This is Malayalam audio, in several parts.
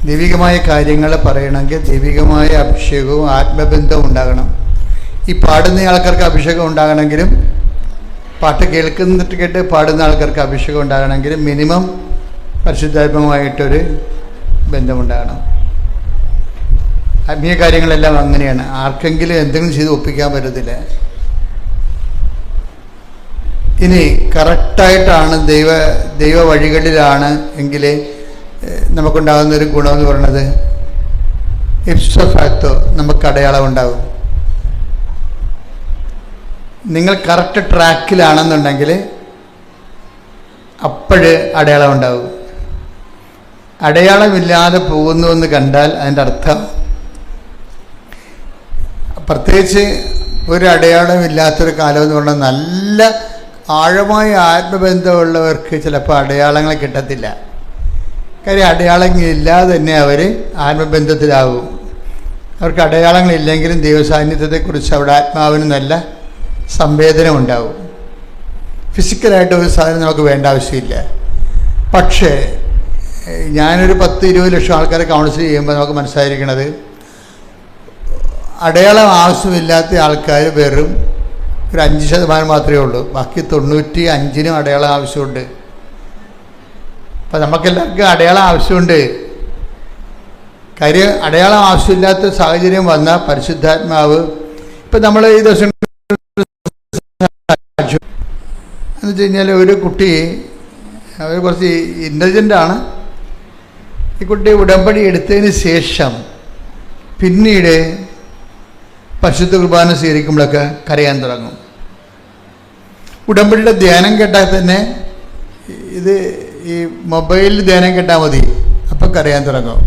ദൈവികമായ കാര്യങ്ങൾ പറയണമെങ്കിൽ ദൈവികമായ അഭിഷേകവും ആത്മബന്ധവും ഉണ്ടാകണം. ഈ പാടുന്ന ആൾക്കാർക്ക് അഭിഷേകം ഉണ്ടാകണമെങ്കിലും, പാട്ട് കേട്ട് പാടുന്ന ആൾക്കാർക്ക് അഭിഷേകം ഉണ്ടാകണമെങ്കിലും മിനിമം പരിശുദ്ധാത്മകമായിട്ടൊരു ബന്ധമുണ്ടാകണം. ആത്മീയ കാര്യങ്ങളെല്ലാം അങ്ങനെയാണ്. ആർക്കെങ്കിലും എന്തെങ്കിലും ചെയ്ത് ഒപ്പിക്കാൻ പറ്റത്തില്ല. ഇനി കറക്റ്റായിട്ടാണ് ദൈവ വഴികളിലാണ് എങ്കിൽ നമുക്കുണ്ടാകുന്നൊരു ഗുണമെന്ന് പറയുന്നത് ഇപ്സോ ഫാക്ടോ നമുക്ക് അടയാളം ഉണ്ടാകും. നിങ്ങൾ കറക്റ്റ് ട്രാക്കിലാണെന്നുണ്ടെങ്കിൽ അപ്പോഴ് അടയാളം ഉണ്ടാകും. അടയാളമില്ലാതെ പോകുന്നുവെന്ന് കണ്ടാൽ അതിൻ്റെ അർത്ഥം, പ്രത്യേകിച്ച് ഒരു അടയാളമില്ലാത്തൊരു കാലം എന്ന് പറഞ്ഞാൽ നല്ല ആഴമായ ആത്മബന്ധമുള്ളവർക്ക് ചിലപ്പോൾ അടയാളങ്ങൾ കിട്ടത്തില്ല. കാര്യം അടയാളങ്ങളില്ലാതെ തന്നെ അവർ ആത്മബന്ധത്തിലാവും. അവർക്ക് അടയാളങ്ങളില്ലെങ്കിലും ദൈവസാന്നിധ്യത്തെക്കുറിച്ച് അവിടെ ആത്മാവിന് നല്ല സംവേദനം ഉണ്ടാവും. ഫിസിക്കലായിട്ട് ഒരു സാധനം നമുക്ക് വേണ്ട ആവശ്യമില്ല. പക്ഷേ ഞാനൊരു 10-20 ലക്ഷം ആൾക്കാരെ കൗൺസിൽ ചെയ്യുമ്പോൾ നമുക്ക് മനസ്സിലായിരിക്കണത്, അടയാളം ആവശ്യമില്ലാത്ത ആൾക്കാർ വെറും ഒരു 5% മാത്രമേ ഉള്ളൂ. ബാക്കി 95% അടയാളം ആവശ്യമുണ്ട്. അപ്പം നമുക്കെല്ലാവർക്കും അടയാളം ആവശ്യമുണ്ട്. കാര്യം അടയാളം ആവശ്യമില്ലാത്ത സാഹചര്യം വന്നാൽ പരിശുദ്ധാത്മാവ്, ഇപ്പം നമ്മൾ ഈ ദിവസം എന്ന് വെച്ച് കഴിഞ്ഞാൽ ഒരു കുട്ടി, അവർ കുറച്ച് ഇൻ്റലിജൻ്റാണ്. ഈ കുട്ടി ഉടമ്പടി എടുത്തതിന് ശേഷം പിന്നീട് പരിശുദ്ധ കുർബാന സ്വീകരിക്കുമ്പോഴൊക്കെ കരയാൻ തുടങ്ങും. ഉടമ്പടിയുടെ ധ്യാനം കേട്ടാൽ തന്നെ, ഇത് ഈ മൊബൈലിൽ ധ്യാനം കേട്ടാൽ മതി, അപ്പം കരയാൻ തുടങ്ങും.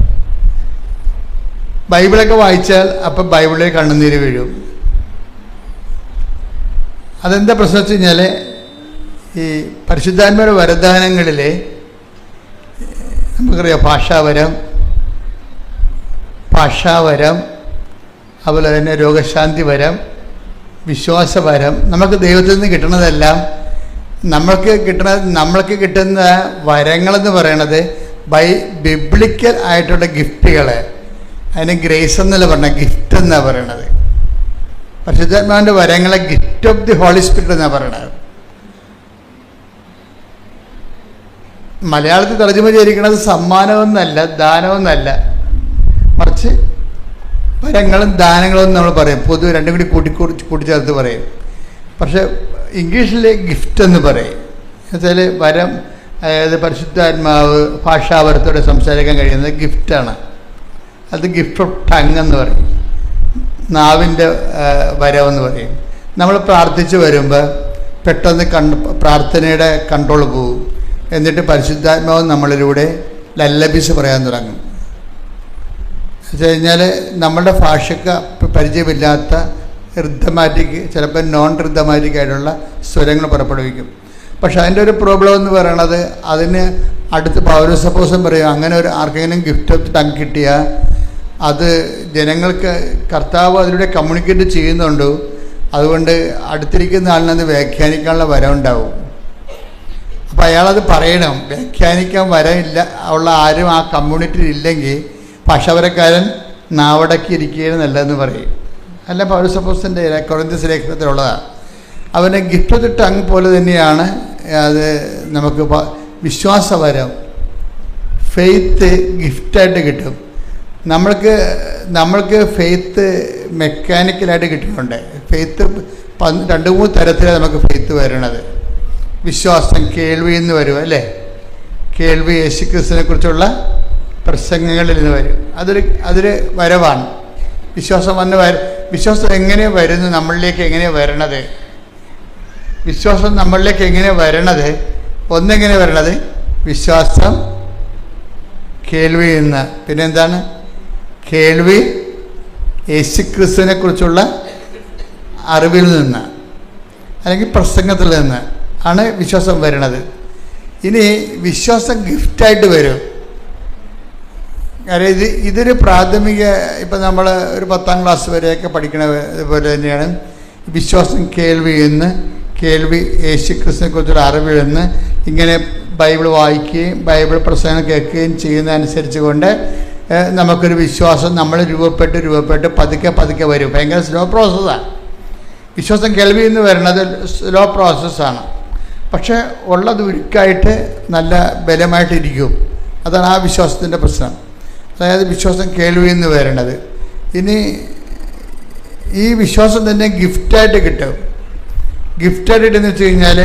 ബൈബിളൊക്കെ വായിച്ചാൽ അപ്പം ബൈബിളിൽ കണ്ണുനീര് വീഴും. അതെന്താ പ്രശ്നം വെച്ച് കഴിഞ്ഞാൽ, ഈ പരിശുദ്ധാത്മാരുടെ വരദാനങ്ങളിൽ നമുക്കറിയാം ഭാഷാവരം, അതുപോലെ തന്നെ രോഗശാന്തി വരം, വിശ്വാസവരം. നമുക്ക് ദൈവത്തിൽ നിന്ന് കിട്ടുന്നതെല്ലാം നമ്മൾക്ക് കിട്ടുന്ന വരങ്ങളെന്ന് പറയണത് ബിബ്ലിക്കൽ ആയിട്ടുള്ള ഗിഫ്റ്റുകൾ. അതിന് ഗ്രേസ് എന്നല്ല പറഞ്ഞത്, ഗിഫ്റ്റ് എന്നാണ് പറയണത്. പരിശുദ്ധാത്മാവിൻ്റെ വരങ്ങളെ gift of the Holy Spirit എന്നാണ് പറയണത്. മലയാളത്തിൽ തർജ്ജമ ചെയ്തിരിക്കുന്നത് സമ്മാനമൊന്നല്ല, ദാനമൊന്നല്ല, മറിച്ച് വരങ്ങളും ദാനങ്ങളും നമ്മൾ പറയും. പൊതുവെ രണ്ടും കൂടി കൂട്ടിച്ചേർത്ത് പറയും. പക്ഷെ ഇംഗ്ലീഷിൽ ഗിഫ്റ്റ് എന്ന് പറയും. എന്നുവെച്ചാൽ വരം, അതായത് പരിശുദ്ധാത്മാവ് ഭാഷാവരത്തോടെ സംസാരിക്കാൻ കഴിയുന്നത് ഗിഫ്റ്റാണ്. അത് ഗിഫ്റ്റ് ഓഫ് ടങ് എന്ന് പറയും, നാവിൻ്റെ വരമെന്ന് പറയും. നമ്മൾ പ്രാർത്ഥിച്ച് വരുമ്പോൾ പെട്ടെന്ന് പ്രാർത്ഥനയുടെ കൺട്രോൾ പോകും. എന്നിട്ട് പരിശുദ്ധാത്മാവ് നമ്മളിലൂടെ ലല്ലബീസ് പറയാൻ തുടങ്ങും. വെച്ച് കഴിഞ്ഞാൽ നമ്മളുടെ ഭാഷയ്ക്ക് പരിചയമില്ലാത്ത റിഥമാറ്റിക്, ചിലപ്പോൾ നോൺ റിഥമാറ്റിക് ആയിട്ടുള്ള സ്വരങ്ങൾ പുറപ്പെടുവിക്കും. പക്ഷെ അതിൻ്റെ ഒരു പ്രോബ്ലം എന്ന് പറയണത്, അതിന് അടുത്ത് പൗരസപ്പോസം പറയും, അങ്ങനെ ഒരു ആർക്കെങ്കിലും ഗിഫ്റ്റ് ഓഫ് ടങ് കിട്ടിയാൽ അത് ജനങ്ങൾക്ക് കർത്താവ് അതിലൂടെ കമ്മ്യൂണിക്കേറ്റ് ചെയ്യുന്നുണ്ട്. അതുകൊണ്ട് അടുത്തിരിക്കുന്ന ആളിനത് വ്യാഖ്യാനിക്കാനുള്ള വരം ഉണ്ടാവും. അപ്പോൾ അയാളത് പറയണം. വ്യാഖ്യാനിക്കാൻ വരമില്ല ഉള്ള ആരും ആ കമ്മ്യൂണിറ്റിയിൽ ഇല്ലെങ്കിൽ ഭാഷാപരക്കാരൻ നാവടക്കിയിരിക്കുകയാണ് നല്ലതെന്ന് പറയും. അല്ല, പൗരസപ്പോസിൻ്റെ കൊറിന്ത്യസ് ലേഖനത്തിലുള്ളതാണ്. അവൻ്റെ ഗിഫ്റ്റ് ഓഫ് ദി ടങ് പോലെ തന്നെയാണ് അത്. നമുക്ക് വിശ്വാസവരം, ഫെയ്ത്ത് ഗിഫ്റ്റായിട്ട് കിട്ടും. നമ്മൾക്ക് ഫെയ്ത്ത് മെക്കാനിക്കലായിട്ട് കിട്ടുന്നുണ്ട്. ഫെയ്ത്ത് 2-3 തരത്തിലാണ് നമുക്ക് ഫെയ്ത്ത് വരണത്. വിശ്വാസം കേൾവിയിൽ നിന്ന് വരും, അല്ലേ? കേൾവി യേശുക്രിസ്തുവിനെ കുറിച്ചുള്ള പ്രസംഗങ്ങളിൽ നിന്ന് വരും. അതൊരു വരവാണ്. വിശ്വാസം എങ്ങനെ വരുന്നു, നമ്മളിലേക്ക് എങ്ങനെയാണ് വരണത്? വിശ്വാസം നമ്മളിലേക്ക് എങ്ങനെ വരണത്? ഒന്നെങ്ങനെ വരണത്? വിശ്വാസം കേൾവിയിൽ നിന്ന്. പിന്നെന്താണ്? കേൾവി യേശുക്രിസ്തുവിനെ കുറിച്ചുള്ള അറിവിൽ നിന്ന്, അല്ലെങ്കിൽ പ്രസംഗത്തിൽ നിന്ന് ആണ് വിശ്വാസം വരണത്. ഇനി വിശ്വാസം ഗിഫ്റ്റായിട്ട് വരും. കാര്യം ഇതൊരു പ്രാഥമിക, ഇപ്പം നമ്മൾ ഒരു 10ാം ക്ലാസ് വരെയൊക്കെ പഠിക്കണ പോലെ തന്നെയാണ് വിശ്വാസം. കേൾവി യേശുക്രിസ്തുവിനെ കുറിച്ചുള്ള അറിവിൽ നിന്ന് ഇങ്ങനെ ബൈബിൾ വായിക്കുകയും ബൈബിൾ പ്രസംഗം കേൾക്കുകയും ചെയ്യുന്നതനുസരിച്ച് കൊണ്ട് നമുക്കൊരു വിശ്വാസം നമ്മൾ രൂപപ്പെട്ട് പതുക്കെ വരും. ഭയങ്കര സ്ലോ പ്രോസസ്സാണ്. വിശ്വാസം കേൾവിയിൽ നിന്ന് വരുന്നത് സ്ലോ പ്രോസസ്സാണ്. പക്ഷേ ഉള്ളത് ഉരുക്കായിട്ട് നല്ല ബലമായിട്ടിരിക്കും. അതാണ് ആ വിശ്വാസത്തിൻ്റെ പ്രശ്നം. അതായത് വിശ്വാസം കേൾവിയിൽ നിന്ന് വരണത്. ഇനി ഈ വിശ്വാസം തന്നെ ഗിഫ്റ്റായിട്ട് കിട്ടും. ഗിഫ്റ്റായിട്ട് കിട്ടുമെന്ന് വെച്ച് കഴിഞ്ഞാൽ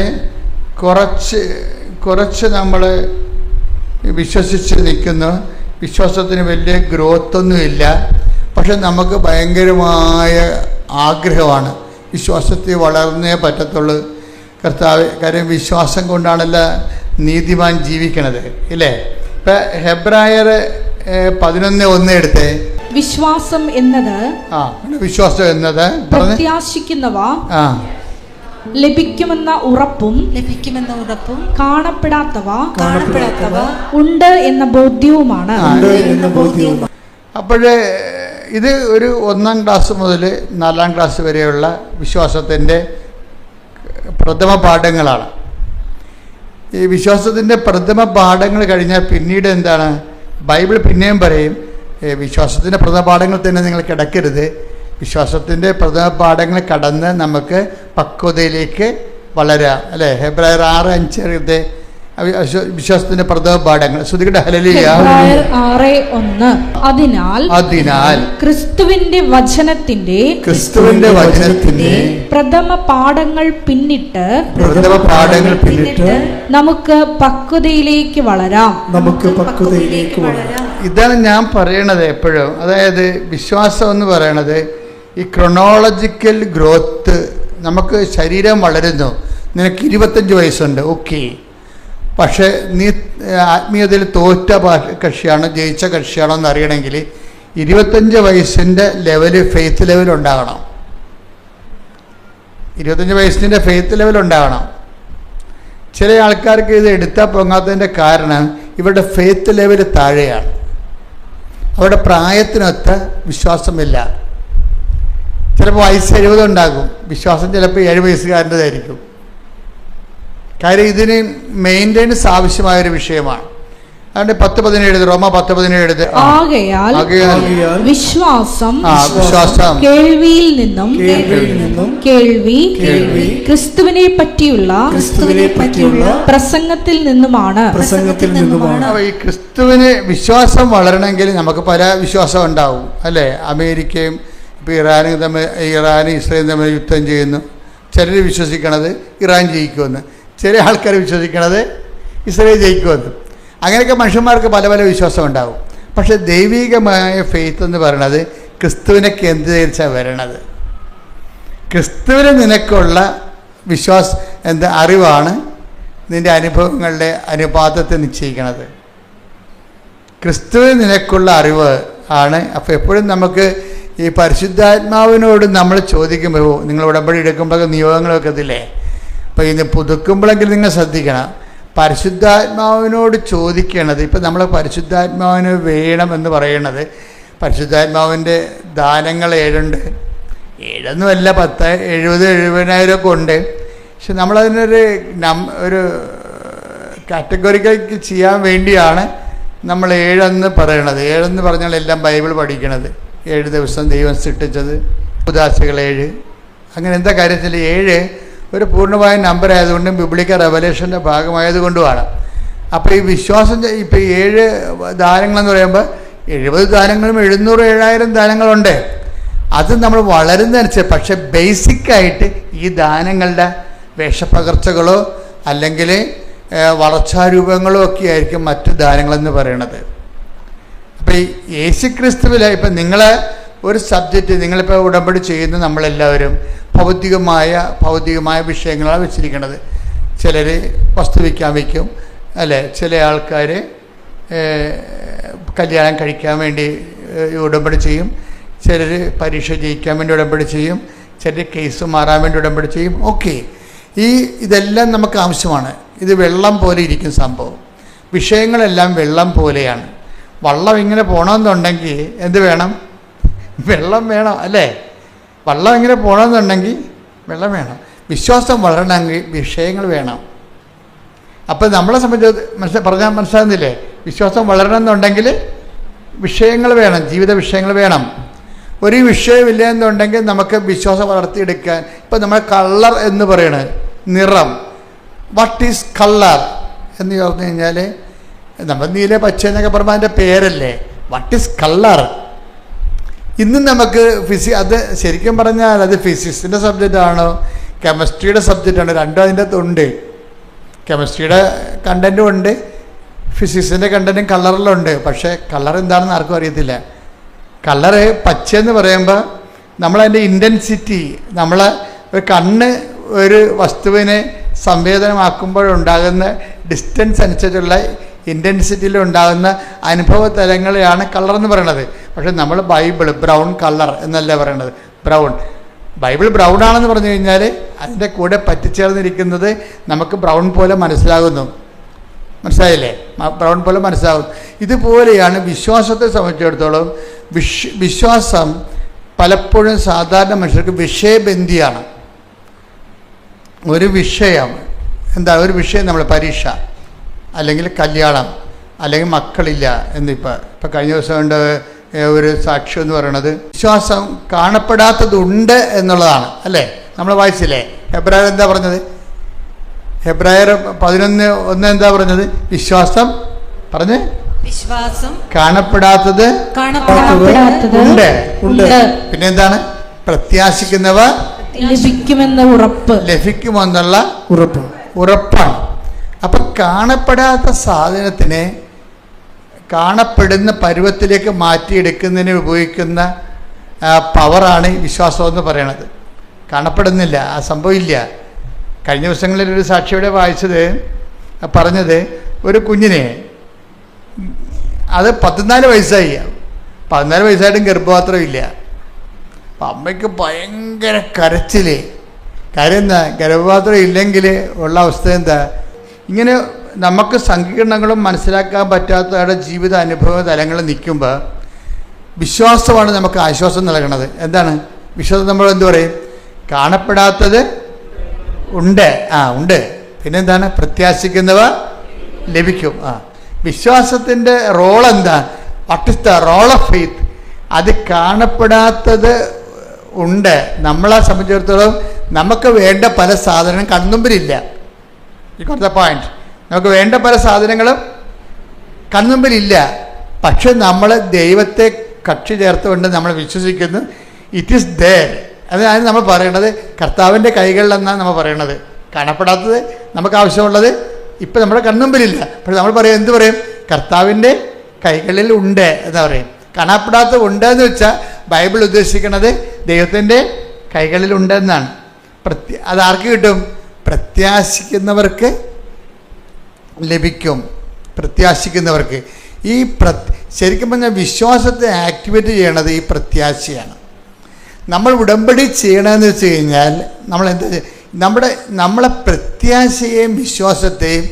കുറച്ച് നമ്മൾ വിശ്വസിച്ച് നിൽക്കുന്നു. വിശ്വാസത്തിന് വലിയ ഗ്രോത്തൊന്നുമില്ല. പക്ഷെ നമുക്ക് ഭയങ്കരമായ ആഗ്രഹമാണ് വിശ്വാസത്തിൽ വളർന്നേ പറ്റത്തുള്ളൂ. കർത്താവ്, കാര്യം വിശ്വാസം കൊണ്ടാണല്ലോ നീതിമാൻ ജീവിക്കണത്, ഇല്ലേ? ഇപ്പം ഹെബ്രായർ 11:1 എടുത്തേ. വിശ്വാസം എന്നത് പ്രത്യാശിക്കുന്നവ ലഭിക്കുമെന്ന ഉറപ്പും കാണപ്പെടാത്തവ ഉണ്ട് എന്ന ബോധ്യവുമാണ്. അപ്പോഴേ ഇത് ഒരു 1-ാം ക്ലാസ് മുതൽ 4-ാം ക്ലാസ് വരെയുള്ള വിശ്വാസത്തിൻ്റെ പ്രഥമ പാഠങ്ങളാണ്. ഈ വിശ്വാസത്തിൻ്റെ പ്രഥമ പാഠങ്ങൾ കഴിഞ്ഞാൽ പിന്നീട് എന്താണ്? ബൈബിൾ പിന്നെയും പറയും വിശ്വാസത്തിൻ്റെ പ്രഥമ പാഠങ്ങൾ തന്നെ നിങ്ങൾ കിടക്കരുത്. വിശ്വാസത്തിൻ്റെ പ്രഥമ പാഠങ്ങൾ കടന്ന് നമുക്ക് പക്വതയിലേക്ക് വളരാം, അല്ലേ? ഹെബ്രായർ 6:5 വിശ്വാസത്തിന്റെ പ്രഥമ പാഠങ്ങൾ. ശ്രുതികട്ടെ ഹല്ലേലൂയ. 6:1 അതിനാൽ ക്രിസ്തുവിന്റെ വചനത്തിന്റെ പ്രഥമ പാഠങ്ങൾ പിന്നിട്ട് നമുക്ക് പക്വതയിലേക്ക് വളരാം. ഇതാണ് ഞാൻ പറയണത് എപ്പോഴും. അതായത് വിശ്വാസം എന്ന് പറയണത് ഈ ക്രൊണോളജിക്കൽ ഗ്രോത്ത്. നമുക്ക് ശരീരം വളരുന്നു. നിനക്ക് 25 വയസ്സുണ്ട്, ഓക്കെ. പക്ഷേ നീ ആത്മീയതയിൽ തോറ്റ കക്ഷിയാണോ ജയിച്ച കക്ഷിയാണോ എന്ന് അറിയണമെങ്കിൽ 25 വയസ്സിൻ്റെ ലെവല്, ഫെയ്ത്ത് ലെവൽ ഉണ്ടാകണം. 25 വയസ്സിൻ്റെ ഫെയ്ത്ത് ലെവൽ ഉണ്ടാകണം. ചില ആൾക്കാർക്ക് ഇത് എടുത്താൽ പൊങ്ങാത്തതിൻ്റെ കാരണം ഇവരുടെ ഫെയ്ത്ത് ലെവൽ താഴെയാണ്. അവരുടെ പ്രായത്തിനൊത്ത വിശ്വാസമില്ല. ചിലപ്പോൾ വയസ്സ് 70 ഉണ്ടാകും, വിശ്വാസം ചിലപ്പോൾ 7 വയസ്സുകാരൻ്റെതായിരിക്കും. കാര്യം ഇതിന് മെയിൻ്റെനൻസ് ആവശ്യമായൊരു വിഷയമാണ്. അതുകൊണ്ട് 10:17 റോമ 10:17 ആകയാൽ വിശ്വാസം കേൾവിയിൽ നിന്നും കേൾവി ക്രിസ്തുവിനെ പറ്റിയുള്ള പ്രസംഗത്തിൽ നിന്നുമാണ്. ഈ ക്രിസ്തുവിന് വിശ്വാസം വളരണമെങ്കിൽ നമുക്ക് പല വിശ്വാസം ഉണ്ടാവും, അല്ലേ? അമേരിക്കയും ഇപ്പോൾ ഇറാനും ഇസ്രായേലും തമ്മിൽ യുദ്ധം ചെയ്യുന്നു. ചിലർ വിശ്വസിക്കണത് ഇറാൻ ജയിക്കുമെന്ന്, ചില ആൾക്കാർ വിശ്വസിക്കണത് ഇസ്രായേൽ ജയിക്കുമെന്ന്. അങ്ങനെയൊക്കെ മനുഷ്യന്മാർക്ക് പല പല വിശ്വാസം ഉണ്ടാവും. പക്ഷെ ദൈവികമായ ഫെയ്ത്ത് എന്ന് പറയണത് ക്രിസ്തുവിനെ കേന്ദ്രീകരിച്ചാണ് വരണത്. ക്രിസ്തുവിന് നിനക്കുള്ള അറിവാണ് നിൻ്റെ അനുഭവങ്ങളുടെ അനുപാതത്തെ നിശ്ചയിക്കണത്. ക്രിസ്തുവിന് നിനക്കുള്ള അറിവ് ആണ്. അപ്പോൾ എപ്പോഴും നമുക്ക് ഈ പരിശുദ്ധാത്മാവിനോട് നമ്മൾ ചോദിക്കുമ്പോൾ, നിങ്ങൾ ഉടമ്പടി എടുക്കുമ്പോഴൊക്കെ നിയോഗങ്ങളൊക്കെ ഇതില്ലേ, അപ്പോൾ ഇത് പുതുക്കുമ്പോഴെങ്കിലും നിങ്ങൾ ശ്രദ്ധിക്കണം. പരിശുദ്ധാത്മാവിനോട് ചോദിക്കണത്, ഇപ്പം നമ്മൾ പരിശുദ്ധാത്മാവിന് വേണമെന്ന് പറയണത്, പരിശുദ്ധാത്മാവിൻ്റെ ദാനങ്ങൾ 7 ഉണ്ട്. 7 10, 70, 70,000 ഒക്കെ ഉണ്ട്. പക്ഷെ നമ്മളതിനൊരു ഒരു കാറ്റഗറിക്ക് ചെയ്യാൻ വേണ്ടിയാണ് നമ്മൾ 7 പറയണത്. 7 പറഞ്ഞാൽ എല്ലാം ബൈബിൾ പഠിക്കണത്. 7 ദിവസം ദൈവം സൃഷ്ടിച്ചത്, ഉദാശകൾ 7. അങ്ങനെ എന്താ കാര്യത്തിൽ 7 ഒരു പൂർണ്ണമായ നമ്പർ ആയതുകൊണ്ടും ബിബ്ലിക്കൽ റെവലേഷൻ്റെ ഭാഗമായതുകൊണ്ടുമാണ്. അപ്പോൾ ഈ വിശ്വാസം ഇപ്പോൾ 7 ദാനങ്ങളെന്ന് പറയുമ്പോൾ 70 ദാനങ്ങളും 700, 7000 ദാനങ്ങളുണ്ട്. അത് നമ്മൾ വളരുന്നതനുസരിച്ച്. പക്ഷെ ബേസിക്കായിട്ട് ഈ ദാനങ്ങളുടെ വേഷപ്പകർച്ചകളോ അല്ലെങ്കിൽ വളർച്ചാരൂപങ്ങളോ ഒക്കെ ആയിരിക്കും മറ്റ് ദാനങ്ങളെന്ന് പറയണത്. അപ്പോൾ ഈ യേശുക്രിസ്തുവിലെ ഇപ്പം നിങ്ങളെ ഒരു സബ്ജക്റ്റ് നിങ്ങളിപ്പോൾ ഉടമ്പടി ചെയ്യുന്ന നമ്മളെല്ലാവരും ഭൗതികമായ വിഷയങ്ങളാണ് വെച്ചിരിക്കുന്നത്. ചിലർ വസ്തുവിക്കാൻ വയ്ക്കും, അല്ലേ? ചില ആൾക്കാർ കല്യാണം കഴിക്കാൻ വേണ്ടി ഉടമ്പടി ചെയ്യും, ചിലർ പരീക്ഷ ജയിക്കാൻ വേണ്ടി ഉടമ്പടി ചെയ്യും, ചിലർ കേസ് മാറാൻ വേണ്ടി ഉടമ്പടി ചെയ്യും. ഓക്കെ, ഇതെല്ലാം നമുക്ക് ആവശ്യമാണ്. ഇത് വെള്ളം പോലെ ഇരിക്കും സംഭവം. വിഷയങ്ങളെല്ലാം വെള്ളം പോലെയാണ്. വള്ളം ഇങ്ങനെ പോകണമെന്നുണ്ടെങ്കിൽ എന്ത് വേണം? വെള്ളം വേണം, അല്ലേ? വള്ളം ഇങ്ങനെ പോകണമെന്നുണ്ടെങ്കിൽ വെള്ളം വേണം. വിശ്വാസം വളരണമെങ്കിൽ വിഷയങ്ങൾ വേണം. അപ്പം നമ്മളെ സംബന്ധിച്ച് മനസ്സിലാകുന്നില്ലേ? വിശ്വാസം വളരണമെന്നുണ്ടെങ്കിൽ വിഷയങ്ങൾ വേണം, ജീവിത വിഷയങ്ങൾ വേണം. ഒരു വിഷയമില്ല എന്നുണ്ടെങ്കിൽ നമുക്ക് വിശ്വാസം വളർത്തിയെടുക്കാൻ. ഇപ്പം നമ്മൾ കളർ എന്ന് പറയണത് നിറം. വാട്ട് ഈസ് കളർ എന്ന് പറഞ്ഞു കഴിഞ്ഞാൽ നമ്മൾ നീല പച്ച എന്നൊക്കെ പറയുമ്പോൾ അതിൻ്റെ പേരല്ലേ. What is colour? ഇന്നും നമുക്ക് അത് ശരിക്കും പറഞ്ഞാൽ അത് ഫിസിക്സിൻ്റെ സബ്ജക്റ്റാണോ കെമിസ്ട്രിയുടെ സബ്ജക്റ്റാണോ, രണ്ടും അതിൻ്റെ അകത്തുണ്ട്. കെമിസ്ട്രിയുടെ കണ്ടൻറ്റും ഉണ്ട്, ഫിസിക്സിൻ്റെ കണ്ടൻറ്റും കളറിലുണ്ട്. പക്ഷേ കളർ എന്താണെന്ന് ആർക്കും അറിയത്തില്ല. കളറ് പച്ചയെന്ന് പറയുമ്പോൾ നമ്മളതിൻ്റെ ഇൻറ്റൻസിറ്റി, നമ്മൾ ഒരു കണ്ണ് ഒരു വസ്തുവിനെ സംവേദനമാക്കുമ്പോഴുണ്ടാകുന്ന ഡിസ്റ്റൻസ് അനുസരിച്ചുള്ള ഇൻറ്റൻസിറ്റിയിൽ ഉണ്ടാകുന്ന അനുഭവ തലങ്ങളെയാണ് കളർ എന്ന് പറയുന്നത്. പക്ഷേ നമ്മൾ ബൈബിൾ ബ്രൗൺ കളർ എന്നല്ല പറയണത്. ബൈബിൾ ബ്രൗൺ ആണെന്ന് പറഞ്ഞു കഴിഞ്ഞാൽ അതിൻ്റെ കൂടെ പറ്റിച്ചേർന്നിരിക്കുന്നത് നമുക്ക് ബ്രൗൺ പോലെ മനസ്സിലാകുന്നു. മനസ്സിലായില്ലേ? ബ്രൗൺ പോലെ മനസ്സിലാകും. ഇതുപോലെയാണ് വിശ്വാസത്തെ സംബന്ധിച്ചിടത്തോളം. വിശ്വാസം പലപ്പോഴും സാധാരണ മനുഷ്യർക്ക് വിഷയബന്ധിയാണ്. ഒരു വിഷയം ഒരു വിഷയം, നമ്മൾ പരീക്ഷ അല്ലെങ്കിൽ കല്യാണം അല്ലെങ്കിൽ മക്കളില്ല എന്നിപ്പോൾ കഴിഞ്ഞ ദിവസം കൊണ്ട് ഒരു സാക്ഷ്യം എന്ന് പറയുന്നത് വിശ്വാസം കാണപ്പെടാത്തതുണ്ട് എന്നുള്ളതാണ് അല്ലേ? നമ്മൾ വായിച്ചില്ലേ? ഹെബ്രായർ എന്താ പറഞ്ഞത്? ഹെബ്രായർ 11:1 എന്താ പറഞ്ഞത്? വിശ്വാസം പറഞ്ഞ് വിശ്വാസം കാണപ്പെടാത്തത് ഉണ്ട്. പിന്നെ എന്താണ്? പ്രത്യാശിക്കുന്നവ ലഭിക്കുമെന്നുള്ള ഉറപ്പാണ്. അപ്പം കാണപ്പെടാത്ത സാധനത്തിനെ കാണപ്പെടുന്ന പരുവത്തിലേക്ക് മാറ്റിയെടുക്കുന്നതിന് ഉപയോഗിക്കുന്ന പവറാണ് വിശ്വാസം എന്ന് പറയണത്. കാണപ്പെടുന്നില്ല, ആ സംഭവമില്ല. കഴിഞ്ഞ ദിവസങ്ങളിൽ ഒരു സാക്ഷിയുടെ വായിച്ചത് പറഞ്ഞത് ഒരു കുഞ്ഞിനെ, അത് 14 വയസ്സായി, 14 വയസ്സായിട്ടും ഗർഭപാത്രം ഇല്ല. അപ്പം അമ്മയ്ക്ക് ഭയങ്കര കരച്ചിൽ. കാര്യം എന്താ? ഗർഭപാത്രം ഇല്ലെങ്കിൽ ഉള്ള അവസ്ഥ എന്താ? ഇങ്ങനെ നമുക്ക് സങ്കീർണങ്ങളും മനസ്സിലാക്കാൻ പറ്റാത്തവരുടെ ജീവിത അനുഭവ തലങ്ങൾ നിൽക്കുമ്പോൾ വിശ്വാസമാണ് നമുക്ക് ആശ്വാസം നൽകണത്. എന്താണ് വിശ്വാസം? നമ്മൾ എന്തു പറയും? കാണപ്പെടാത്തത് ഉണ്ട്. ഉണ്ട്. പിന്നെന്താണ്? പ്രത്യാശിക്കുന്നവ ലഭിക്കും. വിശ്വാസത്തിൻ്റെ റോൾ എന്താ? What is the role of faith? അത് കാണപ്പെടാത്തത് ഉണ്ട്. നമ്മളെ സംബന്ധിച്ചിടത്തോളം നമുക്ക് വേണ്ട പല സാധനങ്ങളും കൺമുമ്പിലില്ല. ഇക്കോട്ടത്തെ പോയിന്റ്. നമുക്ക് വേണ്ട പല സാധനങ്ങളും കൺമുമ്പിലില്ല. പക്ഷെ നമ്മൾ ദൈവത്തെ കക്ഷി ചേർത്തുകൊണ്ട് നമ്മൾ വിശ്വസിക്കുന്നു. It is there. അതാണ് നമ്മൾ പറയണത്. കർത്താവിൻ്റെ കൈകളിലെന്നാണ് നമ്മൾ പറയണത്. കാണപ്പെടാത്തത് നമുക്ക് ആവശ്യമുള്ളത് ഇപ്പം നമ്മുടെ കൺമുമ്പിലില്ല. പക്ഷെ നമ്മൾ പറയും, എന്ത് പറയും? കർത്താവിൻ്റെ കൈകളിൽ ഉണ്ട് എന്ന് പറയും. കാണപ്പെടാത്തത് ഉണ്ട് എന്ന് വെച്ചാൽ ബൈബിൾ ഉദ്ദേശിക്കുന്നത് ദൈവത്തിൻ്റെ കൈകളിലുണ്ടെന്നാണ്. അതാർക്ക് കിട്ടും? പ്രത്യാശിക്കുന്നവർക്ക് ലഭിക്കും. പ്രത്യാശിക്കുന്നവർക്ക്. ശരിക്കും പറഞ്ഞാൽ വിശ്വാസത്തെ ആക്ടിവേറ്റ് ചെയ്യണത് ഈ പ്രത്യാശയാണ്. നമ്മൾ ഉടമ്പടി ചെയ്യണമെന്ന് വെച്ച് കഴിഞ്ഞാൽ നമ്മൾ എന്താ, നമ്മളെ പ്രത്യാശയെയും വിശ്വാസത്തെയും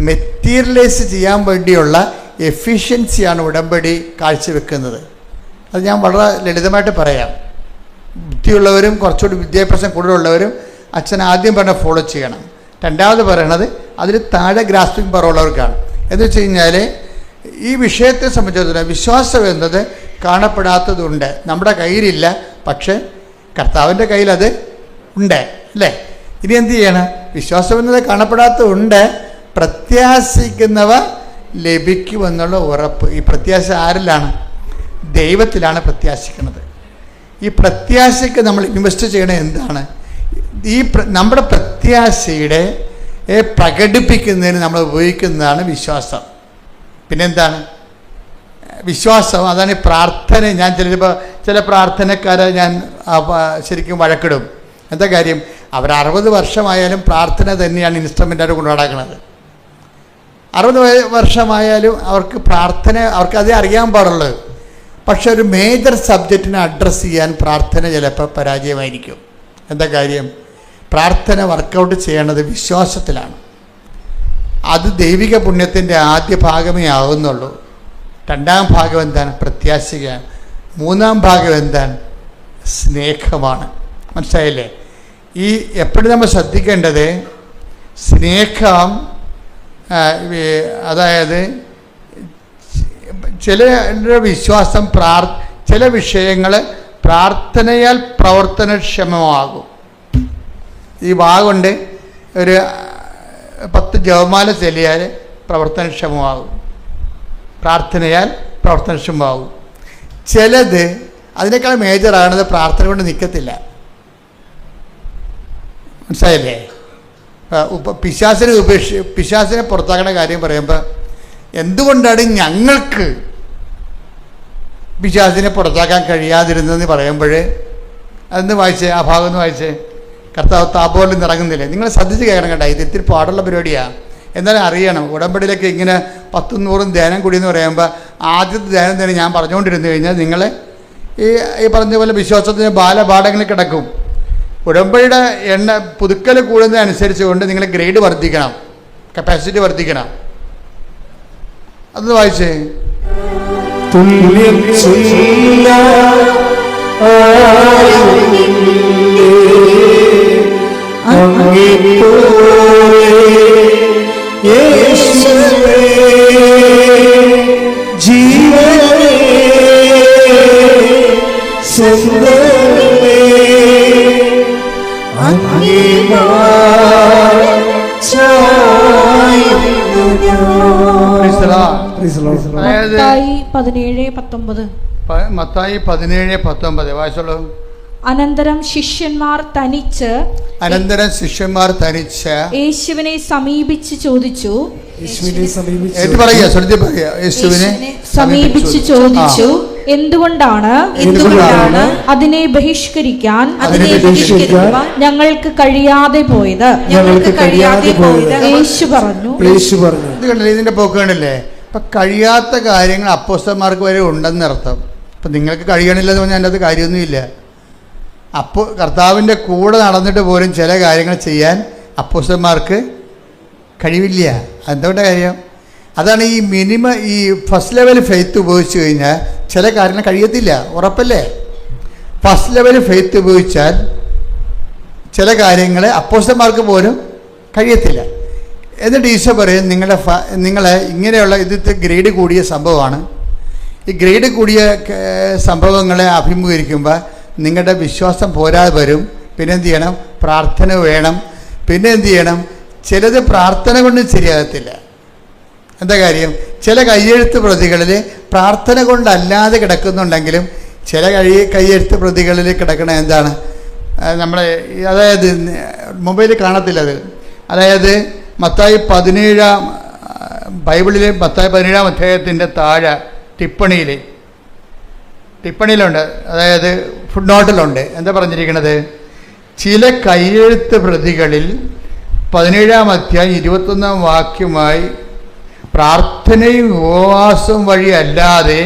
മെറ്റീരിയലൈസ് ചെയ്യാൻ വേണ്ടിയുള്ള എഫിഷ്യൻസിയാണ് ഉടമ്പടി കാഴ്ചവെക്കുന്നത്. അത് ഞാൻ വളരെ ലളിതമായിട്ട് പറയാം. ബുദ്ധിയുള്ളവരും കുറച്ചുകൂടി വിദ്യാഭ്യാസം കൂടുതലുള്ളവരും അച്ഛൻ ആദ്യം പറഞ്ഞ ഫോളോ ചെയ്യണം. രണ്ടാമത് പറയണത് അതിൽ താഴെ ഗ്രാസ്പിംഗ് പവർ ഉള്ളവർക്കാണ്. എന്ന് വെച്ച് കഴിഞ്ഞാൽ ഈ വിഷയത്തെ സംബന്ധിച്ചിടത്തോളം വിശ്വാസം എന്നത് കാണപ്പെടാത്തതുണ്ട്, നമ്മുടെ കയ്യിലില്ല, പക്ഷേ കർത്താവിൻ്റെ കയ്യിൽ അത് ഉണ്ട് അല്ലേ? ഇനി എന്ത് ചെയ്യണം? വിശ്വാസം എന്നത് കാണപ്പെടാത്തതുണ്ട്, പ്രത്യാശിക്കുന്നവ ലഭിക്കുമെന്നുള്ള ഉറപ്പ്. ഈ പ്രത്യാശ ആരിലാണ്? ദൈവത്തിലാണ് പ്രത്യാശിക്കുന്നത്. ഈ പ്രത്യാശയ്ക്ക് നമ്മൾ ഇൻവെസ്റ്റ് ചെയ്യണത് എന്താണ്? നമ്മുടെ പ്രത്യാശയുടെ പ്രകടിപ്പിക്കുന്നതിന് നമ്മൾ ഉപയോഗിക്കുന്നതാണ് വിശ്വാസം. പിന്നെന്താണ് വിശ്വാസം? അതാണ് ഈ പ്രാർത്ഥന. ഞാൻ ചില പ്രാർത്ഥനക്കാരെ ഞാൻ ശരിക്കും വഴക്കിടും. എന്താ കാര്യം? അവർ 60 വർഷമായാലും പ്രാർത്ഥന തന്നെയാണ് ഇൻസ്ട്രുമെൻ്റായിട്ട് കൊണ്ടു നടക്കുന്നത്. 60 വർഷമായാലും അവർക്ക് പ്രാർത്ഥന, അവർക്കതേ അറിയാൻ പാടുള്ളൂ. പക്ഷെ ഒരു മേജർ സബ്ജക്റ്റിനെ അഡ്രസ്സ് ചെയ്യാൻ പ്രാർത്ഥന ചിലപ്പോൾ പരാജയമായിരിക്കും. എന്താ കാര്യം? പ്രാർത്ഥന വർക്കൗട്ട് ചെയ്യേണ്ടത് വിശ്വാസത്തിലാണ്. അത് ദൈവിക പുണ്യത്തിൻ്റെ ആദ്യ ഭാഗമേ ആകുന്നുള്ളൂ. രണ്ടാം ഭാഗം എന്താണ്? പ്രത്യാശയാണ്. മൂന്നാം ഭാഗം എന്താണ്? സ്നേഹമാണ്. മനസ്സിലായില്ലേ? ഈ എപ്പോഴും നമ്മൾ ശ്രദ്ധിക്കേണ്ടത് സ്നേഹം, അതായത് ചിലരുടെ വിശ്വാസം ചില വിഷയങ്ങൾ പ്രാർത്ഥനയാൽ പ്രവർത്തനക്ഷമമാകും. ഈ കൊണ്ട് ഒരു 10 ജപമാല ചൊല്ലിയാൽ പ്രവർത്തനക്ഷമമാകും, പ്രാർത്ഥനയാൽ പ്രവർത്തനക്ഷമമാകും. ചിലത് അതിനേക്കാൾ മേജറാണത് പ്രാർത്ഥന കൊണ്ട് നിൽക്കത്തില്ല. മനസ്സിലായില്ലേ? പിശാചിനെ പുറത്താക്കുന്ന കാര്യം പറയുമ്പോൾ എന്തുകൊണ്ടാണ് ഞങ്ങൾക്ക് പിശാചിനെ പുറത്താക്കാൻ കഴിയാതിരുന്നതെന്ന് പറയുമ്പോൾ അതെന്ന് വായിച്ചേ, ആ ഭാഗം ഒന്ന് വായിച്ചേ. കർത്താവ് താപോലിൽ നിറങ്ങുന്നില്ലേ? നിങ്ങൾ ശ്രദ്ധിച്ച് കേൾക്കണം കേട്ടോ, ഇത് ഇത്തിരി പാടുള്ള പരിപാടിയാണ്. എന്നാലും അറിയണം, ഉടമ്പടിയിലൊക്കെ ഇങ്ങനെ 10 100 ധ്യാനം കൂടി എന്ന് പറയുമ്പോൾ ആദ്യത്തെ ധ്യാനം തന്നെ ഞാൻ പറഞ്ഞുകൊണ്ടിരുന്നു കഴിഞ്ഞാൽ നിങ്ങൾ ഈ പറഞ്ഞ പോലെ വിശ്വാസത്തിന് ബാലപാഠങ്ങളിൽ കിടക്കും. ഉടമ്പടിയുടെ പുതുക്കൽ കൂടുന്നതനുസരിച്ച് കൊണ്ട് നിങ്ങൾ ഗ്രേഡ് വർദ്ധിക്കണം, കപ്പാസിറ്റി വർദ്ധിക്കണം. അതൊന്ന് വായിച്ചേ. തുല്യം ജീവനേ മത്തായി 17:19 വായിച്ചോളൂ. അനന്തരം ശിഷ്യന്മാർ തനിച്ച് യേശുവിനെ സമീപിച്ച് ചോദിച്ചു എന്തുകൊണ്ടാണ് അതിനെ ബഹിഷ്കരിക്കാൻ ഞങ്ങൾക്ക് കഴിയാതെ പോയത്? യേശു പറഞ്ഞു. ഇതിന്റെ പോക്ക് കണ്ടില്ലേ? അപ്പൊ കഴിയാത്ത കാര്യങ്ങൾ അപ്പോസ്തലന്മാർക്ക് വരെ ഉണ്ടെന്നർത്ഥം. അപ്പൊ നിങ്ങൾക്ക് കഴിയണില്ലെന്ന് പറഞ്ഞാൽ അതിൻ്റെ അത് കാര്യമൊന്നുമില്ല. അപ്പോൾ കർത്താവിൻ്റെ കൂടെ നടന്നിട്ട് പോലും ചില കാര്യങ്ങൾ ചെയ്യാൻ അപ്പോസ്തലന്മാർക്ക് കഴിവില്ല. എന്തുകൊണ്ടാ കാര്യം? അതാണ് ഈ ഈ ഫസ്റ്റ് ലെവൽ ഫെയ്ത്ത് ഉപയോഗിച്ച് കഴിഞ്ഞാൽ ചില കാര്യങ്ങൾ കഴിയത്തില്ല, ഉറപ്പല്ലേ? ഫസ്റ്റ് ലെവൽ ഫെയ്ത്ത് ഉപയോഗിച്ചാൽ ചില കാര്യങ്ങൾ അപ്പോസ്തലന്മാർക്ക് പോലും കഴിയത്തില്ല. എന്നിട്ട് ഈശോ പറയും, നിങ്ങളെ ഇങ്ങനെയുള്ള ഇതിത്തെ ഗ്രേഡ് കൂടിയ സംഭവമാണ്. ഈ ഗ്രേഡ് കൂടിയ സംഭവങ്ങളെ അഭിമുഖീകരിക്കുമ്പോൾ നിങ്ങളുടെ വിശ്വാസം പോരാതെ വരും. പിന്നെ എന്ത് ചെയ്യണം? പ്രാർത്ഥന വേണം. പിന്നെ എന്ത് ചെയ്യണം? ചിലത് പ്രാർത്ഥന കൊണ്ട് ശരിയാകത്തില്ല. എന്താ കാര്യം? ചില കയ്യെഴുത്ത് പ്രതികളിൽ പ്രാർത്ഥന കൊണ്ടല്ലാതെ കിടക്കുന്നുണ്ടെങ്കിലും ചില കയ്യെഴുത്ത് പ്രതികളിൽ കിടക്കണ എന്താണ്? നമ്മളെ അതായത് മൊബൈലിൽ കാണത്തില്ല അത്. അതായത് മത്തായി 17 ബൈബിളിലെ മത്തായി 17 അധ്യായത്തിൻ്റെ താഴെ ടിപ്പണിയിലുണ്ട്, അതായത് ഫുഡ് നോട്ടിലുണ്ട്. എന്താ പറഞ്ഞിരിക്കുന്നത്? ചില കയ്യെഴുത്ത് പ്രതികളിൽ 17 അധ്യായം 21 വാക്യമായി പ്രാർത്ഥനയും ഉപവാസവും വഴി അല്ലാതെ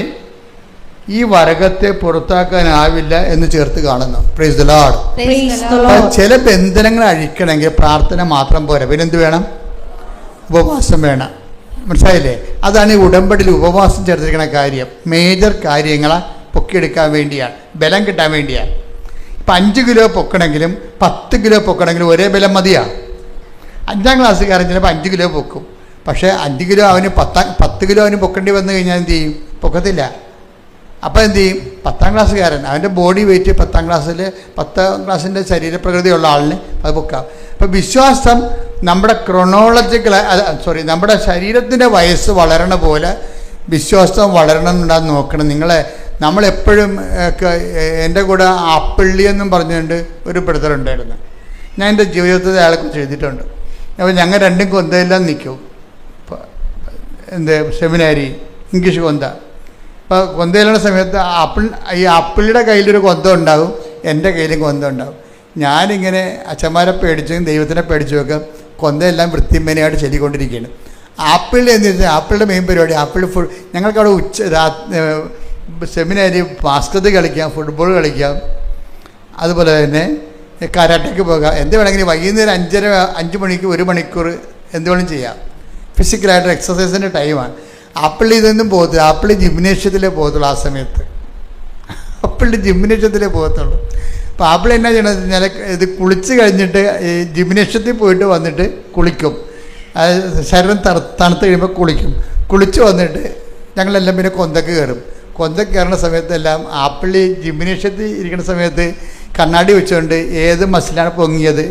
ഈ വർഗത്തെ പുറത്താക്കാനാവില്ല എന്ന് ചേർത്ത് കാണുന്നു. Praise the Lord. ചില ബന്ധനങ്ങൾ അഴിക്കണമെങ്കിൽ പ്രാർത്ഥന മാത്രം പോരാ, പിന്നെന്ത് വേണം? ഉപവാസം വേണം. മനസ്സിലായില്ലേ? അതാണ് ഈ ഉടമ്പടിയിൽ ഉപവാസം ചേർത്തിരിക്കുന്ന കാര്യം. മേജർ കാര്യങ്ങളെ പൊക്കിയെടുക്കാൻ വേണ്ടിയാണ്, ബലം കിട്ടാൻ വേണ്ടിയാണ്. ഇപ്പം 5 കിലോ പൊക്കണമെങ്കിലും 10 കിലോ പൊക്കണമെങ്കിലും ഒരേ ബലം മതിയാണ്. 5ാം ക്ലാസ്സുകാരൻ ചിലപ്പോൾ 5 കിലോ പൊക്കും. പക്ഷേ 5 കിലോ അവന് 10 കിലോ അവന് പൊക്കേണ്ടി വന്നു കഴിഞ്ഞാൽ എന്ത് ചെയ്യും? പൊക്കത്തില്ല. അപ്പോൾ എന്ത് ചെയ്യും? 10ാം ക്ലാസ്സുകാരൻ അവൻ്റെ ബോഡി വെയിറ്റ് 10ാം ക്ലാസ്സിൻ്റെ ശരീരപ്രകൃതിയുള്ള ആളിന് അത് പൊക്കാം. അപ്പോൾ വിശ്വാസം നമ്മുടെ നമ്മുടെ ശരീരത്തിൻ്റെ വയസ്സ് വളരണ പോലെ വിശ്വാസം വളരണം എന്നുണ്ടാകുന്ന നോക്കണം. നമ്മളെപ്പോഴും എൻ്റെ കൂടെ ആപ്പിള്ളി എന്നും പറഞ്ഞുകൊണ്ട് ഒരു ബ്രദറുണ്ടായിരുന്നു. ഞാൻ എൻ്റെ ജീവിതത്തിൽ അയാളെക്കുറിച്ച് എഴുതിയിട്ടുണ്ട്. അപ്പോൾ ഞങ്ങൾ രണ്ടും കൊന്തയെല്ലാം നിൽക്കും. സെമിനാരി ഇംഗ്ലീഷ് കൊന്ത. അപ്പോൾ കൊന്തയിലുള്ള സമയത്ത് ഈ ആപ്പിളിയുടെ കയ്യിലൊരു കൊന്ത ഉണ്ടാകും, എൻ്റെ കയ്യിലും കൊന്ത ഉണ്ടാകും. ഞാനിങ്ങനെ അച്ഛന്മാരെ പേടിച്ചും ദൈവത്തിനെ പേടിച്ചുമൊക്കെ കൊന്തയെല്ലാം വൃത്തിമേനയായിട്ട് ചൊല്ലിക്കൊണ്ടിരിക്കുകയാണ്. ആപ്പിളിൽ എന്ന് വെച്ചാൽ ആപ്പിളിൻ്റെ മെയിൻ പരിപാടി ഞങ്ങൾക്കവിടെ സെമിനാരി ബാസ്കറ്റ് കളിക്കാം, ഫുട്ബോൾ കളിക്കാം, അതുപോലെ തന്നെ കരാട്ടയ്ക്ക് പോകാം. എന്ത് വേണമെങ്കിലും വൈകുന്നേരം 5 മണിക്ക് 1 മണിക്കൂർ എന്ത് വേണം ചെയ്യാം. ഫിസിക്കലായിട്ട് എക്സസൈസിൻ്റെ ടൈമാണ്. ആപ്പിളിൽ ഇതൊന്നും പോകത്തില്ല. ആപ്പിൾ ജിംനേഷ്യത്തിലേ പോകത്തുള്ളൂ. ആ സമയത്ത് ആപ്പിളിൻ്റെ ജിംനേഷ്യത്തിലേ പോകത്തുള്ളൂ. അപ്പോൾ ആപ്പിൾ എന്നാ ചെയ്യണമെന്ന് വെച്ചാൽ ഇത് കുളിച്ച് കഴിഞ്ഞിട്ട് ഈ ജിംനേഷ്യത്തിൽ പോയിട്ട് വന്നിട്ട് കുളിക്കും. ശരീരം തണുത്ത് കഴിയുമ്പോൾ കുളിക്കും. കുളിച്ച് വന്നിട്ട് ഞങ്ങളെല്ലാം പിന്നെ കൊന്തക്ക് കയറും. കൊന്തക്ക് കയറുന്ന സമയത്തെല്ലാം ആപ്പിളി ജിംനേഷ്യത്തിൽ ഇരിക്കുന്ന സമയത്ത് കണ്ണാടി വെച്ചുകൊണ്ട് ഏത് മസിലാണ് പൊങ്ങിയത്,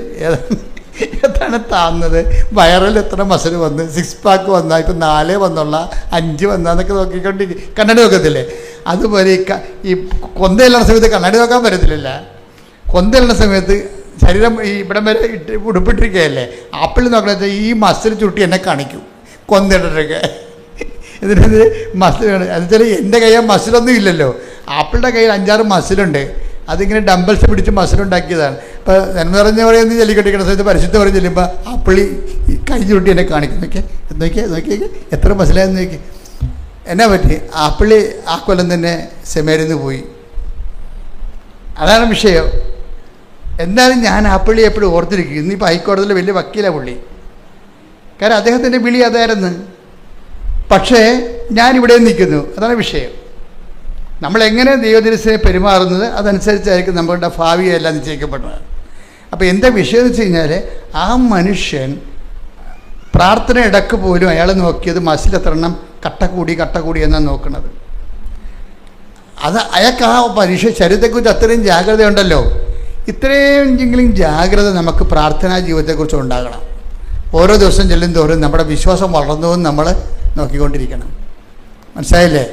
ഏതാണ് താന്നത്, വയറിൽ എത്ര മസിൽ വന്ന്, 6 പാക്ക് വന്നാൽ ഇപ്പം 4 വന്നുള്ള 5 വന്നാന്നൊക്കെ നോക്കിക്കൊണ്ടിരിക്കും. കണ്ണാടി നോക്കത്തില്ലേ? അതുപോലെ ഈ കൊന്തയിലുള്ള സമയത്ത് കണ്ണാടി നോക്കാൻ പറ്റത്തില്ല. കൊന്തയിലുള്ള സമയത്ത് ശരീരം ഈ ഇവിടം വരെ ഉടുപ്പിട്ടിരിക്കുകയല്ലേ, ആപ്പിൾ നോക്കണ ഈ മസിൽ ചുട്ടി എന്നെ കാണിക്കും കൊന്തയിട്ടിട്ടൊക്കെ. ഇതിനത് മസിൽ എന്നുവെച്ചാൽ എൻ്റെ കയ്യിൽ മസിലൊന്നും ഇല്ലല്ലോ, ആപ്പിളിൻ്റെ കയ്യിൽ 5-6 മസിലുണ്ട്. അതിങ്ങനെ ഡംബൽസ് പിടിച്ച് മസിലുണ്ടാക്കിയതാണ്. ഇപ്പോൾ നന്മ നിറഞ്ഞ പറയുന്നത് ചൊല്ലിക്കൊണ്ടിരിക്കുന്ന സമയത്ത് പരിശുദ്ധ പറഞ്ഞ് ചെല്ലുമ്പോൾ ആപ്പിളി കൈ ചുട്ടി എന്നെ കാണിക്കും. നോക്കിയേ എത്ര മസിലായെന്ന് നോക്കി. എന്നാ പറ്റി? ആപ്പിളി ആ കൊല്ലം തന്നെ സെമേരിന്ന് പോയി. അതാണ് വിഷയം. എന്നാലും ഞാൻ ആപ്പിളി എപ്പോഴും ഓർത്തിരിക്കും. ഇന്നിപ്പോൾ ഹൈക്കോടതിയിൽ വലിയ വക്കീലാണ് പുള്ളി. കാരണം അദ്ദേഹത്തിൻ്റെ വിളി അതായിരുന്നു. പക്ഷേ ഞാനിവിടെ നിൽക്കുന്നു. അതാണ് വിഷയം. നമ്മളെങ്ങനെ ദൈവദിവസനെ പെരുമാറുന്നത് അതനുസരിച്ചായിരിക്കും നമ്മളുടെ ഭാവിയെല്ലാം നിശ്ചയിക്കപ്പെടുന്നത്. അപ്പോൾ എന്താ വിഷയം എന്ന് വെച്ച് കഴിഞ്ഞാൽ, ആ മനുഷ്യൻ പ്രാർത്ഥന ഇടക്ക് പോലും അയാൾ നോക്കിയത് മസിലെത്രണ്ണം കട്ട കൂടി എന്നാണ് നോക്കുന്നത്. അത് അയാൾക്ക് ആ ശരീരത്തെക്കുറിച്ച് അത്രയും ജാഗ്രതയുണ്ടല്ലോ. ഇത്രയെങ്കിലും ജാഗ്രത നമുക്ക് പ്രാർത്ഥനാ ജീവിതത്തെക്കുറിച്ച് ഉണ്ടാകണം. ഓരോ ദിവസം ചെല്ലും തോറും നമ്മുടെ വിശ്വാസം വളർന്നതും നമ്മൾ നോക്കിക്കൊണ്ടിരിക്കണം. മനസ്സിലായില്ലേ?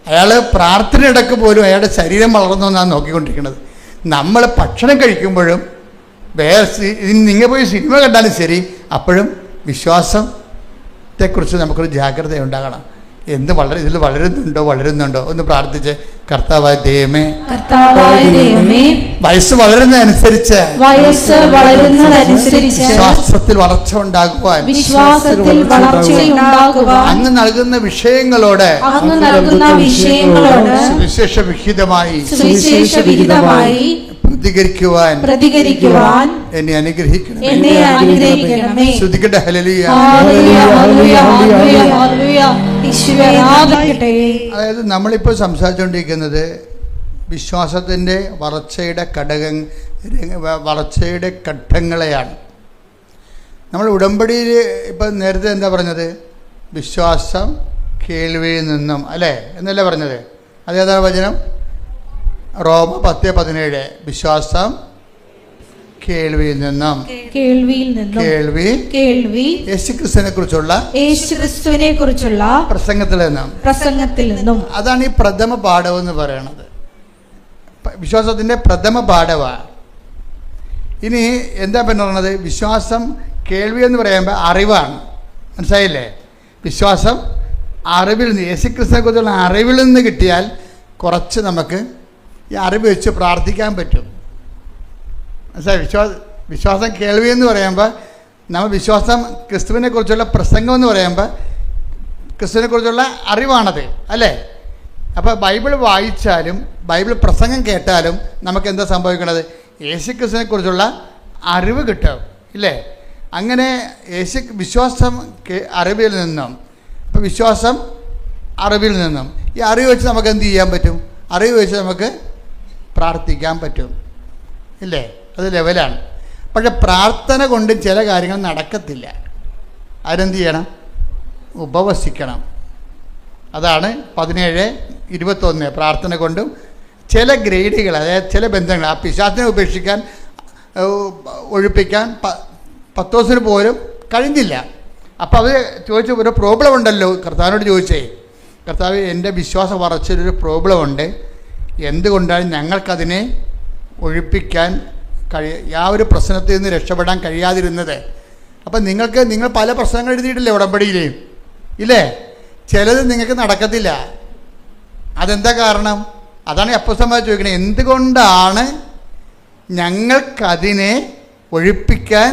അയാൾ പ്രാർത്ഥന ഇടക്ക് പോലും അയാളുടെ ശരീരം വളർന്നതെന്നാണ് നോക്കിക്കൊണ്ടിരിക്കുന്നത്. നമ്മൾ ഭക്ഷണം കഴിക്കുമ്പോഴും നിങ്ങൾ പോയി സിനിമ കണ്ടാലും ശരി, അപ്പോഴും വിശ്വാസത്തെക്കുറിച്ച് നമുക്കൊരു ജാഗ്രത ഉണ്ടാകണം. ഇതിൽ വളരുന്നുണ്ടോ ഒന്ന് പ്രാർത്ഥിച്ച്, കർത്താവായ ദൈവമേ, വയസ്സ് വളരുന്നതനുസരിച്ച് വിശ്വാസത്തിൽ വളർച്ച ഉണ്ടാകുവാൻ അങ്ങ് നൽകുന്ന വിഷയങ്ങളോട് സുവിശേഷ വിഹിതമായി പ്രതികരിക്കുവാൻ എന്നെ അനുഗ്രഹിക്കണം. ശ്രുതിക്കട്ടെ ഹല്ലേലൂയ. അതായത് നമ്മളിപ്പോൾ സംസാരിച്ചുകൊണ്ടിരിക്കുന്നത് വിശ്വാസത്തിൻ്റെ വളർച്ചയുടെ ഘട്ടങ്ങളെയാണ്. നമ്മൾ ഉടമ്പടിയിൽ ഇപ്പം നേരത്തെ എന്താ പറഞ്ഞത്? വിശ്വാസം കേൾവിയിൽ നിന്നും, അല്ലേ എന്നല്ലേ പറഞ്ഞത്? അതേതാണ് വചനം? റോമ 10:17. വിശ്വാസം കേൾവിയിൽ നിന്നും, കേൾവി യേശുക്രിസ്തുവിനെ കുറിച്ചുള്ള പ്രസംഗത്തിൽ നിന്നും. അതാണ് ഈ പ്രഥമ പാഠം എന്ന് പറയണത്. വിശ്വാസത്തിൻ്റെ പ്രഥമ പാഠമാണ്. ഇനി എന്താ പറയുന്നത്? വിശ്വാസം കേൾവി എന്ന് പറയുമ്പോൾ അറിവാണ്. മനസ്സിലായില്ലേ? വിശ്വാസം അറിവിൽ നിന്ന്, യേശുക്രിസ്തുവിനെ കുറിച്ചുള്ള അറിവിൽ നിന്ന് കിട്ടിയാൽ കുറച്ച് നമുക്ക് ഈ അറിവ് വെച്ച് പ്രാർത്ഥിക്കാൻ പറ്റും. മനസ്സിലായി? വിശ്വാസം കേൾവി എന്ന് പറയുമ്പോൾ നമ്മൾ വിശ്വാസം ക്രിസ്തുവിനെ കുറിച്ചുള്ള പ്രസംഗം എന്ന് പറയുമ്പോൾ ക്രിസ്തുവിനെ കുറിച്ചുള്ള അറിവാണത്, അല്ലേ? അപ്പോൾ ബൈബിൾ വായിച്ചാലും ബൈബിൾ പ്രസംഗം കേട്ടാലും നമുക്ക് എന്താ സംഭവിക്കുന്നത്? യേശു ക്രിസ്തുവിനെ കുറിച്ചുള്ള അറിവ് കിട്ടും, ഇല്ലേ? അങ്ങനെ വിശ്വാസം അറിവിൽ നിന്നും, ഇപ്പോൾ വിശ്വാസം അറിവിൽ നിന്നും, ഈ അറിവ് വെച്ച് നമുക്ക് എന്ത് ചെയ്യാൻ പറ്റും? അറിവ് വെച്ച് നമുക്ക് പ്രാർത്ഥിക്കാൻ പറ്റും, ഇല്ലേ? അത് ലെവലാണ്. പക്ഷെ പ്രാർത്ഥന കൊണ്ട് ചില കാര്യങ്ങൾ നടക്കത്തില്ല. അതിനെന്ത് ചെയ്യണം? ഉപവസിക്കണം. അതാണ് 17:21. പ്രാർത്ഥന കൊണ്ടും ചില ഗ്രേഡുകൾ, അതായത് ചില ബന്ധങ്ങൾ, ആ പിശാചിനെ ഒഴിപ്പിക്കാൻ 10 ദിവസത്തിന് പോലും കഴിഞ്ഞില്ല. അപ്പോൾ അവർ ചോദിച്ചു, ഒരു പ്രോബ്ലം ഉണ്ടല്ലോ. കർത്താവിനോട് ചോദിച്ചേ, കർത്താവ്, എൻ്റെ വിശ്വാസ വളർച്ചയിലൊരു പ്രോബ്ലം ഉണ്ട്, എന്തുകൊണ്ടാണ് ഞങ്ങൾക്കതിനെ ഒഴിപ്പിക്കാൻ ആ ഒരു പ്രശ്നത്തിൽ നിന്ന് രക്ഷപ്പെടാൻ കഴിയാതിരുന്നത്? അപ്പം നിങ്ങൾ പല പ്രശ്നങ്ങൾ എഴുതിയിട്ടില്ലേ ഉടമ്പടിയിൽ, ഇല്ലേ? ചിലത് നിങ്ങൾക്ക് നടക്കത്തില്ല. അതെന്താ കാരണം? അതാണ് അപ്പോസ്തലന്മാർ ചോദിക്കുന്നത്, എന്തുകൊണ്ടാണ് ഞങ്ങൾക്കതിനെ ഒഴിപ്പിക്കാൻ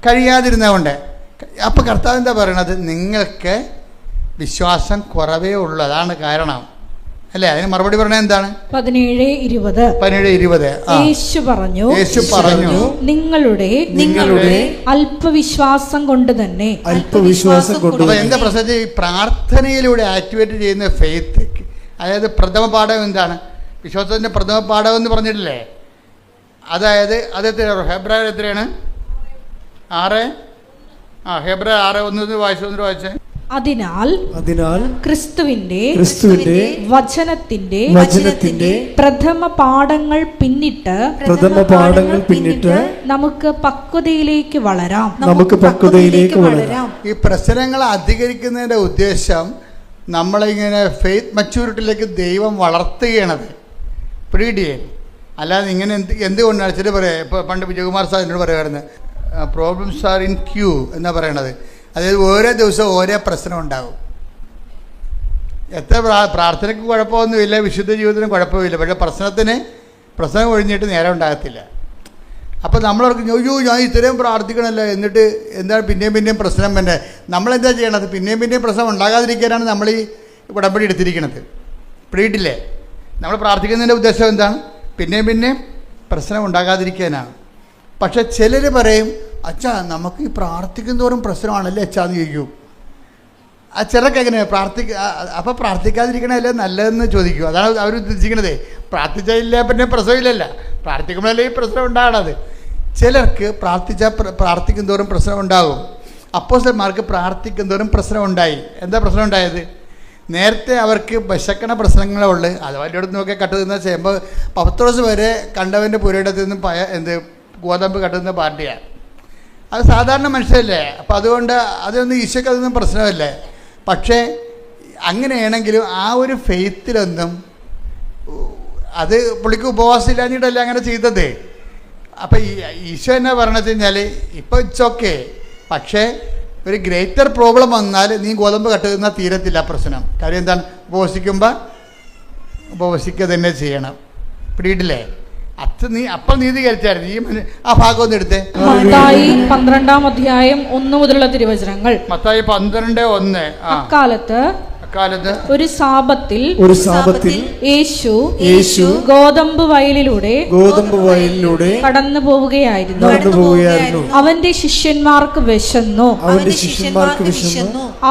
കഴിയാതിരുന്നതുകൊണ്ട്? അപ്പോൾ കർത്താവ് എന്താ പറയണത്? നിങ്ങൾക്ക് വിശ്വാസം കുറവേ ഉള്ളൂ, അതാണ് കാരണം, അല്ലേ? അതിന് മറുപടി പറഞ്ഞത് എന്താണ്? 17:20. യേശു പറഞ്ഞു, നിങ്ങളുടെ അല്പവിശ്വാസം കൊണ്ട് തന്നെ. അപ്പോൾ എന്താ പ്രശ്നം? ഈ പ്രാർത്ഥനയിലൂടെ ആക്ടിവേറ്റ് ചെയ്യുന്ന ഫെയ്ത്ത്, അതായത് പ്രഥമ പാഠം എന്താണ്? വിശ്വാസത്തിൻ്റെ പ്രഥമ പാഠം എന്ന് പറഞ്ഞിട്ടില്ലേ? അതായത് അത് ഹെബ്രായർ എത്രയാണ്? 6. ഹെബ്രായർ 6:1 വായിച്ചേ. അതിനാൽ ക്രിസ്തുവിന്റെ വചനത്തിന്റെ പ്രഥമ പാഠങ്ങൾ പിന്നിട്ട് നമുക്ക് പക്വതയിലേക്ക് വളരാം. ഈ പ്രശ്നങ്ങൾ അധികരിക്കുന്നതിന്റെ ഉദ്ദേശം നമ്മളിങ്ങനെ ഫെയ്ത്ത് മച്യൂരിറ്റിയിലേക്ക് ദൈവം വളർത്തുകയാണത്, പ്രീഡിയൻ. അല്ലാതെ ഇങ്ങനെ എന്തുകൊണ്ടാണ് ചില പറയാം. ഇപ്പോൾ പണ്ട് വിജയകുമാർ സാർ എന്നോട് പറയുമായിരുന്നു, പ്രോബ്ലംസ് ആർ ഇൻ ക്യൂ എന്നാണ് പറയണത്. അതായത് ഓരോ ദിവസവും ഓരോ പ്രശ്നം ഉണ്ടാകും. എത്ര പ്രാർത്ഥനയ്ക്ക് കുഴപ്പമൊന്നുമില്ല, വിശുദ്ധ ജീവിതത്തിന് കുഴപ്പമില്ല, പക്ഷേ പ്രശ്നം ഒഴിഞ്ഞിട്ട് നേരം ഉണ്ടാകത്തില്ല. അപ്പോൾ നമ്മളവർക്ക് അയ്യോ ഞാൻ ഇത്രയും പ്രാർത്ഥിക്കണമല്ലോ, എന്നിട്ട് എന്താണ് പിന്നെയും പ്രശ്നം തന്നെ. നമ്മളെന്താ ചെയ്യണത്? പിന്നെയും പ്രശ്നം ഉണ്ടാകാതിരിക്കാനാണ് നമ്മൾ ഈ ഉടമ്പടി എടുത്തിരിക്കുന്നത്. പ്രീഡില്ലേ, നമ്മൾ പ്രാർത്ഥിക്കുന്നതിൻ്റെ ഉദ്ദേശം എന്താണ്? പിന്നെയും പ്രശ്നം ഉണ്ടാകാതിരിക്കാനാണ്. പക്ഷെ ചിലർ പറയും, അച്ഛാ നമുക്ക് ഈ പ്രാർത്ഥിക്കുന്നതോറും പ്രശ്നമാണല്ലേ അച്ഛാന്ന് ചോദിക്കും. ആ ചിലർക്ക് എങ്ങനെയാണ് അപ്പോൾ പ്രാർത്ഥിക്കാതിരിക്കണമല്ലേ നല്ലതെന്ന് ചോദിക്കും. അതാണ് അവർ ഉദ്ദേശിക്കണത്. പ്രാർത്ഥിച്ചില്ല പിന്നെ പ്രശ്നമില്ലല്ല, പ്രാർത്ഥിക്കുമ്പോഴല്ലേ ഈ പ്രശ്നം ഉണ്ടാകണത്. ചിലർക്ക് പ്രാർത്ഥിക്കുന്നതോറും പ്രശ്നം ഉണ്ടാകും. അപ്പോസ്തലന്മാർക്ക് പ്രാർത്ഥിക്കുന്നതോറും പ്രശ്നം ഉണ്ടായി. എന്താ പ്രശ്നം ഉണ്ടായത്? നേരത്തെ അവർക്ക് വിശക്കണ പ്രശ്നങ്ങളേ ഉള്ളു. അത് വലിയടത്ത് നോക്കി കട്ടുതിന്ന ചെയ്യുമ്പോൾ പത്രോസ് വരെ കണ്ടവൻ്റെ പുരയിടത്തിൽ നിന്നും ഗോതമ്പ് കട്ടുന്ന പാർട്ടിയാണ്. അത് സാധാരണ മനുഷ്യരല്ലേ. അപ്പോൾ അതുകൊണ്ട് അതൊന്നും ഈശോയ്ക്ക് അതൊന്നും പ്രശ്നമല്ലേ. പക്ഷേ അങ്ങനെയാണെങ്കിലും ആ ഒരു ഫെയ്ത്തിലൊന്നും അത് പുള്ളിക്ക് ഉപവാസം ഇല്ലാഞ്ഞിട്ടല്ല അങ്ങനെ ചെയ്തത്. അപ്പം ഈശോ എന്നാ പറയണത് കഴിഞ്ഞാൽ ഇപ്പോൾ ഇറ്റ്സ് ഓക്കെ, പക്ഷേ ഒരു ഗ്രേറ്റർ പ്രോബ്ലം വന്നാൽ നീ ഗോതമ്പ് കട്ടുന്ന തീരത്തില്ല പ്രശ്നം. കാര്യം എന്താണ്? ഉപവസിക്കുക തന്നെ ചെയ്യണം. പിടിയിട്ടില്ലേ? അപ്പം നീതീകരിച്ചായിരുന്നു. ഈ ആ ഭാഗം ഒന്ന് എടുത്തേ. മത്തായി 12-ാം അധ്യായം 1 മുതലുള്ള തിരുവചനങ്ങൾ. മത്തായി 12:1. അക്കാലത്ത് ഒരു സാബത്തിൽ യേശു ഗോതമ്പ് വയലിലൂടെ കടന്നു പോവുകയായിരുന്നു. അവന്റെ ശിഷ്യന്മാർക്ക് വിശന്നു.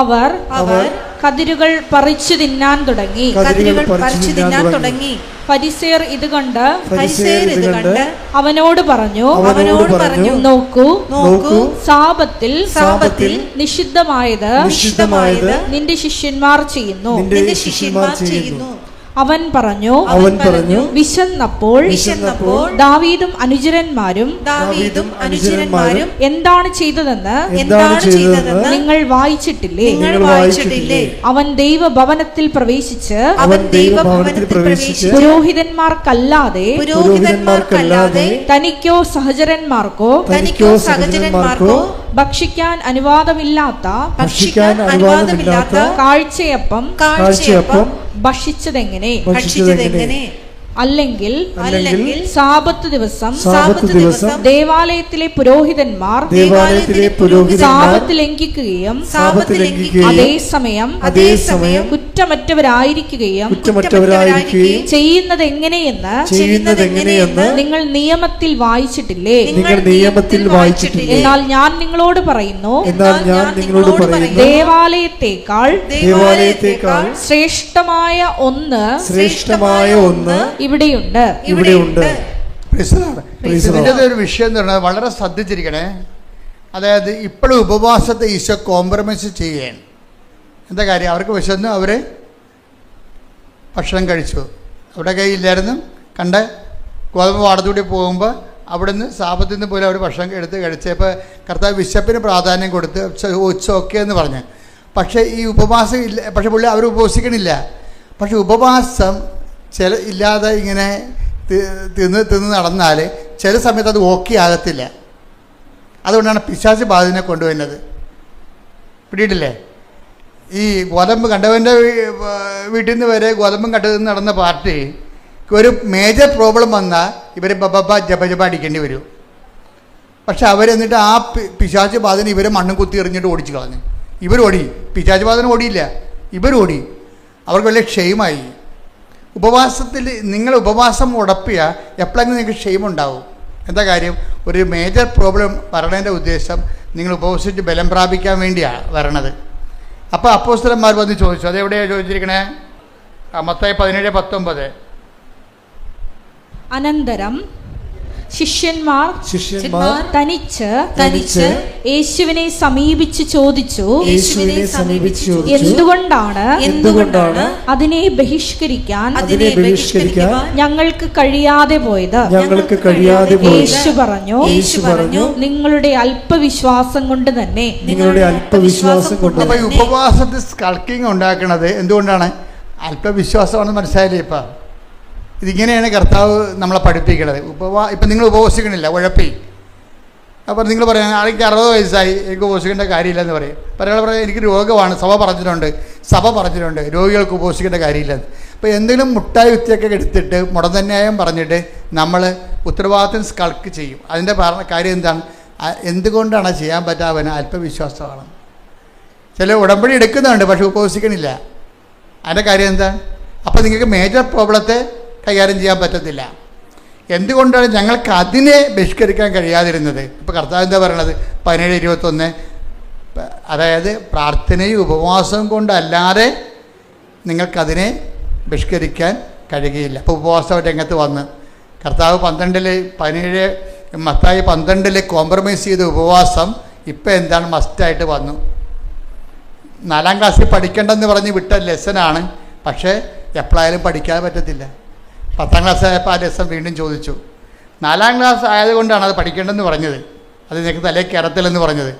അവർ കതിരുകൾ പറിച്ചു തിന്നാൻ തുടങ്ങി. ഫരിസേയർ ഇത് കണ്ട് അവനോട് പറഞ്ഞു, നോക്കൂ, സാബത്തിൽ നിഷിദ്ധമായത് നിന്റെ ശിഷ്യന്മാർ ചെയ്യുന്നു. അവൻ പറഞ്ഞു, വിശന്നപ്പോൾ ദാവീദും അനുചരന്മാരും എന്താണ് ചെയ്തതെന്ന് നിങ്ങൾ വായിച്ചിട്ടില്ലേ? അവൻ ദൈവഭവനത്തിൽ പ്രവേശിച്ച് പുരോഹിതന്മാർക്കല്ലാതെ തനിക്കോ സഹചരന്മാർക്കോ ഭക്ഷിക്കാൻ അനുവാദമില്ലാത്ത കാഴ്ചയപ്പം ഭക്ഷിച്ചതെങ്ങനെ? അല്ലെങ്കിൽ സാബത്ത് ദിവസം ദേവാലയത്തിലെ പുരോഹിതന്മാർ സാബത്ത് ലംഘിക്കുകയും അതേസമയം കുറ്റമറ്റവരായിരിക്കുകയും ചെയ്യുന്നത് എങ്ങനെയെന്ന് നിങ്ങൾ നിയമത്തിൽ വായിച്ചിട്ടില്ലേ? എന്നാൽ ഞാൻ നിങ്ങളോട് പറയുന്നു, ദേവാലയത്തേക്കാൾ ശ്രേഷ്ഠമായ ഒന്ന് ഇവിടെയുണ്ട്. ഇതിൻ്റെ ഒരു വിഷയം എന്ന് പറഞ്ഞാൽ വളരെ ശ്രദ്ധിച്ചിരിക്കണേ. അതായത് ഇപ്പോഴും ഉപവാസത്തെ ഈശോ കോംപ്രമൈസ് ചെയ്യുകയാണ്. എന്താ കാര്യം? അവർക്ക് വിശന്ന് അവർ ഭക്ഷണം കഴിച്ചു. അവിടെ കയ്യില്ലായിരുന്നു. കണ്ട ഗോതമ്പ് പാടത്തൂടി പോകുമ്പോൾ അവിടുന്ന് സാപത്തിൽ നിന്ന് പോലും അവർ ഭക്ഷണം എടുത്ത് കഴിച്ചപ്പോൾ കർത്താവ് വിശപ്പിന് പ്രാധാന്യം കൊടുത്ത് ഓക്കെ എന്ന് പറഞ്ഞു. പക്ഷേ ഈ ഉപവാസം ഇല്ല. പക്ഷെ പുള്ളി അവർ ഉപവസിക്കണില്ല. പക്ഷെ ഉപവാസം ഇല്ലാതെ ഇങ്ങനെ തിന്ന് നടന്നാൽ ചില സമയത്ത് അത് ഓക്കെ ആകത്തില്ല. അതുകൊണ്ടാണ് പിശാച് ബാധനെ കൊണ്ടുവരുന്നത്. പിടിയിട്ടില്ലേ? ഈ ഗോതമ്പ് കണ്ടവൻ്റെ വീട്ടിൽ നിന്ന് വരെ ഗോതമ്പും കണ്ടതിൽ നടന്ന പാർട്ടി ഒരു മേജർ പ്രോബ്ലം വന്നാൽ ഇവർ ജപ അടിക്കേണ്ടി വരും. പക്ഷെ അവരെന്നിട്ട് ആ പിശാച് ബാധന ഇവരെ മണ്ണും കുത്തി എറിഞ്ഞിട്ട് ഓടിച്ചു കളഞ്ഞു. ഇവരോടി. പിശാച് ബാധന ഓടിയില്ല, ഇവരോടി. അവർക്ക് വലിയ ക്ഷയമായി. ഉപവാസത്തിൽ നിങ്ങൾ ഉപവാസം ഉടപ്പിയ എപ്പോഴെങ്കിലും നിങ്ങൾക്ക് ക്ഷയമുണ്ടാവും. എന്താ കാര്യം? ഒരു മേജർ പ്രോബ്ലം വരണതിൻ്റെ ഉദ്ദേശം നിങ്ങൾ ഉപവസിച്ച് ബലം പ്രാപിക്കാൻ വേണ്ടിയാണ് വരണത്. അപ്പോൾ അപ്പോസ്തലന്മാർ വന്ന് ചോദിച്ചു. അതെവിടെയാണ് ചോദിച്ചിരിക്കണേ? മത്തായി 17:19. അനന്തരം ശിഷ്യന്മാർ തനിച്ച് യേശുവിനെ സമീപിച്ച് ചോദിച്ചു, എന്തുകൊണ്ടാണ് അതിനെ ബഹിഷ്കരിക്കാൻ ഞങ്ങൾക്ക് കഴിയാതെ പോയത്? യേശു പറഞ്ഞു, നിങ്ങളുടെ അല്പവിശ്വാസം കൊണ്ട് തന്നെ. അപ്പൊ ഉപവാസത്തിൽ സ്കൾക്കിങ് ഉണ്ടാക്കുന്നത് എന്തുകൊണ്ടാണ്? അല്പവിശ്വാസമാണെന്ന് മനസ്സിലായില്ലേ? ഇപ്പം ഇതിങ്ങനെയാണ് കർത്താവ് നമ്മളെ പഠിപ്പിക്കുന്നത്. ഇപ്പം നിങ്ങൾ ഉപവസിക്കണില്ല, ഉഴപ്പി. അപ്പോൾ നിങ്ങൾ പറയാം, എനിക്ക് 60 വയസ്സായി, എനിക്ക് ഉപവസിക്കേണ്ട കാര്യമില്ലെന്ന് പറയും. ഒരാൾ പറയാം, എനിക്ക് രോഗമാണ്, സഭ പറഞ്ഞിട്ടുണ്ട് രോഗികൾക്ക് ഉപവസിക്കേണ്ട കാര്യമില്ലെന്ന്. അപ്പോൾ എന്തെങ്കിലും മുട്ടായി വിത്തിയൊക്കെ എടുത്തിട്ട് മുടന്തന്യായം പറഞ്ഞിട്ട് നമ്മൾ ഉത്തരവാദിത്വം സ്കൾക്ക് ചെയ്യും. അതിൻ്റെ കാര്യം എന്താണ്? എന്തുകൊണ്ടാണ് ചെയ്യാൻ പറ്റാവന്? അല്പവിശ്വാസമാണ്. ചില ഉടമ്പടി എടുക്കുന്നുണ്ട്, പക്ഷെ ഉപവസിക്കണില്ല. അതിൻ്റെ കാര്യം എന്താ? അപ്പോൾ നിങ്ങൾക്ക് മേജർ പ്രോബ്ലത്തെ കൈകാര്യം ചെയ്യാൻ പറ്റത്തില്ല. എന്തുകൊണ്ടാണ് ഞങ്ങൾക്ക് അതിനെ ബഹിഷ്കരിക്കാൻ കഴിയാതിരുന്നത്? ഇപ്പോൾ കർത്താവ് എന്താ പറയണത്? 17:21, അതായത് പ്രാർത്ഥനയും ഉപവാസവും കൊണ്ടല്ലാതെ നിങ്ങൾക്കതിനെ ബഹിഷ്കരിക്കാൻ കഴിയുകയില്ല. അപ്പോൾ ഉപവാസം രംഗത്ത് വന്ന് കർത്താവ് 17 മത്തായി 12 കോംപ്രമൈസ് ചെയ്ത ഉപവാസം ഇപ്പം എന്താണ്? മസ്റ്റായിട്ട് വന്നു. 4ാം ക്ലാസ്സിൽ പഠിക്കേണ്ടെന്ന് പറഞ്ഞ് വിട്ട ലെസനാണ്, പക്ഷേ എപ്പോഴായാലും പഠിക്കാതെ പറ്റത്തില്ല. 10ാം ക്ലാസ് ആയപ്പോൾ ആ ലെസൺ വീണ്ടും ചോദിച്ചു. 4ാം ക്ലാസ് ആയതുകൊണ്ടാണ് അത് പഠിക്കേണ്ടെന്ന് പറഞ്ഞത്, അത് നിനക്ക് തലേ കയറത്തില്ലെന്ന് പറഞ്ഞത്.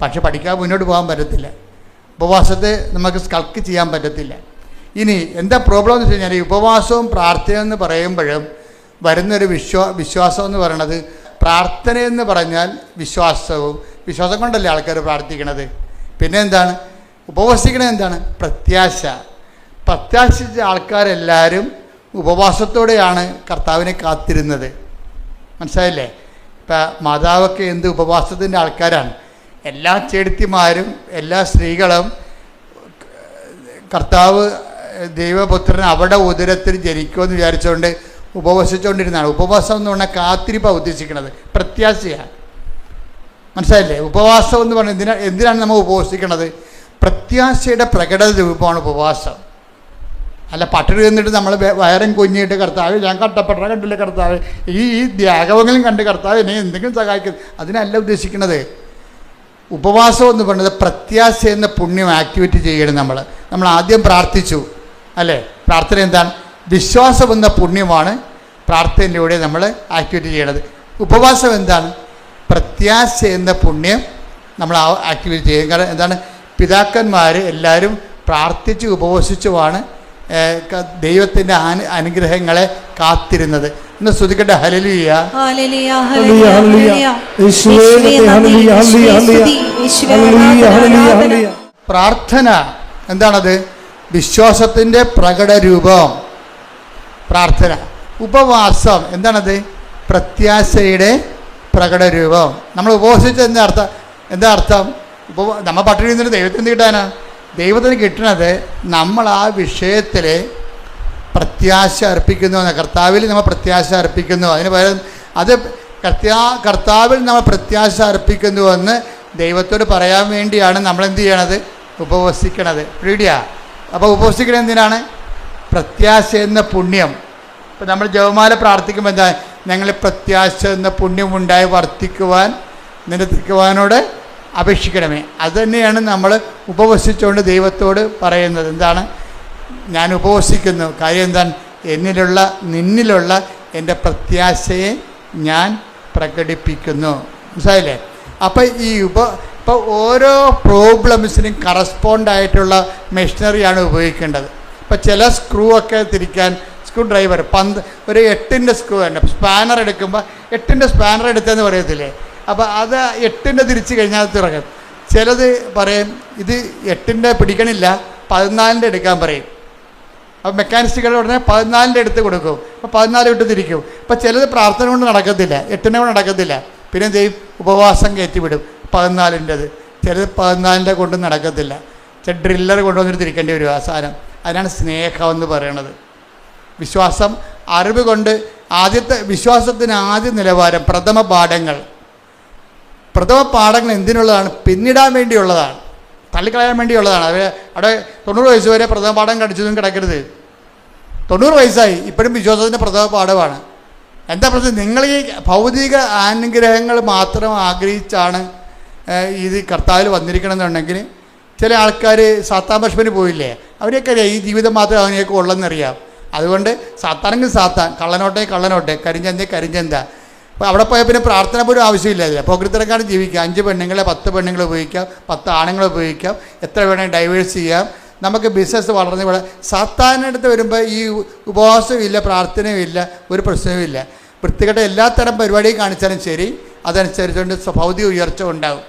പക്ഷെ പഠിക്കാതെ മുന്നോട്ട് പോകാൻ പറ്റത്തില്ല. ഉപവാസത്തെ നമുക്ക് സ്കൾക്ക് ചെയ്യാൻ പറ്റത്തില്ല. ഇനി എന്താ പ്രോബ്ലം എന്ന് വെച്ച് കഴിഞ്ഞാൽ, ഈ ഉപവാസവും പ്രാർത്ഥനയെന്ന് പറയുമ്പോഴും വരുന്നൊരു വിശ്വാസം എന്ന് പറയണത്, പ്രാർത്ഥനയെന്ന് പറഞ്ഞാൽ വിശ്വാസം കൊണ്ടല്ലേ ആൾക്കാർ പ്രാർത്ഥിക്കണത്. പിന്നെ എന്താണ്? ഉപവസിക്കണത് എന്താണ്? പ്രത്യാശിച്ച ആൾക്കാരെല്ലാവരും ഉപവാസത്തോടെയാണ് കർത്താവിനെ കാത്തിരുന്നത്. മനസ്സിലായില്ലേ? ഇപ്പം മാതാവൊക്കെ എന്ത് ഉപവാസത്തിൻ്റെ ആൾക്കാരാണ്. എല്ലാ ചേടത്തിമാരും എല്ലാ സ്ത്രീകളും കർത്താവ് ദൈവപുത്രൻ അവിടെ ഉദരത്തിൽ ജനിക്കുമെന്ന് വിചാരിച്ചുകൊണ്ട് ഉപവസിച്ചുകൊണ്ടിരുന്നതാണ്. ഉപവാസം എന്ന് പറഞ്ഞാൽ കാത്തിരിപ്പാണ് ഉദ്ദേശിക്കുന്നത്, പ്രത്യാശയാണ്. മനസ്സിലായില്ലേ? ഉപവാസം എന്ന് പറഞ്ഞാൽ എന്തിനാണ് നമ്മൾ ഉപവസിക്കുന്നത്? പ്രത്യാശയുടെ പ്രകടന രൂപമാണ് ഉപവാസം. അല്ല പട്ടിണി നിന്നിട്ട് നമ്മൾ വയറും കുഞ്ഞിട്ട് കർത്താവ് ഞാൻ കട്ടപ്പെട്ട കണ്ടില്ലേ കർത്താവ്, ഈ ത്യാഗങ്ങളും കണ്ട് കർത്താവ് എന്നെ എന്തെങ്കിലും സഹായിക്കും, അതിനല്ല ഉദ്ദേശിക്കുന്നത്. ഉപവാസം എന്ന് പറയുന്നത് പ്രത്യാശ എന്ന പുണ്യം ആക്ടിവിറ്റി ചെയ്യണം. നമ്മൾ ആദ്യം പ്രാർത്ഥിച്ചു അല്ലേ? പ്രാർത്ഥന എന്താണ്? വിശ്വാസം എന്ന പുണ്യമാണ് പ്രാർത്ഥനയിലൂടെ നമ്മൾ ആക്ടിവിറ്റി ചെയ്യണത്. ഉപവാസം എന്താണ്? പ്രത്യാശ എന്ന പുണ്യം നമ്മൾ ആക്ടിവിറ്റി ചെയ്യും. കാരണം എന്താണ്? പിതാക്കന്മാർ എല്ലാവരും പ്രാർത്ഥിച്ച് ഉപവസിച്ചുമാണ് ദൈവത്തിൻ്റെ അനുഗ്രഹങ്ങളെ കാത്തിരുന്നത്. ഇന്ന് സ്തുതിക്കട്ടെ. ഹല്ലേലൂയ. പ്രാർത്ഥന എന്താണത്? വിശ്വാസത്തിൻ്റെ പ്രകടരൂപം പ്രാർത്ഥന. ഉപവാസം എന്താണത്? പ്രത്യാശയുടെ പ്രകടരൂപം. നമ്മൾ ഉപവസിച്ച എന്താ അർത്ഥം? നമ്മൾ പട്ടിണി നിന്നിട്ട് ദൈവത്തിന് കിട്ടാനാ? ദൈവത്തിന് കിട്ടുന്നത് നമ്മൾ ആ വിഷയത്തിൽ പ്രത്യാശ അർപ്പിക്കുന്നു. കർത്താവിൽ നമ്മൾ പ്രത്യാശ അർപ്പിക്കുന്നു. അതിന് പകരം അത് കർത്താവിൽ നമ്മൾ പ്രത്യാശ അർപ്പിക്കുന്നുവെന്ന് ദൈവത്തോട് പറയാൻ വേണ്ടിയാണ് നമ്മളെന്ത് ചെയ്യണത്? ഉപവസിക്കണത്. പേടിയാ. അപ്പോൾ ഉപവസിക്കണത് എന്തിനാണ്? പ്രത്യാശ എന്ന പുണ്യം. ഇപ്പോൾ നമ്മൾ ജപമാല പ്രാർത്ഥിക്കുമ്പോൾ എന്താ? ഞങ്ങൾ പ്രത്യാശ എന്ന പുണ്യം ഉണ്ടായി വർദ്ധിക്കുവാൻ നിരത്തിക്കുവാനോട് അപേക്ഷിക്കണമേ. അതുതന്നെയാണ് നമ്മൾ ഉപവസിച്ചുകൊണ്ട് ദൈവത്തോട് പറയുന്നത്. എന്താണ്? ഞാൻ ഉപവസിക്കുന്നു. കാര്യം എന്താണ്? നിന്നിലുള്ള എൻ്റെ പ്രത്യാശയെ ഞാൻ പ്രകടിപ്പിക്കുന്നു. മനസ്സിലായില്ലേ? അപ്പം ഇപ്പോൾ ഓരോ പ്രോബ്ലംസിനും കറസ്പോണ്ടായിട്ടുള്ള മെഷീനറിയാണ് ഉപയോഗിക്കേണ്ടത്. ഇപ്പോൾ ചില സ്ക്രൂ ഒക്കെ തിരിക്കാൻ സ്ക്രൂ ഡ്രൈവർ ഒരു 8ൻ്റെ സ്ക്രൂ തന്നെ സ്പാനർ എടുക്കുമ്പോൾ 8ൻ്റെ സ്പാനർ എടുത്തതെന്ന് പറയത്തില്ലേ? അപ്പോൾ അത് 8ൻ്റെ തിരിച്ച് കഴിഞ്ഞാൽ തുറക്കും. ചിലത് പറയും ഇത് 8ൻ്റെ പിടിക്കണില്ല 14ൻ്റെ എടുക്കാൻ പറയും. അപ്പോൾ മെക്കാനിസ്റ്റുകൾ ഉടനെ 14ൻ്റെ എടുത്ത് കൊടുക്കും. അപ്പോൾ 14 വിട്ട് തിരിക്കും. അപ്പോൾ ചിലത് പ്രാർത്ഥന കൊണ്ട് നടക്കത്തില്ല, 8നെ കൊണ്ട് നടക്കത്തില്ല. പിന്നെ എന്ത് ചെയ്യും? ഉപവാസം കയറ്റിവിടും 14ൻ്റെത്. ചിലത് 14ൻ്റെ കൊണ്ട് നടക്കത്തില്ല. ചില ഡ്രില്ലർ കൊണ്ടുവന്നിട്ട് തിരിക്കേണ്ടി വരും ആ സാധനം. അതിനാണ് സ്നേഹം എന്ന് പറയണത്. വിശ്വാസം അറിവ് കൊണ്ട് വിശ്വാസത്തിന് ആദ്യ നിലവാരം പ്രഥമ പാഠങ്ങൾ എന്തിനുള്ളതാണ്? പിന്നിടാൻ വേണ്ടിയുള്ളതാണ്, തള്ളിക്കളയാൻ വേണ്ടിയുള്ളതാണ്. അവിടെ 90 വയസ്സ് വരെ പ്രഥമ പാഠം കടിച്ചതും കിടക്കരുത്. 90 വയസ്സായി ഇപ്പോഴും വിശ്വാസത്തിൻ്റെ പ്രഥമ പാഠമാണ്. എന്താ പ്രശ്നം? നിങ്ങൾ ഈ ഭൗതിക അനുഗ്രഹങ്ങൾ മാത്രം ആഗ്രഹിച്ചാണ് ഇത് കർത്താവിൽ വന്നിരിക്കണമെന്നുണ്ടെങ്കിൽ ചില ആൾക്കാർ സാത്താൻ ഭക്ഷണത്തിന് പോയില്ലേ, അവരെയൊക്കെ ഈ ജീവിതം മാത്രമേ അവനെയൊക്കെ ഉള്ളെന്നറിയാം. അതുകൊണ്ട് സാത്താനെങ്കിൽ സാത്താൻ, കള്ളനോട്ടെ കരിഞ്ചന്ത. അപ്പോൾ അവിടെ പോയാൽ പിന്നെ പ്രാർത്ഥന പോലും ആവശ്യമില്ല. പോകൃത്തരക്കാണ് ജീവിക്കുക. 5 പെണ്ണുങ്ങളെ 10 പെണ്ണുങ്ങളെ ഉപയോഗിക്കാം, 10 ആണുങ്ങളെ ഉപയോഗിക്കാം, എത്ര വേണമെങ്കിൽ ഡൈവേഴ്സ് ചെയ്യാം. നമുക്ക് ബിസിനസ് വളർന്ന് ഇവിടെ സാത്താൻ്റെ അടുത്ത് വരുമ്പോൾ ഈ ഉപവാസമില്ല, പ്രാർത്ഥനയുമില്ല, ഒരു പ്രശ്നവുമില്ല. വൃത്തികെട്ട എല്ലാത്തരം പരിപാടിയും കാണിച്ചാലും ശരി, അതനുസരിച്ചുകൊണ്ട് ഭൗതിക ഉയർച്ച ഉണ്ടാകും.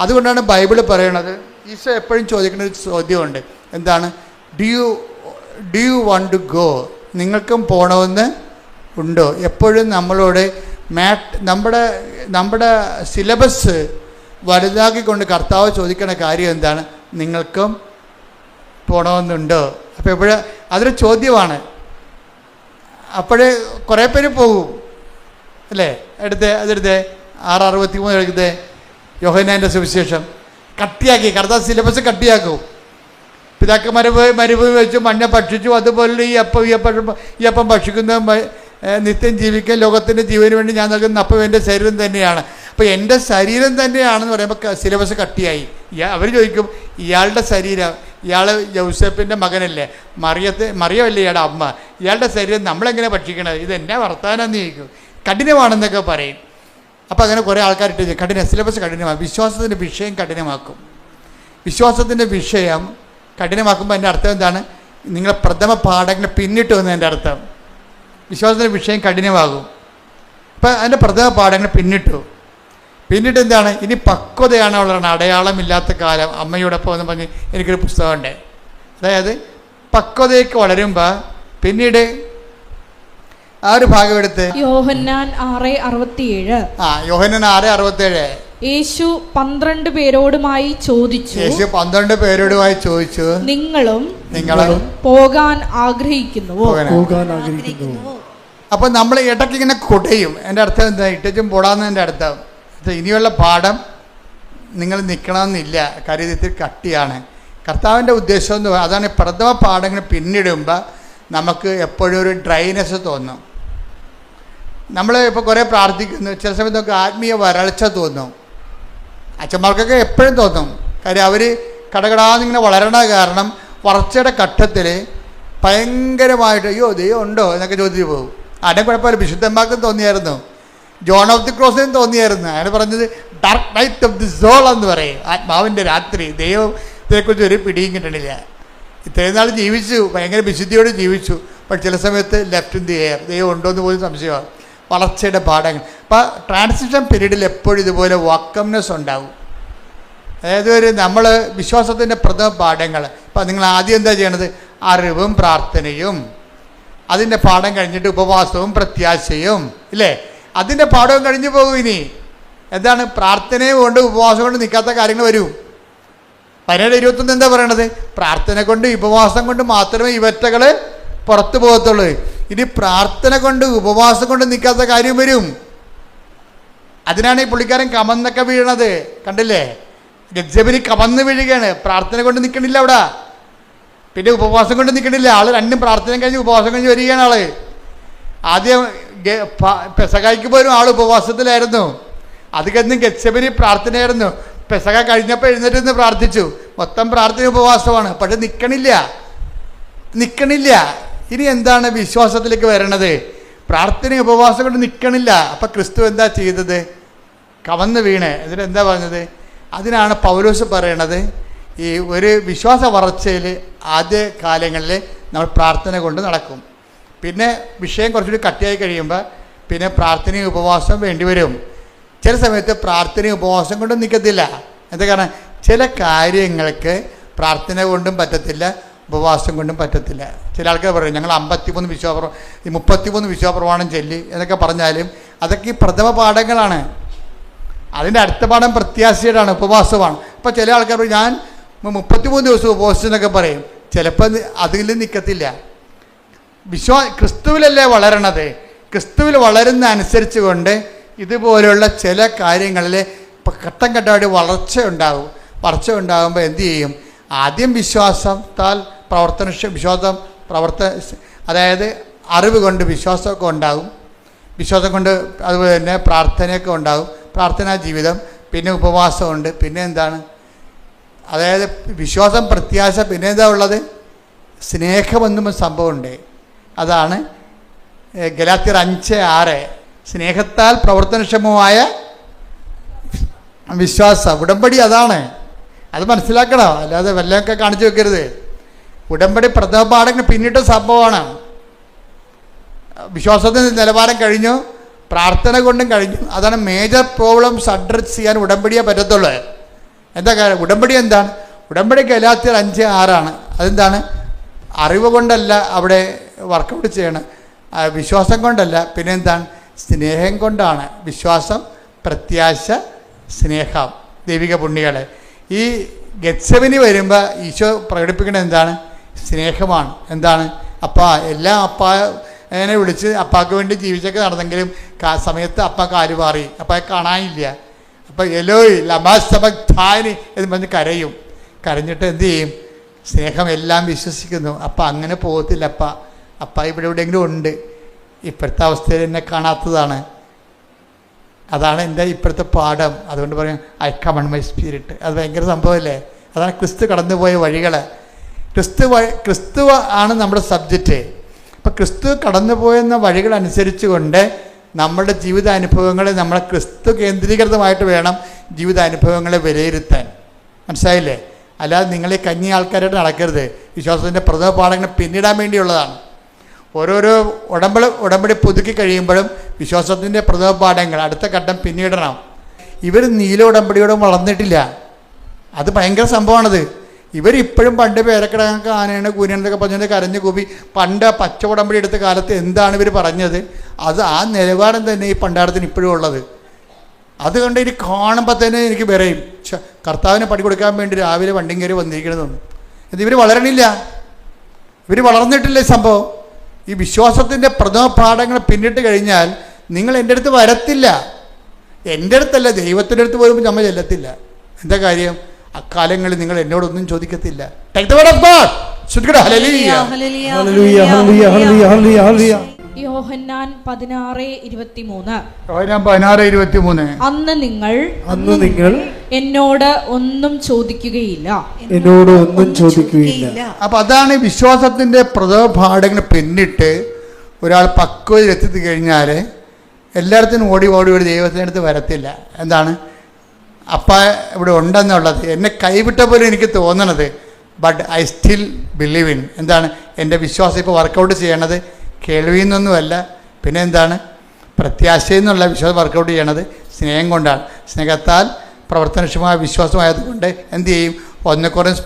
അതുകൊണ്ടാണ് ബൈബിൾ പറയണത്, ഈശോ എപ്പോഴും ചോദിക്കുന്ന ഒരു ചോദ്യമുണ്ട്. എന്താണ്? Do you want to go? നിങ്ങൾക്കും പോകണമെന്ന് ഉണ്ടോ? എപ്പോഴും നമ്മളോട് നമ്മുടെ സിലബസ് വലുതാക്കിക്കൊണ്ട് കർത്താവ് ചോദിക്കുന്ന കാര്യം എന്താണ്? നിങ്ങൾക്കും പോകണമെന്നുണ്ടോ? അപ്പോൾ എപ്പോഴും അതൊരു ചോദ്യമാണ്. അപ്പോഴേ കുറേ പേര് പോകും അല്ലേ? അതെടുത്തേ 6:63 എടുത്തേ, യോഹന്നാൻ്റെ സുവിശേഷം. കട്ടിയാക്കി കർത്താവ് സിലബസ് കട്ടിയാക്കും. പിതാക്കന്മാരെ പോയി മരുഭൂമി വെച്ച് മഞ്ഞ ഭക്ഷിച്ചു, അതുപോലെ ഈ അപ്പം ഭക്ഷിക്കുന്ന നിത്യം ജീവിക്കാൻ ലോകത്തിൻ്റെ ജീവന് വേണ്ടി ഞാൻ നൽകുന്ന അപ്പം എൻ്റെ ശരീരം തന്നെയാണ്. അപ്പോൾ എൻ്റെ ശരീരം തന്നെയാണെന്ന് പറയുമ്പോൾ സിലബസ് കട്ടിയായി. അവർ ചോദിക്കും, ഇയാളുടെ ശരീരം, ഇയാൾ യൗസേപ്പിൻ്റെ മകനല്ലേ, മറിയമല്ലേ ഇയാളുടെ അമ്മ, ഇയാളുടെ ശരീരം നമ്മളെങ്ങനെ ഭക്ഷിക്കണത്? ഇതെന്നാ വർത്താനം ചോദിക്കും. കഠിനമാണെന്നൊക്കെ പറയും. അപ്പോൾ അങ്ങനെ കുറേ ആൾക്കാരിട്ട് സിലബസ് കഠിനമാക്കും. വിശ്വാസത്തിൻ്റെ വിഷയം കഠിനമാക്കും. വിശ്വാസത്തിൻ്റെ വിഷയം കഠിനമാക്കുമ്പോൾ എൻ്റെ അർത്ഥം എന്താണ്? നിങ്ങളെ പ്രഥമ പാഠങ്ങൾ പിന്നിട്ട് വന്നതിൻ്റെ അർത്ഥം. വിശ്വാസത്തിൻ്റെ വിഷയം കഠിനമാകും. അപ്പം അതിൻ്റെ പ്രഥമ പാഠങ്ങൾ പിന്നിട്ട് എന്താണ്? ഇനി പക്വതയാണ് വളരണം. അടയാളമില്ലാത്ത കാലം അമ്മയോടൊപ്പം എന്ന് പറഞ്ഞ് എനിക്കൊരു പുസ്തകമുണ്ട്. അതായത് പക്വതയ്ക്ക് വളരുമ്പോൾ പിന്നീട് ആ ഒരു ഭാഗം എടുത്ത് യോഹന്നാൻ 6:67. യോഹന്നാൻ 6:67. യേശു 12 പേരോടുമായി ചോദിച്ചു, നിങ്ങളും പോകാൻ ആഗ്രഹിക്കുന്നുവോ? അപ്പൊ നമ്മൾ ഇടയ്ക്ക് ഇങ്ങനെ കൊടയും. എൻ്റെ അർത്ഥം എന്താ? ഇട്ടും പോടാന്നതിൻ്റെ അർത്ഥം ഇനിയുള്ള പാഠം നിങ്ങൾ നിൽക്കണമെന്നില്ല, കാര്യത്തിൽ കട്ടിയാണ്. കർത്താവിൻ്റെ ഉദ്ദേശം എന്ന് പറയുന്നത് അതാണ്. പ്രഥമ പാഠങ്ങൾ പിന്നിടുമ്പോൾ നമുക്ക് എപ്പോഴും ഒരു ഡ്രൈനെസ് തോന്നും. നമ്മൾ ഇപ്പോൾ കുറേ പ്രാർത്ഥിക്കുന്നു, ചില സമയത്ത് നമുക്ക് ആത്മീയ വരൾച്ച തോന്നും. അച്ഛന്മാർക്കൊക്കെ എപ്പോഴും തോന്നും. കാര്യം അവർ കടകടാന്നിങ്ങനെ വളരണ കാരണം വളർച്ചയുടെ ഘട്ടത്തിൽ ഭയങ്കരമായിട്ട് ദൈവം ഉണ്ടോ എന്നൊക്കെ ചോദിച്ചു പോകും. ആരും കുഴപ്പമില്ല. വിശുദ്ധന്മാർക്കും തോന്നിയായിരുന്നു, ജോൺ ഓഫ് ദി ക്രോസിനും തോന്നിയായിരുന്നു. അയാൾ പറഞ്ഞത് dark night of the soul എന്ന് പറയും. ആത്മാവിൻ്റെ രാത്രി. ദൈവത്തെക്കുറിച്ച് ഒരു പിടിയും കിട്ടണില്ല. ഇത്രയും നാൾ ജീവിച്ചു, ഭയങ്കര വിശുദ്ധിയോട് ജീവിച്ചു. പക്ഷെ ചില സമയത്ത് ലെഫ്റ്റ് ഇൻ ദി എയർ, ദൈവം ഉണ്ടോ എന്ന് പോലും സംശയമാണ്. വളർച്ചയുടെ പാഠങ്ങൾ. അപ്പോൾ ട്രാൻസിഷൻ പീരീഡിൽ എപ്പോഴും ഇതുപോലെ വാക്കംനെസ് ഉണ്ടാവും. അതായത് നമ്മൾ വിശ്വാസത്തിൻ്റെ പ്രഥമ പാഠങ്ങൾ. ഇപ്പം നിങ്ങൾ ആദ്യം എന്താ ചെയ്യണത്? അറിവും പ്രാർത്ഥനയും. അതിൻ്റെ പാഠം കഴിഞ്ഞിട്ട് ഉപവാസവും പ്രത്യാശയും ഇല്ലേ? അതിൻ്റെ പാഠവും കഴിഞ്ഞു പോകും. ഇനി എന്താണ്? പ്രാർത്ഥനയും കൊണ്ട് ഉപവാസം കൊണ്ട് നിൽക്കാത്ത കാര്യങ്ങൾ വരും. 17:21 എന്താ പറയണത്? പ്രാർത്ഥന കൊണ്ട് ഉപവാസം കൊണ്ട് മാത്രമേ ഇവറ്റകൾ പുറത്തു പോകത്തുള്ളൂ. ഇനി പ്രാർത്ഥന കൊണ്ട് ഉപവാസം കൊണ്ട് നിൽക്കാത്ത കാര്യം വരും. അതിനാണ് ഈ പുള്ളിക്കാരൻ കമന്നൊക്കെ വീഴണത്. കണ്ടില്ലേ? ഗജബിന് കമന്ന് വീഴുകയാണ്. പ്രാർത്ഥന കൊണ്ട് നിൽക്കണില്ല അവിടെ, പിന്നെ ഉപവാസം കൊണ്ട് നിൽക്കണില്ല. ആൾ രണ്ടും പ്രാർത്ഥന കഴിഞ്ഞ് ഉപവാസം കഴിഞ്ഞ് വരികയാണ് ആള്. ആദ്യം പെസകായ്ക്ക് പോലും ആൾ ഉപവാസത്തിലായിരുന്നു. അത് കഴിഞ്ഞ് ഗജബിന് പ്രാർത്ഥനയായിരുന്നു. പെസക കഴിഞ്ഞപ്പോൾ എഴുന്നേറ്റ് പ്രാർത്ഥിച്ചു. മൊത്തം പ്രാർത്ഥന ഉപവാസമാണ്. പക്ഷെ നിൽക്കണില്ല. ഇനി എന്താണ് വിശ്വാസത്തിലേക്ക് വരണത്? പ്രാർത്ഥന ഉപവാസം കൊണ്ട് നിൽക്കണില്ല. അപ്പം ക്രിസ്തു എന്താ ചെയ്തത്? കവന്ന് വീണ്. എന്നിട്ടെന്താ പറഞ്ഞത്? അതിനാണ് പൗലോസ് പറയണത്, ഈ ഒരു വിശ്വാസ വളർച്ചയിൽ ആദ്യ കാലങ്ങളിൽ നമ്മൾ പ്രാർത്ഥന കൊണ്ട് നടക്കും. പിന്നെ വിഷയം കുറച്ചുകൂടി കട്ടിയായി കഴിയുമ്പോൾ പിന്നെ പ്രാർത്ഥനയും ഉപവാസം വേണ്ടിവരും. ചില സമയത്ത് പ്രാർത്ഥനയും ഉപവാസം കൊണ്ടും നിൽക്കത്തില്ല. എന്താ കാരണം? ചില കാര്യങ്ങൾക്ക് പ്രാർത്ഥന കൊണ്ടും പറ്റത്തില്ല, ഉപവാസം കൊണ്ടും പറ്റത്തില്ല. ചില ആൾക്കാർ പറയും ഞങ്ങൾ 33 വിശ്വാസപ്രമാണം ചൊല്ലി എന്നൊക്കെ പറഞ്ഞാലും അതൊക്കെ ഈ പ്രഥമ പാഠങ്ങളാണ്. അതിൻ്റെ അടുത്ത പാഠം പ്രത്യാശയുടെയാണ്, ഉപവാസമാണ്. അപ്പോൾ ചില ആൾക്കാർ പറയും ഞാൻ 33 ദിവസം ഉപവാസിച്ചെന്നൊക്കെ പറയും. ചിലപ്പോൾ അതിൽ നിൽക്കത്തില്ല. ക്രിസ്തുവിലല്ലേ വളരണത്. ക്രിസ്തുവിൽ വളരുന്ന അനുസരിച്ച് കൊണ്ട് ഇതുപോലെയുള്ള ചില കാര്യങ്ങളിൽ ഘട്ടം ഘട്ടമായിട്ട് വളർച്ച ഉണ്ടാകുമ്പോൾ എന്തു ചെയ്യും? ആദ്യം വിശ്വാസത്താൽ അതായത് അറിവ് കൊണ്ട് വിശ്വാസമൊക്കെ ഉണ്ടാകും. വിശ്വാസം കൊണ്ട് അതുപോലെ തന്നെ പ്രാർത്ഥനയൊക്കെ ഉണ്ടാകും, പ്രാർത്ഥനാ ജീവിതം, പിന്നെ ഉപവാസമുണ്ട്, പിന്നെ എന്താണ്, അതായത് വിശ്വാസം, പ്രത്യാശ, പിന്നെ എന്താ ഉള്ളത്, സ്നേഹമെന്നും സംഭവമുണ്ട്. അതാണ് ഗലാത്യർ 5:6. സ്നേഹത്താൽ പ്രവർത്തനക്ഷമമായ വിശ്വാസം, ഉടമ്പടി അതാണ്. അത് മനസ്സിലാക്കണം, അല്ലാതെ വല്ലതൊക്കെ കാണിച്ചു വെക്കരുത്. ഉടമ്പടി പ്രഥമ പാഠങ്ങൾ പിന്നിട്ട സംഭവമാണ്. വിശ്വാസത്തിൻ്റെ നിലവാരം കഴിഞ്ഞു, പ്രാർത്ഥന കൊണ്ടും കഴിഞ്ഞു. അതാണ് മേജർ പ്രോബ്ലംസ് അഡ്രസ് ചെയ്യാൻ ഉടമ്പടിയെ പറ്റത്തുള്ളൂ. എന്താ കാര്യം? ഉടമ്പടി എന്താണ്? ഉടമ്പടി ഗലാത്യർ 5:6. അതെന്താണ്? അറിവ് കൊണ്ടല്ല അവിടെ വർക്കൗട്ട് ചെയ്യണം, വിശ്വാസം കൊണ്ടല്ല, പിന്നെ എന്താണ്? സ്നേഹം കൊണ്ടാണ്. വിശ്വാസം, പ്രത്യാശ, സ്നേഹം. ദൈവിക പുണ്യങ്ങളെ, ഈ ഗെത്സെമനി വരുമ്പോൾ ഈശോ പ്രകടിപ്പിക്കുന്നത് എന്താണ്? സ്നേഹമാണ്. എന്താണ്? എല്ലാം അപ്പാനെ വിളിച്ച് അപ്പാക്ക് വേണ്ടി ജീവിച്ചൊക്കെ നടന്നെങ്കിലും സമയത്ത് അപ്പ കാല് മാറി, അപ്പായെ കാണാനില്ല. അപ്പോൾ എലോയ് ലമാസ്തബക്താനി എന്ന് പറഞ്ഞ് കരയും. കരഞ്ഞിട്ട് എന്ത് ചെയ്യും? സ്നേഹം എല്ലാം വിശ്വസിക്കുന്നു. അങ്ങനെ പോകത്തില്ല. അപ്പ ഇവിടെ എവിടെയെങ്കിലും ഉണ്ട്, ഇപ്പോഴത്തെ അവസ്ഥയിൽ എന്നെ കാണാത്തതാണ്. അതാണ് എൻ്റെ ഇപ്പോഴത്തെ പാഠം. അതുകൊണ്ട് പറയും ഐ കമൺ മൈ സ്പിരിറ്റ്. അത് ഭയങ്കര സംഭവമല്ലേ? അതാണ് ക്രിസ്തു കടന്നുപോയ വഴികൾ. ക്രിസ്തു ആണ് നമ്മുടെ സബ്ജക്റ്റ്. അപ്പം ക്രിസ്തു കടന്നുപോയെന്ന വഴികൾ അനുസരിച്ച് കൊണ്ട് നമ്മുടെ ജീവിതാനുഭവങ്ങളെ നമ്മളെ ക്രിസ്തു കേന്ദ്രീകൃതമായിട്ട് വേണം ജീവിതാനുഭവങ്ങളെ വിലയിരുത്താൻ. മനസ്സിലായില്ലേ? അല്ലാതെ നിങ്ങൾ ഈ കഞ്ഞി ആൾക്കാരായിട്ട് നടക്കരുത്. വിശ്വാസത്തിൻ്റെ പ്രഥമ പാഠങ്ങൾ പിന്നിടാൻ വേണ്ടിയുള്ളതാണ്. ഓരോരോ ഉടമ്പടി പുതുക്കി കഴിയുമ്പോഴും വിശ്വാസത്തിൻ്റെ പ്രഥമ പാഠങ്ങൾ അടുത്ത ഘട്ടം പിന്നിടണം. ഇവർ നീല ഉടമ്പടിയോടും വളർന്നിട്ടില്ല. അത് ഭയങ്കര സംഭവമാണത്. ഇവരിപ്പോഴും പണ്ട് പേരക്കിടങ്ങ് ആനയാണ് കൂനയെന്നൊക്കെ പറഞ്ഞത് കരഞ്ഞു കൂപ്പി പണ്ട് പച്ച ഉടമ്പടി എടുത്ത കാലത്ത് എന്താണ് ഇവർ പറഞ്ഞത്, അത് ആ നിലവാരം തന്നെ ഈ പണ്ടാരത്തിന് ഇപ്പോഴും ഉള്ളത്. അതുകൊണ്ട് ഇനി കാണുമ്പോൾ തന്നെ എനിക്ക് പറയും, കർത്താവിനെ പടി കൊടുക്കാൻ വേണ്ടി രാവിലെ വണ്ടിയും കയറി വന്നിരിക്കണമെന്ന്. ഇവർ വളരണില്ല, ഇവർ വളർന്നിട്ടില്ല. സംഭവം ഈ വിശ്വാസത്തിൻ്റെ പ്രഥമ പാഠങ്ങൾ പിന്നിട്ട് കഴിഞ്ഞാൽ നിങ്ങൾ എൻ്റെ അടുത്ത് വരത്തില്ല. എൻ്റെ അടുത്തല്ല, ദൈവത്തിൻ്റെ അടുത്ത് പോലും നമ്മൾ ചെല്ലത്തില്ല. എന്താ കാര്യം? അക്കാലങ്ങളിൽ നിങ്ങൾ എന്നോടൊന്നും ചോദിക്കത്തില്ല. യോഹന്നാൻ 16:23. അന്ന് നിങ്ങൾ എന്നോട് ഒന്നും ചോദിക്കുകയില്ല. അപ്പൊ അതാണ് വിശ്വാസത്തിന്റെ പ്രഥമ പാഠങ്ങൾ പിന്നിട്ട് ഒരാൾ പക്വതയിലെത്തി കഴിഞ്ഞാൽ എല്ലായിടത്തും ഓടി ദൈവത്തിൻ്റെ അടുത്ത് വരത്തില്ല. എന്താണ്? അപ്പ ഇവിടെ ഉണ്ടെന്നുള്ളത് എന്നെ കൈവിട്ട പോലെ എനിക്ക് തോന്നണത്, but I still believe in. എന്താണ്? എൻ്റെ വിശ്വാസം ഇപ്പോൾ വർക്കൗട്ട് ചെയ്യണത് കേൾവിയിൽ നിന്നൊന്നുമല്ല, പിന്നെ എന്താണ്? പ്രത്യാശയിൽ നിന്നുള്ള വിശ്വാസം വർക്കൗട്ട് ചെയ്യണത് സ്നേഹം കൊണ്ടാണ്. സ്നേഹത്താൽ പ്രവർത്തനക്ഷമമായ വിശ്വാസമായതുകൊണ്ട് എന്ത് ചെയ്യും? 1 Corinthians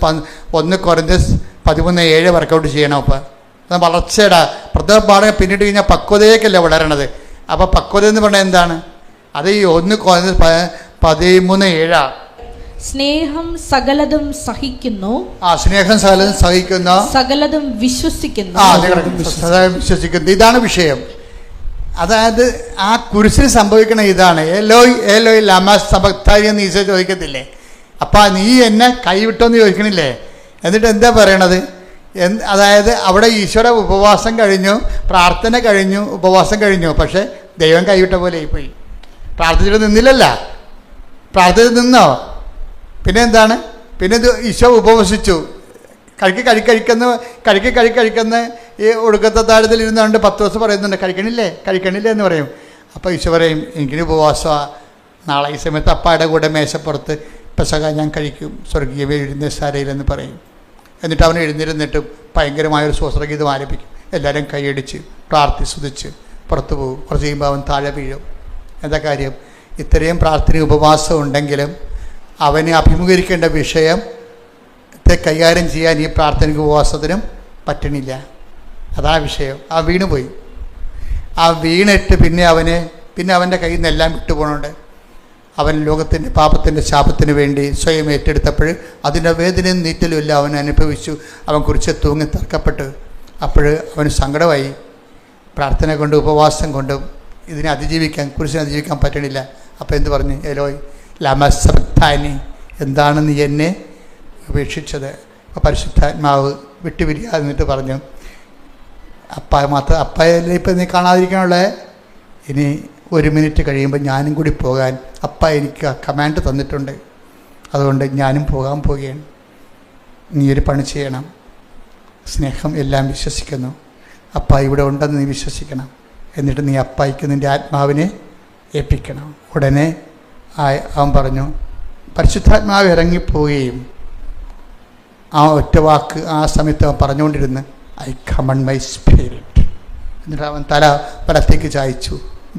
13:7 വർക്കൗട്ട് ചെയ്യണം. അപ്പം അത് വളർച്ചയുടെ പ്രഥമ പാഠം പിന്നിട്ട് കഴിഞ്ഞാൽ പക്വതയേക്കല്ല വളരണത്. അപ്പോൾ പക്വത എന്ന് പറഞ്ഞാൽ എന്താണ്? അത് ഈ 1 Corinthians 13:7. സ്നേഹം സകലതും സഹിക്കുന്നു. സ്നേഹം സകലതും സഹിക്കുന്നു, സകലതും വിശ്വസിക്കുന്നു. വിശ്വസിക്കുന്നു. ഇതാണ് വിഷയം. അതായത് ആ കുരിശിൽ സംഭവിക്കണ ഇതാണ്. ഏലോയ് ഏലോയ് ലമാ സബക്താനി എന്ന് ഈശോ ചോദിക്കത്തില്ലേ? അപ്പം നീ എന്നെ കൈവിട്ടോന്ന് ചോദിക്കണില്ലേ? എന്നിട്ട് എന്താ പറയണത്? അതായത് അവിടെ ഈശോയുടെ ഉപവാസം കഴിഞ്ഞു, പ്രാർത്ഥന കഴിഞ്ഞു, ഉപവാസം കഴിഞ്ഞു. പക്ഷേ ദൈവം കൈവിട്ട പോലെ ആയിപ്പോയി. പ്രാർത്ഥിച്ചിട്ട് നിന്നില്ലല്ല, പ്രാർത്ഥന നിന്നോ? പിന്നെ എന്താണ്? പിന്നെ ഇത് ഈശോ ഉപവസിച്ചു. കഴിക്കുന്ന ഈ ഒടുക്കത്തെ താഴത്തിൽ ഇരുന്നുകൊണ്ട് 10 ദിവസം പറയുന്നുണ്ട് കഴിക്കണില്ലേ എന്ന് പറയും. അപ്പോൾ ഈശോ പറയും, എനിക്കിനി ഉപവാസമാണ്, നാളെ ഈ സമയത്ത് അപ്പായുടെ കൂടെ മേശപ്പുറത്ത് പെസക ഞാൻ കഴിക്കും, സ്വർഗീയ എഴുന്നേശാരയിലെന്ന് പറയും. എന്നിട്ട് അവൻ എഴുന്നേരുന്നിട്ട് ഭയങ്കരമായൊരു സ്വസ്ത്രഗീതം ആലപിക്കും. എല്ലാവരും കൈയടിച്ച് പ്രാർത്ഥിച്ചുദിച്ച് പുറത്തു പോകും. കുറച്ച് കഴിയുമ്പോൾ അവൻ താഴെ വീഴും. എന്താ കാര്യം? ഇത്രയും പ്രാർത്ഥന ഉപവാസം ഉണ്ടെങ്കിലും അവന് അഭിമുഖീകരിക്കേണ്ട വിഷയത്തെ കൈകാര്യം ചെയ്യാൻ ഈ പ്രാർത്ഥനയ്ക്ക് ഉപവാസത്തിനും പറ്റണില്ല. അതാണ് വിഷയം. ആ വീണുപോയി. ആ വീണിട്ട് പിന്നെ അവൻ്റെ കയ്യിൽ നിന്നെല്ലാം വിട്ടുപോകണുണ്ട്. അവൻ ലോകത്തിൻ്റെ പാപത്തിൻ്റെ ശാപത്തിന് വേണ്ടി സ്വയം ഏറ്റെടുത്തപ്പോൾ അതിൻ്റെ വേദനയും നീറ്റലും എല്ലാം അവൻ അനുഭവിച്ചു. അവൻ കുറിച്ച് തൂങ്ങി തർക്കപ്പെട്ട് അപ്പോൾ അവന് സങ്കടമായി. പ്രാർത്ഥന കൊണ്ടും ഉപവാസം കൊണ്ടും കുരിശിനെ അതിജീവിക്കാൻ പറ്റണില്ല. അപ്പോൾ എന്ത് പറഞ്ഞു? എലോയ് ലമാ സബക്താനി, എന്താണ് നീ എന്നെ ഉപേക്ഷിച്ചത്? പരിശുദ്ധാത്മാവ് വിട്ടുപിരിയാതെ എന്നിട്ട് പറഞ്ഞു, അപ്പയല്ലേ ഇപ്പം നീ കാണാതിരിക്കാനുള്ള ഇനി 1 മിനിറ്റ് കഴിയുമ്പോൾ ഞാനും കൂടി പോകാൻ അപ്പ എനിക്ക് കമാൻഡ് തന്നിട്ടുണ്ട്. അതുകൊണ്ട് ഞാനും പോകാൻ പോവുകയാണ്. നീ ഒരു പണി ചെയ്യണം. സ്നേഹം എല്ലാം വിശ്വസിക്കുന്നു. അപ്പ ഇവിടെ ഉണ്ടെന്ന് നീ വിശ്വസിക്കണം. എന്നിട്ട് നീ അപ്പായിക്ക് നിൻ്റെ ആത്മാവിനെ ഏൽപ്പിക്കണം. ഉടനെ അവൻ പറഞ്ഞു, പരിശുദ്ധാത്മാവ് ഇറങ്ങിപ്പോവുകയും ആ ഒറ്റ വാക്ക് ആ സമയത്ത് അവൻ പറഞ്ഞുകൊണ്ടിരുന്ന്, ഐ കമൺ മൈ സ്പിരിറ്റ്. എന്നിട്ട് അവൻ തല വലത്തേക്ക് ചായച്ചു,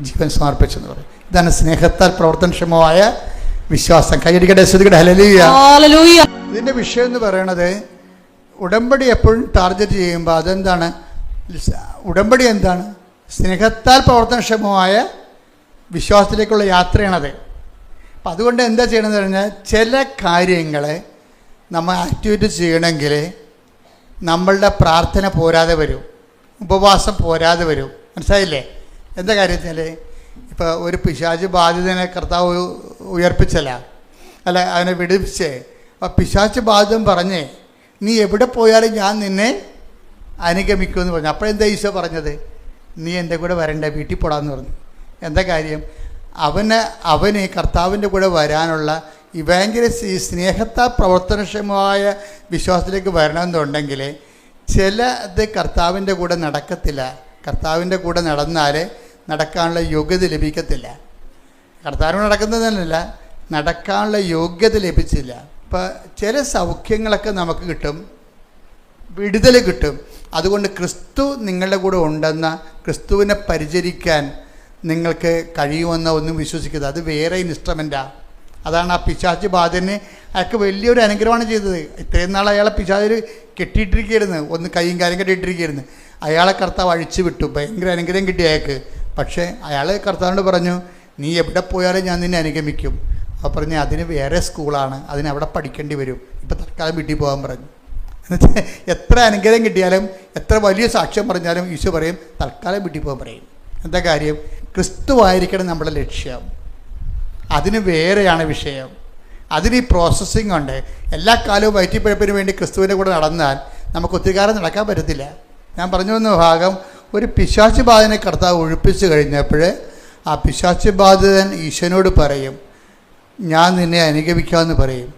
ജീവൻ സമർപ്പിച്ചെന്ന് പറയും. ഇതാണ് സ്നേഹത്താൽ പ്രവർത്തനക്ഷമമായ വിശ്വാസം. കൈയടിക്കട്ടെ, ശ്രദ്ധിക്കട്ടെ, ഹല്ലേലൂയ. ഇതിൻ്റെ വിഷയം എന്ന് പറയണത്, ഉടമ്പടി എപ്പോഴും ടാർഗറ്റ് ചെയ്യുമ്പോൾ അതെന്താണ്? ഉടമ്പടി എന്താണ്? സ്നേഹത്താൽ പ്രവർത്തനക്ഷമമായ വിശ്വാസത്തിലേക്കുള്ള യാത്രയാണത്. അപ്പം അതുകൊണ്ട് എന്താ ചെയ്യണമെന്ന് പറഞ്ഞാൽ, ചില കാര്യങ്ങളെ നമ്മൾ ആക്ടിവേറ്റ് ചെയ്യണമെങ്കിൽ നമ്മളുടെ പ്രാർത്ഥന പോരാതെ വരും, ഉപവാസം പോരാതെ വരും. മനസ്സിലായില്ലേ? എന്താ കാര്യത്തിൽ? ഇപ്പോൾ ഒരു പിശാച് ബാധിതനെ കർത്താവ് ഉയർപ്പിച്ചല്ല, അല്ല അവനെ വിടുവിച്ചേ. അപ്പം പിശാച് ബാധിതം പറഞ്ഞേ, നീ എവിടെ പോയാലും ഞാൻ നിന്നെ അനുഗമിക്കുമെന്ന് പറഞ്ഞു. അപ്പോഴെന്താ ഈശോ പറഞ്ഞത്? നീ എൻ്റെ കൂടെ വരണ്ട, വീട്ടിൽ പോടാന്ന് പറഞ്ഞു. എന്താ കാര്യം? അവന് കർത്താവിൻ്റെ കൂടെ വരാനുള്ള ഇവാഞ്ചലിസ്റ്റ്, ഈ സ്നേഹത്താൽ പ്രവർത്തനക്ഷമമായ വിശ്വാസത്തിലേക്ക് വരണമെന്നുണ്ടെങ്കിൽ ചിലത് കർത്താവിൻ്റെ കൂടെ നടക്കത്തില്ല. കർത്താവിൻ്റെ കൂടെ നടന്നാൽ നടക്കാനുള്ള യോഗ്യത ലഭിക്കത്തില്ല. കർത്താവിനോട് നടക്കുന്നതല്ല, നടക്കാനുള്ള യോഗ്യത ലഭിച്ചില്ല. ഇപ്പം ചില സൗഖ്യങ്ങളൊക്കെ നമുക്ക് കിട്ടും, വിടുതൽ കിട്ടും. അതുകൊണ്ട് ക്രിസ്തു നിങ്ങളുടെ കൂടെ ഉണ്ടെന്ന, ക്രിസ്തുവിനെ പരിചരിക്കാൻ നിങ്ങൾക്ക് കഴിയുമെന്ന ഒന്നും വിശ്വസിക്കരുത്. അത് വേറെ ഇൻസ്ട്രുമെൻറ്റാണ്. അതാണ് ആ പിശാച് ബാധനെ അയാൾക്ക് വലിയൊരു അനുഗ്രഹമാണ് ചെയ്തത്. ഇത്രയും നാൾ അയാളെ പിശാചിൽ കെട്ടിയിട്ടിരിക്കുകയായിരുന്നു, ഒന്ന് കൈയും കാര്യം കെട്ടിയിട്ടിരിക്കുകയായിരുന്നു. അയാളെ കർത്താവ് അഴിച്ചു വിട്ടു, ഭയങ്കര അനുഗ്രഹം കിട്ടി അയാൾക്ക്. പക്ഷേ അയാൾ കർത്താവിനോട് പറഞ്ഞു, നീ എവിടെ പോയാലും ഞാൻ നിന്നെ അനുഗമിക്കും. അപ്പോൾ പറഞ്ഞ് അതിന് വേറെ സ്കൂളാണ്, അതിനവിടെ പഠിക്കേണ്ടി വരും, ഇപ്പം തൽക്കാലം വീട്ടിൽ പോകാൻ പറഞ്ഞു. എന്നുവെച്ചാൽ എത്ര അനുഗ്രഹം കിട്ടിയാലും എത്ര വലിയ സാക്ഷ്യം പറഞ്ഞാലും ഈശോ പറയും തൽക്കാലം വീട്ടിൽ പോകാൻ പറയും. എന്താ കാര്യം? ക്രിസ്തുവായിരിക്കണം നമ്മുടെ ലക്ഷ്യം. അതിന് വേറെയാണ് വിഷയം. അതിന് ഈ പ്രോസസ്സിംഗ് ഉണ്ട്. എല്ലാ കാലവും വയറ്റിപ്പഴപ്പിന് വേണ്ടി ക്രിസ്തുവിൻ്റെ കൂടെ നടന്നാൽ നമുക്ക് ഒത്തിരി കാലം നടക്കാൻ പറ്റത്തില്ല. ഞാൻ പറഞ്ഞു വന്ന ഭാഗം, ഒരു പിശാച് ബാധിതനെ കർത്താവ് ഒഴിപ്പിച്ച് കഴിഞ്ഞപ്പോൾ ആ പിശാച് ബാധിതൻ ഈശോനോട് പറയും, ഞാൻ നിന്നെ അനുഗമിക്കാമെന്ന് പറയും.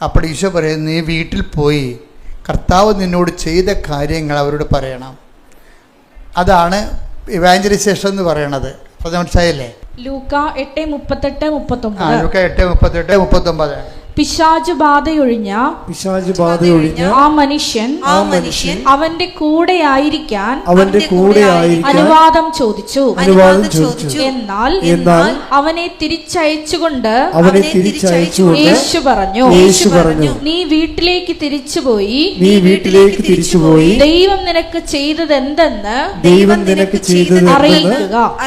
അപ്പോൾ ഈശോ പറയും, നീ വീട്ടിൽ പോയി കർത്താവ് നിന്നോട് ചെയ്ത കാര്യങ്ങൾ അവരോട് പറയണം. അതാണ് ഇവാഞ്ചലൈസേഷൻ എന്ന് പറയണത്. അത് മനസ്സിലായില്ലേ? ലൂക്ക 8:38-39. ലൂക്ക 8:38-39. പിശാച് ബാധയൊഴിഞ്ഞ ആ മനുഷ്യൻ അവന്റെ കൂടെ ആയിരിക്കാൻ അനുവാദം ചോദിച്ചു. എന്നാൽ അവനെ തിരിച്ചയച്ചുകൊണ്ട് യേശു പറഞ്ഞു, നീ വീട്ടിലേക്ക് തിരിച്ചുപോയി ദൈവം നിനക്ക് ചെയ്തത് എന്തെന്ന്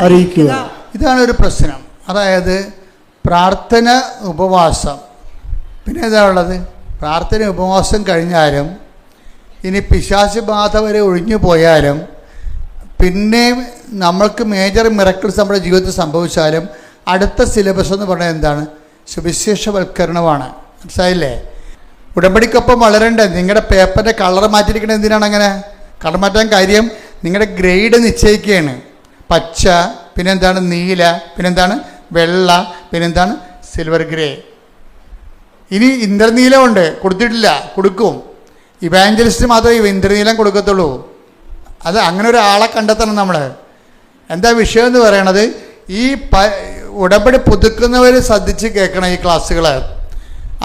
അറിയിക്കുക. ഇതാണ് ഒരു പ്രശ്നം. അതായത് പ്രാർത്ഥന, ഉപവാസം. പിന്നെ എന്താ ഉള്ളത്? പ്രാർത്ഥന ഉപവാസം കഴിഞ്ഞാലും ഇനി പിശാച് ബാധ വരെ ഒഴിഞ്ഞു പോയാലും പിന്നെ നമ്മൾക്ക് മേജർ മിറക്കിൾസ് നമ്മുടെ ജീവിതത്തിൽ സംഭവിച്ചാലും അടുത്ത സിലബസ് എന്ന് പറഞ്ഞാൽ എന്താണ്? സുവിശേഷവൽക്കരണമാണ്. മനസ്സിലായില്ലേ? ഉടമ്പടിക്കൊപ്പം വളരണ്ടേ? നിങ്ങളുടെ പേപ്പറിൻ്റെ കളർ മാറ്റിയിരിക്കണത് എന്തിനാണ്? അങ്ങനെ കളർ മാറ്റാൻ കാര്യം നിങ്ങളുടെ ഗ്രേഡ് നിശ്ചയിക്കുകയാണ്. പച്ച, പിന്നെന്താണ് നീല, പിന്നെന്താണ് വെള്ള, പിന്നെന്താണ് സിൽവർ ഗ്രേ. ഇനി ഇന്ദ്രനീലമുണ്ട്, കൊടുത്തിട്ടില്ല, കൊടുക്കും. ഇവാഞ്ചലിസ്റ്റ് മാത്രമേ ഇന്ദ്രനീലം കൊടുക്കത്തുള്ളൂ. അത് അങ്ങനെ ഒരാളെ കണ്ടെത്തണം നമ്മൾ. എന്താ വിഷയം എന്ന് പറയണത്? ഈ ഉടമ്പടി പുതുക്കുന്നവർ ശ്രദ്ധിച്ച് കേൾക്കണം ഈ ക്ലാസ്സുകൾ.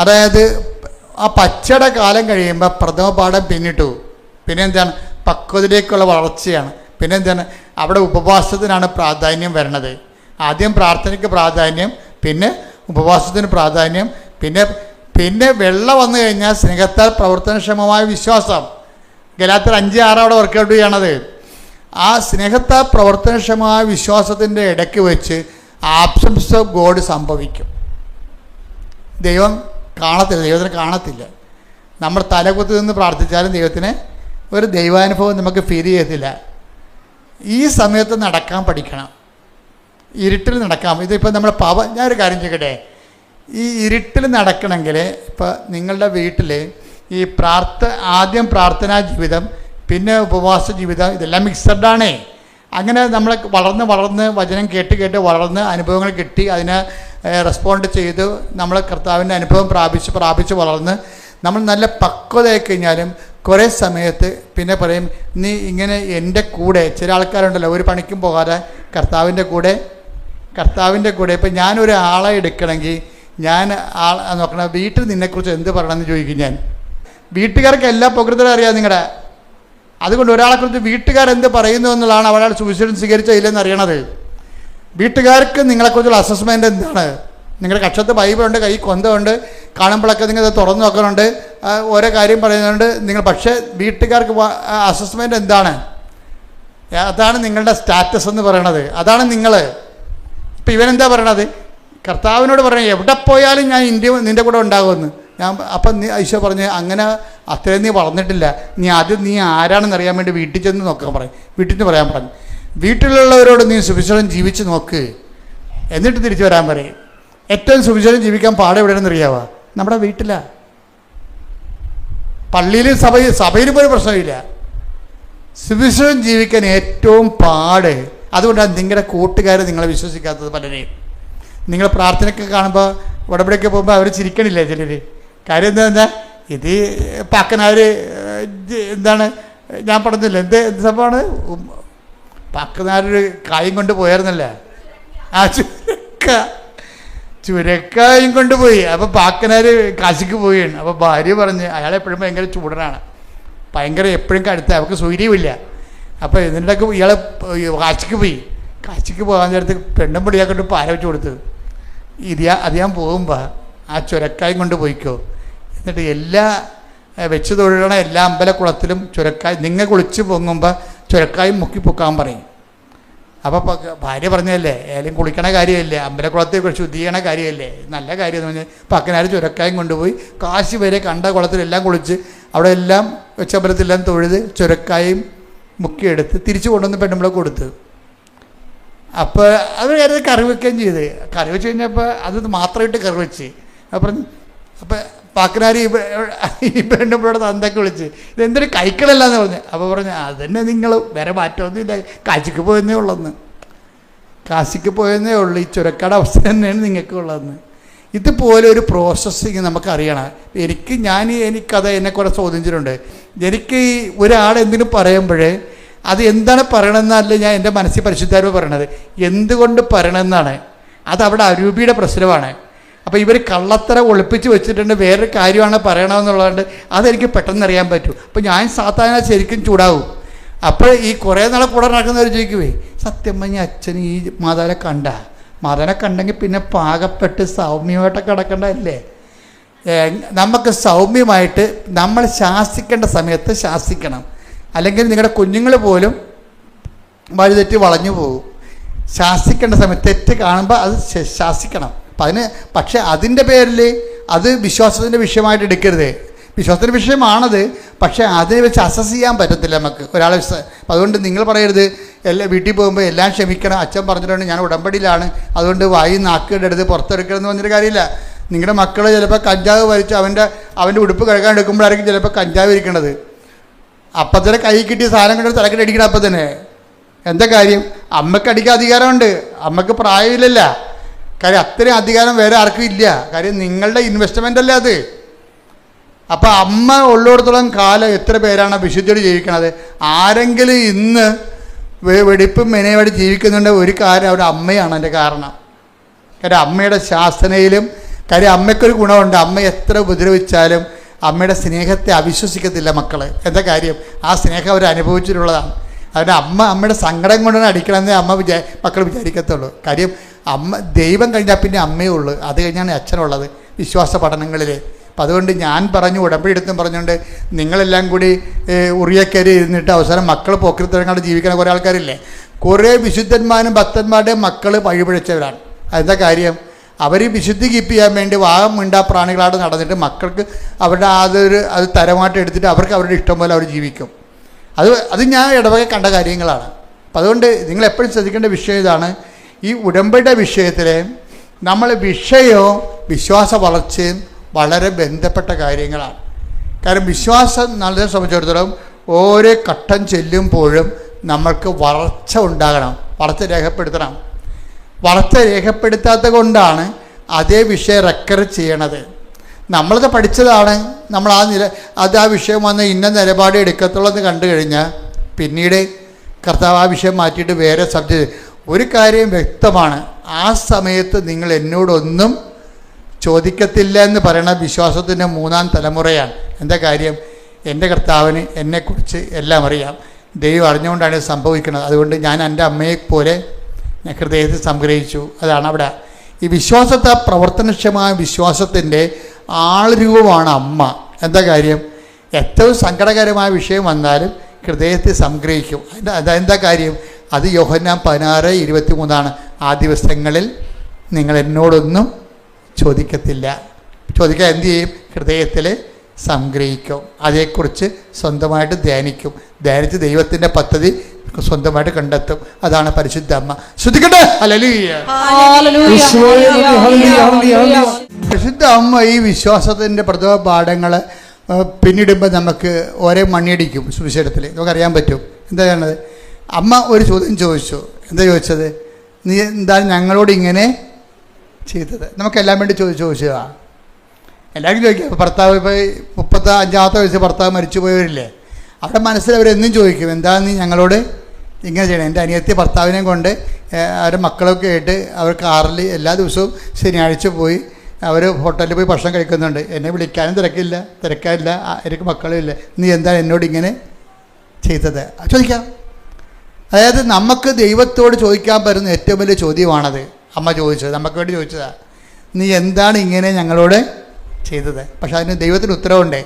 അതായത് ആ പച്ചയുടെ കാലം കഴിയുമ്പോൾ പ്രഥമ പാഠം പിന്നിട്ടു. പിന്നെ എന്താണ്? പക്വതയിലേക്കുള്ള വളർച്ചയാണ്. പിന്നെ എന്താണ്? അവിടെ ഉപവാസത്തിനാണ് പ്രാധാന്യം വരണത്. ആദ്യം പ്രാർത്ഥനയ്ക്ക് പ്രാധാന്യം, പിന്നെ ഉപവാസത്തിന് പ്രാധാന്യം, പിന്നെ വെള്ള വന്നു കഴിഞ്ഞാൽ സ്നേഹത്താൽ പ്രവർത്തനക്ഷമമായ വിശ്വാസം. ഗലാത്യർ 5:6 അവിടെ വർക്കൗട്ട് ചെയ്യണത്. ആ സ്നേഹത്താൽ പ്രവർത്തനക്ഷമമായ വിശ്വാസത്തിൻ്റെ ഇടയ്ക്ക് വെച്ച് ആബ്സൻസ് ഓഫ് ഗോഡ് സംഭവിക്കും. ദൈവത്തിന് കാണത്തില്ല. നമ്മൾ തലകുത്തി നിന്ന് പ്രാർത്ഥിച്ചാലും ദൈവത്തിന് ഒരു ദൈവാനുഭവം നമുക്ക് ഫീൽ ചെയ്യത്തില്ല. ഈ സമയത്ത് നടക്കാൻ പഠിക്കണം, ഇരുട്ടിൽ നടക്കാം. ഇതിപ്പോൾ നമ്മൾ ഞാനൊരു കാര്യം ചെയ്യട്ടെ, ഈ ഇരുട്ടിൽ നടക്കണമെങ്കിൽ ഇപ്പോൾ നിങ്ങളുടെ വീട്ടിൽ ഈ ആദ്യം പ്രാർത്ഥനാ ജീവിതം, പിന്നെ ഉപവാസ ജീവിതം, ഇതെല്ലാം മിക്സഡാണേ. അങ്ങനെ നമ്മൾ വളർന്ന് വചനം കേട്ട് വളർന്ന് അനുഭവങ്ങൾ കിട്ടി, അതിനെ റെസ്പോണ്ട് ചെയ്ത് നമ്മൾ കർത്താവിൻ്റെ അനുഭവം പ്രാപിച്ച് വളർന്ന് നമ്മൾ നല്ല പക്വതയായി കഴിഞ്ഞാലും കുറേ സമയത്ത് പിന്നെ പറയും, നീ ഇങ്ങനെ എൻ്റെ കൂടെ, ചില ആൾക്കാരുണ്ടല്ലോ ഒരു പണിക്കും പോകാതെ കർത്താവിൻ്റെ കൂടെ ഇപ്പം ഞാനൊരു ആളെ എടുക്കണമെങ്കിൽ ഞാൻ നോക്കണം, വീട്ടിൽ നിന്നെക്കുറിച്ച് എന്ത് പറയണമെന്ന് ചോദിക്കും ഞാൻ. വീട്ടുകാർക്ക് എല്ലാ പ്രകൃതവും അറിയാം നിങ്ങളുടെ. അതുകൊണ്ട് ഒരാളെക്കുറിച്ച് വീട്ടുകാരെന്ത് പറയുന്നു എന്നുള്ളതാണ് അവരാൾ സുവിശേഷം സ്വീകരിച്ച ഇല്ലെന്ന് അറിയണത്. വീട്ടുകാർക്ക് നിങ്ങളെക്കുറിച്ചുള്ള അസസ്മെൻ്റ് എന്താണ്? നിങ്ങളുടെ കക്ഷത്ത് ബൈബിളുണ്ട്, കൈ കൊന്തമുണ്ട്, കാണുമ്പോഴൊക്കെ നിങ്ങൾ തുറന്നു നോക്കുന്നുണ്ട്, ഓരോ കാര്യം പറയുന്നുണ്ട് നിങ്ങൾ. പക്ഷേ വീട്ടുകാർക്ക് അസസ്മെൻ്റ് എന്താണ്? അതാണ് നിങ്ങളുടെ സ്റ്റാറ്റസ് എന്ന് പറയണത്. അതാണ് നിങ്ങൾ. ഇപ്പം ഇവനെന്താ പറയണത്? കർത്താവിനോട് പറയണത് എവിടെ പോയാലും ഞാൻ നിൻ്റെ കൂടെ ഉണ്ടാകുമെന്ന്. അപ്പം ഈശോ പറഞ്ഞ് അങ്ങനെ അത്രയും നീ വളർന്നിട്ടില്ല, നീ ആരാണെന്ന് അറിയാൻ വേണ്ടി വീട്ടിൽ ചെന്ന് നോക്കാൻ പറയും. വീട്ടിൽ നിന്ന് പറയാൻ പറഞ്ഞു. വീട്ടിലുള്ളവരോട് നീ സുവിശേഷം ജീവിച്ച് നോക്ക്, എന്നിട്ട് തിരിച്ചു വരാൻ പറയും. ഏറ്റവും സുവിശേഷം ജീവിക്കാൻ പാടെ എവിടെയാണെന്ന് അറിയാവാ? നമ്മുടെ വീട്ടിലാണ്. പള്ളിയിലും സഭയിലും പോലും പ്രശ്നമില്ല. സുവിശേഷം ജീവിക്കാൻ ഏറ്റവും പാട്. അതുകൊണ്ടാണ് നിങ്ങളുടെ കൂട്ടുകാർ നിങ്ങളെ വിശ്വസിക്കാത്തത്. പലരെയും നിങ്ങൾ പ്രാർത്ഥനയ്ക്ക് കാണുമ്പോൾ ഉടമ്പടിയൊക്കെ പോകുമ്പോൾ അവർ ചിരിക്കണില്ലേ ചിലർ? കാര്യം എന്താ, ഇത് പാക്കനാർ എന്താണ് ഞാൻ പറഞ്ഞില്ല, എന്ത് സംഭവമാണ്? പാക്കനാരൊരു കായും കൊണ്ട് പോയായിരുന്നല്ല, ആ ചുരക്കായും കൊണ്ടുപോയി. അപ്പോൾ പാക്കനാർ കാശിക്ക് പോവുകയാണ്. അപ്പോൾ ഭാര്യ പറഞ്ഞ്, അയാളെപ്പോഴും ഭയങ്കര ചൂടനാണ്, ഭയങ്കര എപ്പോഴും കടുത്ത, അവർക്ക് സൗകര്യമില്ല. അപ്പോൾ ഇതിൻ്റെയൊക്കെ ഇയാൾ കാശിക്ക് പോകാൻ നേരത്ത് പെണ്ണും പിടിയാക്കൊണ്ട് പാര വെച്ച് കൊടുത്തു. അത് ഞാൻ പോകുമ്പോൾ ആ ചുരക്കായും കൊണ്ട് പോയിക്കോ, എന്നിട്ട് എല്ലാ വെച്ച് തൊഴിലണ എല്ലാ അമ്പലക്കുളത്തിലും ചുരക്കായ് നിങ്ങൾ കുളിച്ച് പൊങ്ങുമ്പോൾ ചുരക്കായും മുക്കി പൊക്കാൻ പറയും. അപ്പോൾ ഭാര്യ പറഞ്ഞതല്ലേ, ഏലും കുളിക്കണ കാര്യമല്ലേ, അമ്പലക്കുളത്തിൽ ശുദ്ധി ചെയ്യണ കാര്യമല്ലേ, നല്ല കാര്യം എന്ന് പറഞ്ഞാൽ പക്കനാർ ചുരക്കായും കൊണ്ടുപോയി കാശി വരെ കണ്ട കുളത്തിലെല്ലാം കുളിച്ച് അവിടെ എല്ലാം വെച്ചമ്പലത്തിലെല്ലാം തൊഴുത് ചുരക്കായും മുക്കിയെടുത്ത് തിരിച്ചു കൊണ്ടുവന്ന് പെണ്ണുമ്പളെ കൊടുത്ത്. അപ്പോൾ അത് കരുതി കറി വയ്ക്കുകയും ചെയ്ത്. കറി വെച്ച് കഴിഞ്ഞപ്പോൾ അത് മാത്രമായിട്ട് കറി വെച്ച്. അപ്പം പാക്കനാർ ഈ പെണ്ണുമ്പോഴോട് തന്തൊക്കെ വിളിച്ച്, ഇതെന്തൊരു കൈക്കളല്ല എന്ന് പറഞ്ഞു. അപ്പോൾ പറഞ്ഞു, അതന്നെ നിങ്ങൾ വേറെ മാറ്റമൊന്നുമില്ല, കാശിക്ക് പോയെന്നേ ഉള്ളെന്ന്. കാശിക്ക് പോയെന്നേ ഉള്ളൂ. ഈ ചുരക്കാട് അവസ്ഥ തന്നെയാണ് നിങ്ങൾക്കുള്ളതെന്ന്. ഇതുപോലെ ഒരു പ്രോസസ്സിങ് നമുക്കറിയണം. എനിക്കത് എന്നെ കുറെ ചോദിച്ചിട്ടുണ്ട്. എനിക്ക് ഈ ഒരാൾ എന്തിനും പറയുമ്പോഴേ അത് എന്താണ് പറയണമെന്നല്ല ഞാൻ എൻ്റെ മനസ്സിൽ പരിശുദ്ധാത്മ പറയണത്, എന്തുകൊണ്ട് പറയണമെന്നാണ്. അതവിടെ അരൂപിയുടെ പ്രശ്നമാണ്. അപ്പോൾ ഇവർ കള്ളത്തര ഒളിപ്പിച്ച് വെച്ചിട്ടുണ്ട്, വേറൊരു കാര്യമാണ് പറയണമെന്നുള്ളതുകൊണ്ട് അതെനിക്ക് പെട്ടെന്ന് അറിയാൻ പറ്റും. അപ്പോൾ ഞാൻ സാധാരണ ശരിക്കും ചൂടാവും. അപ്പോൾ ഈ കുറേ നാളെ കൂടെ നടക്കുന്നവർ ചോദിക്കുവേ, സത്യം പറഞ്ഞ അച്ഛൻ ഈ മാതാവിനെ കണ്ടെങ്കിൽ പിന്നെ പാകപ്പെട്ട് സൗമ്യമായിട്ടൊക്കെ കിടക്കേണ്ടതല്ലേ? നമുക്ക് സൗമ്യമായിട്ട് നമ്മൾ ശാസിക്കേണ്ട സമയത്ത് ശാസിക്കണം. അല്ലെങ്കിൽ നിങ്ങളുടെ കുഞ്ഞുങ്ങൾ പോലും വഴിതെറ്റി വളഞ്ഞു പോകും. ശാസിക്കേണ്ട സമയത്ത് തെറ്റ് കാണുമ്പോൾ അത് ശാസിക്കണം. പക്ഷേ അതിൻ്റെ പേരിൽ അത് വിശ്വാസത്തിൻ്റെ വിഷയമായിട്ട് എടുക്കരുത്. വിശ്വാസത്തിൻ്റെ വിഷയമാണത്, പക്ഷേ അതിനെ വെച്ച് അസസ് ചെയ്യാൻ പറ്റത്തില്ല നമുക്ക് ഒരാളെ. അതുകൊണ്ട് നിങ്ങൾ പറയരുത് വീട്ടിൽ പോകുമ്പോൾ എല്ലാം ക്ഷമിക്കണം, അച്ഛൻ പറഞ്ഞിട്ടുണ്ട് ഞാൻ ഉടമ്പടിയിലാണ്, അതുകൊണ്ട് വായി നാക്കിയുടെ അടുത്ത് പുറത്തെടുക്കണമെന്ന് പറഞ്ഞൊരു കാര്യമില്ല. നിങ്ങളുടെ മക്കൾ ചിലപ്പോൾ കഞ്ചാവ് വലിച്ച് അവൻ്റെ ഉടുപ്പ് കഴുകാൻ എടുക്കുമ്പോഴായിരിക്കും ചിലപ്പോൾ കഞ്ചാവ് ഇരിക്കണത്. അപ്പം തന്നെ കൈ കിട്ടിയ സാധനം കൊണ്ട് തലക്കെട്ട് അടിക്കണം. അപ്പം തന്നെ എന്താ കാര്യം? അമ്മയ്ക്ക് അടിക്കാൻ അധികാരമുണ്ട്, അമ്മയ്ക്ക് പ്രായമില്ലല്ല. കാര്യം അത്രയും അധികാരം വേറെ ആർക്കും ഇല്ല. കാര്യം നിങ്ങളുടെ ഇൻവെസ്റ്റ്മെൻ്റ് അല്ലേ അത്. അപ്പം അമ്മ ഉള്ളിടത്തോളം കാലം എത്ര പേരാണ് വിശുദ്ധിയോട് ജീവിക്കണത്? ആരെങ്കിലും ഇന്ന് വെടിപ്പും മെനയോടെ ജീവിക്കുന്നുണ്ട്, ഒരു കാര്യം അവരുടെ അമ്മയാണ് അതിൻ്റെ കാരണം. കാര്യം അമ്മയുടെ ശാസനയിലും കാര്യം അമ്മയ്ക്കൊരു ഗുണമുണ്ട്, അമ്മ എത്ര ഉപദ്രവിച്ചാലും അമ്മയുടെ സ്നേഹത്തെ അവിശ്വസിക്കത്തില്ല മക്കൾ. എന്താ കാര്യം? ആ സ്നേഹം അവർ അനുഭവിച്ചിട്ടുള്ളതാണ്. അതുകൊണ്ട് അമ്മയുടെ സങ്കടം കൊണ്ടാണ് അടിക്കണമെന്നേ മക്കൾ വിചാരിക്കത്തുള്ളൂ. കാര്യം ദൈവം കഴിഞ്ഞാൽ പിന്നെ അമ്മയേ ഉള്ളൂ, അത് കഴിഞ്ഞാണ് അച്ഛനുള്ളത് വിശ്വാസ പഠനങ്ങളിൽ. അപ്പം അതുകൊണ്ട് ഞാൻ പറഞ്ഞു, ഉടമ്പടി എടുത്തും പറഞ്ഞുകൊണ്ട് നിങ്ങളെല്ലാം കൂടി ഉറിയക്കരി ഇരുന്നിട്ട് അവസാനം മക്കൾ പോക്കിരിത്തരങ്ങളുടെ ജീവിക്കുന്ന കുറേ ആൾക്കാരില്ലേ, കുറേ വിശുദ്ധന്മാരും ഭക്തന്മാരുടെയും മക്കൾ വഴിപിഴച്ചവരാണ്. അതെന്താ കാര്യം? അവർ വിശുദ്ധി കീപ്പ് ചെയ്യാൻ വേണ്ടി വാഹം മിണ്ടാ പ്രാണികളായിട്ട് നടന്നിട്ട് മക്കൾക്ക് അവരുടെ അത് തരമായിട്ട് എടുത്തിട്ട് അവർക്ക് അവരുടെ ഇഷ്ടം പോലെ അവർ ജീവിക്കും. അത് ഞാൻ ഇടവകെ കണ്ട കാര്യങ്ങളാണ്. അപ്പം അതുകൊണ്ട് നിങ്ങളെപ്പോഴും ശ്രദ്ധിക്കേണ്ട വിഷയം ഇതാണ്. ഈ ഉടമ്പടിയുടെ വിഷയത്തിൽ നമ്മൾ വിഷയവും വിശ്വാസ വളർച്ചയും വളരെ ബന്ധപ്പെട്ട കാര്യങ്ങളാണ്. കാരണം വിശ്വാസം നമ്മളെ സംബന്ധിച്ചിടത്തോളം ഓരോ ഘട്ടം ചെല്ലുമ്പോഴും നമ്മൾക്ക് വളർച്ച ഉണ്ടാകണം, വളർച്ച രേഖപ്പെടുത്തണം. വളർച്ച രേഖപ്പെടുത്താത്ത കൊണ്ടാണ് അതേ വിഷയം റെക്കർ ചെയ്യണത്. നമ്മളത് പഠിച്ചതാണ്, നമ്മൾ ആ വിഷയം വന്ന് ഇന്ന നിലപാട് എടുക്കത്തുള്ളൂ എന്ന് കണ്ടു കഴിഞ്ഞാൽ പിന്നീട് കർത്താവ് ആ വിഷയം മാറ്റിയിട്ട് വേറെ സബ്ജക്റ്റ്. ഒരു കാര്യം വ്യക്തമാണ്, ആ സമയത്ത് നിങ്ങൾ എന്നോടൊന്നും ചോദിക്കത്തില്ല എന്ന് പറയുന്ന വിശ്വാസത്തിൻ്റെ 3-ാം തലമുറയാണ്. എന്താ കാര്യം? എൻ്റെ കർത്താവിന് എന്നെക്കുറിച്ച് എല്ലാം അറിയാം, ദൈവം അറിഞ്ഞുകൊണ്ടാണ് ഇത് സംഭവിക്കുന്നത്. അതുകൊണ്ട് ഞാൻ എൻ്റെ അമ്മയെപ്പോലെ ഞാൻ ഹൃദയത്തിൽ സംഗ്രഹിച്ചു. അതാണ് അവിടെ ഈ വിശ്വാസത്തെ, പ്രവർത്തനക്ഷമമായ വിശ്വാസത്തിൻ്റെ ആൾരൂപമാണ് അമ്മ. എന്താ കാര്യം? ഏറ്റവും സങ്കടകരമായ വിഷയം വന്നാലും ഹൃദയത്തിൽ സംഗ്രഹിക്കും. അതെന്താ കാര്യം? അത് യോഹന്നാൻ 16:23 ആ ദിവസങ്ങളിൽ നിങ്ങൾ എന്നോടൊന്നും ചോദിക്കത്തില്ല. ചോദിക്കാൻ എന്തു ചെയ്യും? ഹൃദയത്തിൽ സംഗ്രഹിക്കും. അതേക്കുറിച്ച് സ്വന്തമായിട്ട് ധ്യാനിക്കും. ധ്യാനിച്ച് ദൈവത്തിൻ്റെ പദ്ധതി സ്വന്തമായിട്ട് കണ്ടെത്തും. അതാണ് പരിശുദ്ധ അമ്മ. ശ്രദ്ധിക്കട്ടെ. ഹല്ലേലൂയ. പരിശുദ്ധ അമ്മ ഈ വിശ്വാസത്തിൻ്റെ പ്രഥമ പാഠങ്ങൾ പിന്നിടുമ്പോൾ നമുക്ക് ഓരോ മണിയടിക്കും. സുവിശേഷത്തിൽ നമുക്കറിയാൻ പറ്റും. എന്താണ് അമ്മ ഒരു ചോദ്യം ചോദിച്ചു. എന്താ ചോദിച്ചത്? നീ എന്താണ് ഞങ്ങളോട് ഇങ്ങനെ ചെയ്തത്? നമുക്കെല്ലാം വേണ്ടി ചോദിച്ചതാണ്. എല്ലാവർക്കും ചോദിക്കാം. ഭർത്താവ് ഇപ്പോൾ 35-ാമത്തെ വയസ്സ് ഭർത്താവ് മരിച്ചു പോയവരില്ലേ, അവിടെ മനസ്സിൽ അവരെന്നും ചോദിക്കും, എന്താ നീ ഞങ്ങളോട് ഇങ്ങനെ ചെയ്യണം? എൻ്റെ അനിയത്തി ഭർത്താവിനെയും കൊണ്ട് അവരുടെ മക്കളൊക്കെ ആയിട്ട് അവർ കാറിൽ എല്ലാ ദിവസവും ശനിയാഴ്ച പോയി അവർ ഹോട്ടലിൽ പോയി ഭക്ഷണം കഴിക്കുന്നുണ്ട്. എന്നെ വിളിക്കാനും തിരക്കാനില്ല, എനിക്ക് മക്കളും ഇല്ല. നീ എന്താണ് എന്നോട് ഇങ്ങനെ ചെയ്തത്? ചോദിക്കാം. അതായത് നമുക്ക് ദൈവത്തോട് ചോദിക്കാൻ പറ്റുന്ന ഏറ്റവും വലിയ ചോദ്യമാണത്. അമ്മ ചോദിച്ചത്, നമുക്ക് വേണ്ടി ചോദിച്ചതാണ്. നീ എന്താണ് ഇങ്ങനെ ഞങ്ങളോട് ചെയ്തത്? പക്ഷെ അതിന് ദൈവത്തിന് ഉത്തരവുണ്ടേ.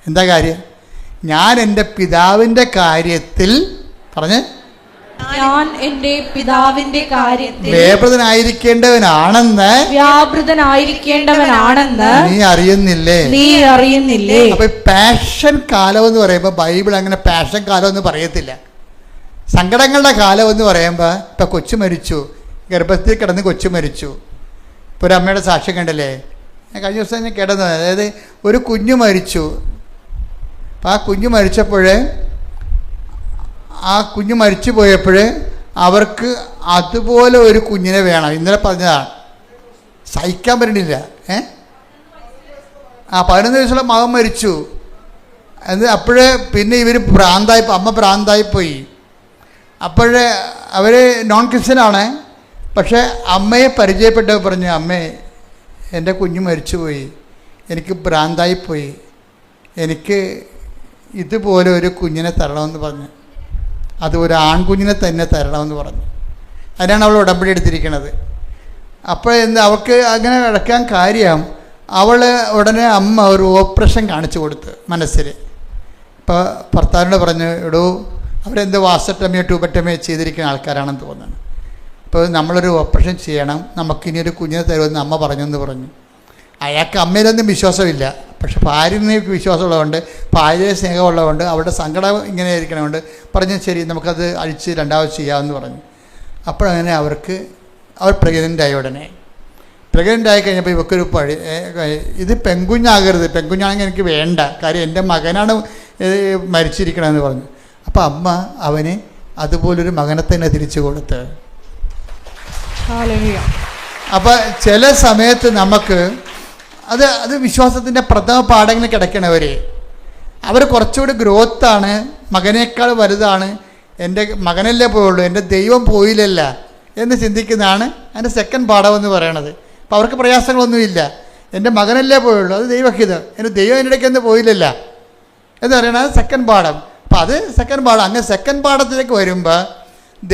എന്താ കാര്യം? ഞാൻ എൻ്റെ പിതാവിൻ്റെ കാര്യത്തിൽ ഞാൻ എൻ്റെ പിതാവിൻ്റെ കാര്യത്തിൽ വ്യാപൃതനായിരിക്കേണ്ടവനാണെന്ന് നീ അറിയുന്നില്ലേ? അപ്പൊ പാഷൻ കാലം എന്ന് പറയുമ്പോൾ ബൈബിൾ അങ്ങനെ പാഷൻ കാലം എന്ന് പറയത്തില്ല. സങ്കടങ്ങളുടെ കാലം എന്ന് പറയുമ്പോൾ ഇപ്പം കൊച്ചു മരിച്ചു, ഗർഭത്തിൽ കിടന്ന് കൊച്ചു മരിച്ചു. ഇപ്പോൾ ഒരു അമ്മയുടെ സാക്ഷ്യം കണ്ടല്ലേ, കഴിഞ്ഞ ദിവസം ഞാൻ കിടന്നത്. അതായത് ഒരു കുഞ്ഞു മരിച്ചു. അപ്പം ആ കുഞ്ഞു മരിച്ചപ്പോൾ ആ കുഞ്ഞ് മരിച്ചു പോയപ്പോൾ അവർക്ക് അതുപോലെ ഒരു കുഞ്ഞിനെ വേണം. ഇന്നലെ പറഞ്ഞതാണ്, സഹിക്കാൻ പറ്റണില്ല. 11 വയസ്സുള്ള മകൻ മരിച്ചു. അപ്പോഴേ പിന്നെ ഇവർ അമ്മ ഭ്രാന്തായിപ്പോയി. അപ്പോഴേ അവർ നോൺ ക്രിസ്ത്യനാണ്. പക്ഷേ അമ്മയെ പരിചയപ്പെട്ടവർ പറഞ്ഞു, അമ്മേ എൻ്റെ കുഞ്ഞ് മരിച്ചുപോയി, എനിക്ക് ഭ്രാന്തായിപ്പോയി, എനിക്ക് ഇതുപോലെ ഒരു കുഞ്ഞിനെ തരണമെന്ന് പറഞ്ഞു. അത് ഒരു ആൺകുഞ്ഞിനെ തന്നെ തരണമെന്ന് പറഞ്ഞു. അതിനാണ് അവൾ ഉടമ്പടി എടുത്തിരിക്കുന്നത്. അപ്പോൾ അവൾക്ക് അങ്ങനെ കിടക്കാൻ കാര്യം, അവൾ ഉടനെ അമ്മ ഒരു ഓപ്പറേഷൻ കാണിച്ചു കൊടുത്ത് മനസ്സിൽ. ഇപ്പോൾ ഭർത്താവിനോട് പറഞ്ഞു, എടോ അവരെന്തോ വാസക്ടമിയോ ട്യൂബക്ടമിയോ ചെയ്തിരിക്കുന്ന ആൾക്കാരാണെന്ന് തോന്നുന്നു. അപ്പോൾ നമ്മളൊരു ഓപ്പറേഷൻ ചെയ്യണം, നമുക്കിനി ഒരു കുഞ്ഞിനെ തരുമെന്ന് അമ്മ പറഞ്ഞെന്ന് പറഞ്ഞു. അയാൾക്ക് അമ്മയിലൊന്നും വിശ്വാസമില്ല. പക്ഷെ ഭാര്യനെ വിശ്വാസമുള്ളതുകൊണ്ട്, ഭാര്യയെ സ്നേഹമുള്ളതുകൊണ്ട്, അവരുടെ സങ്കടം ഇങ്ങനെ ഇരിക്കണതുകൊണ്ട് പറഞ്ഞു, ശരി നമുക്കത് അഴിച്ച് രണ്ടാമത് ചെയ്യാമെന്ന് പറഞ്ഞു. അപ്പോഴങ്ങനെ അവർ പ്രഗ്നൻ്റായി. ഉടനെ പ്രഗ്നൻ്റായി കഴിഞ്ഞപ്പോൾ ഇവക്കൊരു ഇത് പെൺകുഞ്ഞാകരുത്, പെൺകുഞ്ഞാണെങ്കിൽ എനിക്ക് വേണ്ട, കാര്യം എൻ്റെ മകനാണ് മരിച്ചിരിക്കണമെന്ന് പറഞ്ഞു. അപ്പോൾ അമ്മ അവന് അതുപോലൊരു മകനെ തന്നെ തിരിച്ചു കൊടുത്ത്. അപ്പോൾ ചില സമയത്ത് നമുക്ക് അത് വിശ്വാസത്തിൻ്റെ പ്രഥമ പാഠങ്ങൾ കിടക്കണവർ അവർ കുറച്ചുകൂടി ഗ്രോത്താണ്, മകനേക്കാൾ വലുതാണ്, എൻ്റെ മകനല്ലേ പോയുള്ളൂ, എൻ്റെ ദൈവം പോയില്ലല്ല എന്ന് ചിന്തിക്കുന്നതാണ് അതിൻ്റെ സെക്കൻഡ് പാഠമെന്ന് പറയണത്. അപ്പോൾ അവർക്ക് പ്രയാസങ്ങളൊന്നുമില്ല. എൻ്റെ മകനല്ലേ പോയുള്ളൂ, അത് ദൈവഹിതം, എൻ്റെ ദൈവം എൻ്റെ ഇടയ്ക്ക് പോയില്ലല്ല എന്ന് പറയണത് സെക്കൻഡ് പാഠം. അപ്പോൾ അത് സെക്കൻഡ് പാഠം. അങ്ങനെ സെക്കൻഡ് പാഠത്തിലേക്ക് വരുമ്പോൾ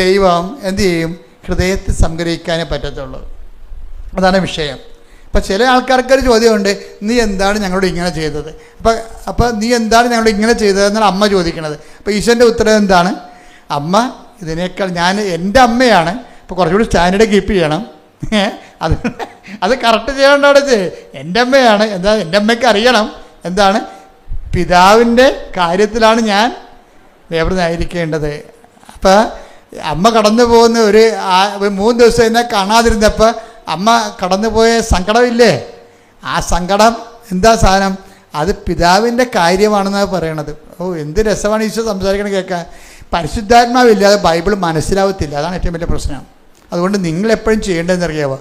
ദൈവം എന്തു ചെയ്യും? ഹൃദയത്തിൽ സംഗ്രഹിക്കാനേ പറ്റത്തുള്ളൂ. അതാണ് വിഷയം. അപ്പം ചില ആൾക്കാർക്കൊരു ചോദ്യമുണ്ട്, നീ എന്താണ് ഞങ്ങളോട് ഇങ്ങനെ ചെയ്തത്? അപ്പോൾ നീ എന്താണ് ഞങ്ങളോട് ഇങ്ങനെ ചെയ്തതെന്നാണ് അമ്മ ചോദിക്കണത്. അപ്പോൾ ഈശോൻ്റെ ഉത്തരം എന്താണ്? അമ്മ ഇതിനേക്കാൾ എൻ്റെ അമ്മയാണ്, അപ്പോൾ കുറച്ചുകൂടി സ്റ്റാൻഡേർഡ് കീപ്പ് ചെയ്യണം. അത് കറക്റ്റ് ചെയ്യേണ്ട അവിടെ എൻ്റെ അമ്മയാണ്. എന്താ എൻ്റെ അമ്മയ്ക്ക് അറിയണം എന്താണ് പിതാവിൻ്റെ കാര്യത്തിലാണ് ഞാൻ വ്യാപൃതനായിരിക്കേണ്ടത്. അപ്പം അമ്മ കടന്നു പോകുന്ന ഒരു 3 ദിവസം എന്നെ കാണാതിരുന്നപ്പോൾ അമ്മ കടന്നുപോയ സങ്കടമില്ലേ? ആ സങ്കടം എന്താ സാധനം? അത് പിതാവിൻ്റെ കാര്യമാണെന്നാണ് പറയണത്. എന്ത് രസമാണ് ഈശോ സംസാരിക്കണത് കേൾക്കാൻ. പരിശുദ്ധാത്മാവില്ലാതെ ബൈബിൾ മനസ്സിലാവത്തില്ല. അതാണ് ഏറ്റവും വലിയ പ്രശ്നം. അതുകൊണ്ട് നിങ്ങളെപ്പോഴും ചെയ്യേണ്ടതെന്ന് അറിയാമോ?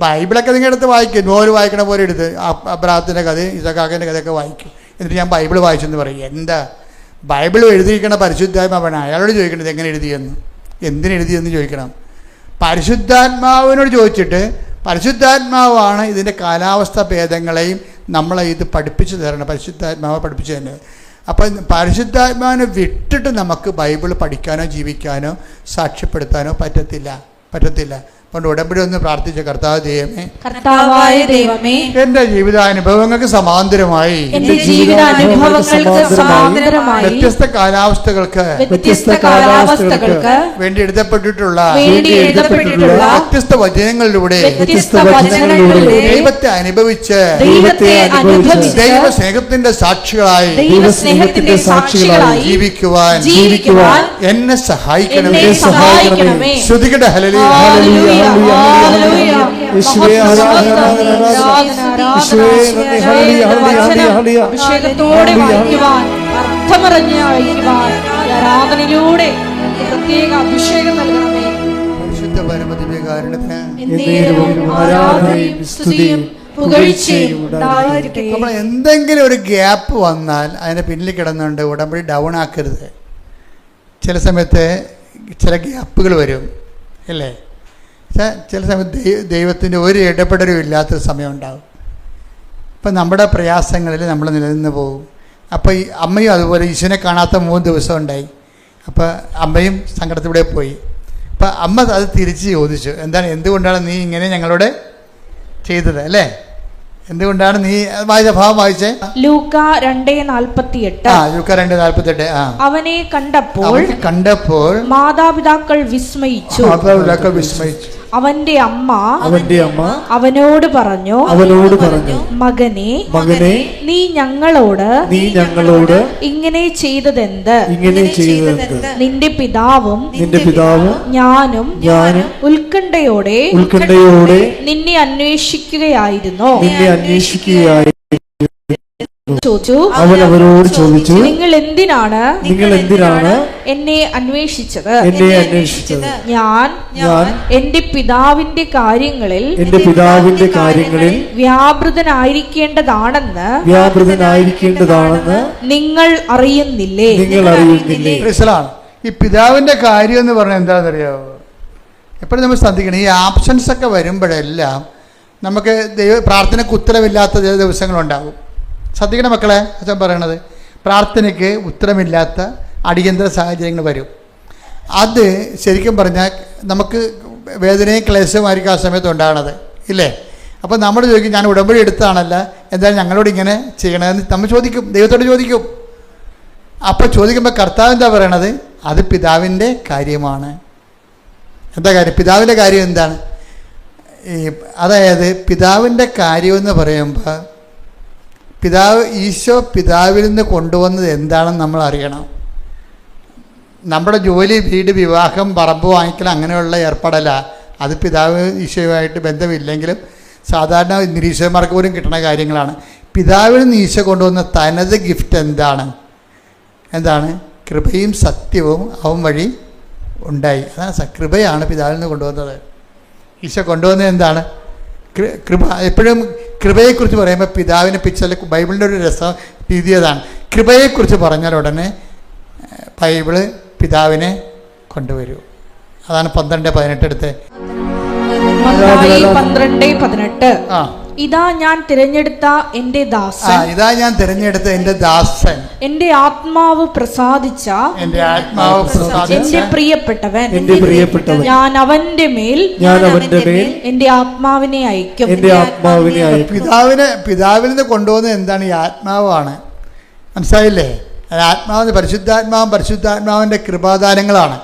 ബൈബിളൊക്കെ നിങ്ങളുടെ അടുത്ത് വായിക്കും, നോവൽ വായിക്കണ പോലെ എടുത്ത് അബ്രാഹത്തിൻ്റെ കഥ, ഇസഹാക്കിൻ്റെ കഥയൊക്കെ വായിക്കും. എന്നിട്ട് ഞാൻ ബൈബിൾ വായിച്ചെന്ന് പറയും. എന്താ ബൈബിൾ എഴുതിയിരിക്കണ പരിശുദ്ധാത്മാവാണ്. അയാളോട് ചോദിക്കണത് എങ്ങനെ എഴുതിയെന്ന്, എന്തിനെഴുതിയെന്ന് ചോദിക്കണം. പരിശുദ്ധാത്മാവിനോട് ചോദിച്ചിട്ട് പരിശുദ്ധാത്മാവാണ് ഇതിൻ്റെ കാലാവസ്ഥ ഭേദങ്ങളെയും നമ്മളെ ഇത് പഠിപ്പിച്ചു തരണം. പരിശുദ്ധാത്മാവ് പഠിപ്പിച്ചു തന്നെ. അപ്പം പരിശുദ്ധാത്മാവിനെ വിട്ടിട്ട് നമുക്ക് ബൈബിൾ പഠിക്കാനോ ജീവിക്കാനോ സാക്ഷ്യപ്പെടുത്താനോ പറ്റത്തില്ല. അതുകൊണ്ട് ഉടമ്പടി ഒന്ന് പ്രാർത്ഥിച്ച കർത്താവായ ദൈവമേ, എന്റെ ജീവിതാനുഭവങ്ങൾക്ക് സമാന്തരമായി വ്യത്യസ്ത കാലാവസ്ഥകൾക്ക് വേണ്ടി എഴുതപ്പെട്ടിട്ടുള്ള വ്യത്യസ്ത വചനങ്ങളിലൂടെ ദൈവത്തെ അനുഭവിച്ച് ദൈവസ്നേഹത്തിന്റെ സാക്ഷികളായി ജീവിക്കുവാൻ എന്നെ സഹായിക്കണമേ. ശ്രുതികട ഹല്ലേലൂയ. അഭിഷേകത്തോടെ വായിക്കുവാൻ, അർത്ഥമറിഞ്ഞ് വായിക്കുവാൻ ആരാധനയിലൂടെ പ്രത്യേക അഭിഷേകം നൽകണമേ. പരിശുദ്ധ പരമദിവ്യകാരുണ്യത്തിന് ആരാധനയും സ്തുതിയും പുകഴ്ചയും ഉണ്ടായിരിക്കട്ടെ. നമ്മൾ എന്തെങ്കിലും ഒരു ഗ്യാപ്പ് വന്നാൽ അതിൻ്റെ പിന്നിൽ കിടന്നുകൊണ്ട് ഉടമ്പടി ഡൗൺ ആക്കരുത്. ചില സമയത്ത് ചില ഗ്യാപ്പുകൾ വരും അല്ലേ? ചില സമയത്ത് ദൈവത്തിൻ്റെ ഒരു ഇടപെടലും ഇല്ലാത്തൊരു സമയം ഉണ്ടാകും. ഇപ്പം നമ്മുടെ പ്രയാസങ്ങളിൽ നമ്മൾ നിലനിന്ന് പോകും. അപ്പോൾ ഈ അമ്മയും അതുപോലെ ഈശോനെ കാണാത്ത 3 ദിവസം ഉണ്ടായി. അപ്പോൾ അമ്മയും സങ്കടത്തിലൂടെ പോയി. അപ്പം അമ്മ അത് തിരിച്ച് ചോദിച്ചു, എന്തുകൊണ്ടാണ് നീ ഇങ്ങനെ ഞങ്ങളോട് ചെയ്തത് അല്ലേ? എന്തുകൊണ്ടാണ് നീ വായിച്ച ഭാവം വായിച്ചേ? ലൂക്ക 2:48. ലൂക്ക 2:48. അവനെ കണ്ടപ്പോൾ മാതാപിതാക്കൾ വിസ്മയിച്ചു. അവന്റെ അമ്മ അവനോട് പറഞ്ഞു, മകനെ നീ ഞങ്ങളോട് ഇങ്ങനെ ചെയ്തതെന്ത്? നിന്റെ പിതാവും ഞാനും ഉത്കണ്ഠയോടെ നിന്നെ അന്വേഷിക്കുകയായിരുന്നു. അവൻ അവരോട് ചോദിച്ചു, നിങ്ങൾ എന്തിനാണ് എന്നെ അന്വേഷിച്ചത്? ഞാൻ എന്റെ പിതാവിന്റെ കാര്യങ്ങളിൽ വ്യാപൃതനായിരിക്കേണ്ടതാണെന്ന് നിങ്ങൾ അറിയുന്നില്ലേ? ഈ പിതാവിന്റെ കാര്യം എന്ന് പറഞ്ഞാൽ എന്താണെന്നറിയാമോ? എപ്പോഴും നമ്മൾ ശ്രദ്ധിക്കണം. ഈ ആപ്ഷൻസ് ഒക്കെ വരുമ്പോഴെല്ലാം നമുക്ക് പ്രാർത്ഥനയ്ക്ക് ഉത്തരവില്ലാത്ത ദിവസങ്ങളുണ്ടാകും. ശ്രദ്ധിക്കണം മക്കളെ, അച്ഛൻ പറയണത്. പ്രാർത്ഥനയ്ക്ക് ഉത്തരമില്ലാത്ത അടിയന്തര സാഹചര്യങ്ങൾ വരും. അത് ശരിക്കും പറഞ്ഞാൽ നമുക്ക് വേദനയും ക്ലേശമായിരിക്കും ആ സമയത്ത് ഉണ്ടാകണത് ഇല്ലേ? അപ്പോൾ നമ്മൾ ചോദിക്കും, ഞാൻ ഉടമ്പടി എടുത്താണല്ല, എന്തായാലും ഞങ്ങളോട് ഇങ്ങനെ ചെയ്യണമെന്ന് നമ്മൾ ചോദിക്കും, ദൈവത്തോട് ചോദിക്കും. അപ്പോൾ ചോദിക്കുമ്പോൾ കർത്താവ് എന്താ പറയണത്? അത് പിതാവിൻ്റെ കാര്യമാണ്. എന്താ കാര്യം? പിതാവിൻ്റെ കാര്യം എന്താണ്? അതായത് പിതാവിൻ്റെ കാര്യമെന്ന് പറയുമ്പോൾ ഈശോ പിതാവിൽ നിന്ന് കൊണ്ടുവന്നത് എന്താണെന്ന് നമ്മൾ അറിയണം. നമ്മുടെ ജോലി, വീട്, വിവാഹം, പറമ്പ് വാങ്ങിക്കൽ അങ്ങനെയുള്ള ഏർപ്പെടല അത് പിതാവ് ഈശോയുമായിട്ട് ബന്ധമില്ലെങ്കിലും സാധാരണ നിരീക്ഷകന്മാർക്ക് പോലും കിട്ടുന്ന കാര്യങ്ങളാണ്. പിതാവിൽ നിന്ന് ഈശോ കൊണ്ടുവന്ന തനത് ഗിഫ്റ്റ് എന്താണ്? കൃപയും സത്യവും അവൻ വഴി ഉണ്ടായി. അതാണ് കൃപയാണ് പിതാവിൽ നിന്ന് കൊണ്ടുവന്നത്. ഈശോ കൊണ്ടുവന്നത് എന്താണ്? കൃപ. എപ്പോഴും കൃപയെക്കുറിച്ച് പറയുമ്പോൾ പിതാവിനെ പിക്ചറിൽ ബൈബിളിൻ്റെ ഒരു രീതി അതാണ്. കൃപയെക്കുറിച്ച് പറഞ്ഞാൽ ഉടനെ ബൈബിള് പിതാവിനെ കൊണ്ടുവരൂ. അതാണ് 12:18 എടുത്ത്. 12:18. ഇതാ ഞാൻ തിരഞ്ഞെടുത്ത എന്റെ ദാസൻ, എന്റെ ആത്മാവ് പ്രസാദിച്ച എന്റെ പ്രിയപ്പെട്ടവൻ, ഞാൻ അവന്റെ മേൽ എന്റെ ആത്മാവിനെ അയക്കും. പിതാവിൽ നിന്ന് കൊണ്ടുപോകുന്നത് എന്താണ്? ഈ ആത്മാവാണ്. മനസ്സിലായില്ലേ? പരിശുദ്ധാത്മാവിൻ്റെ കൃപാദാനങ്ങളാണ്.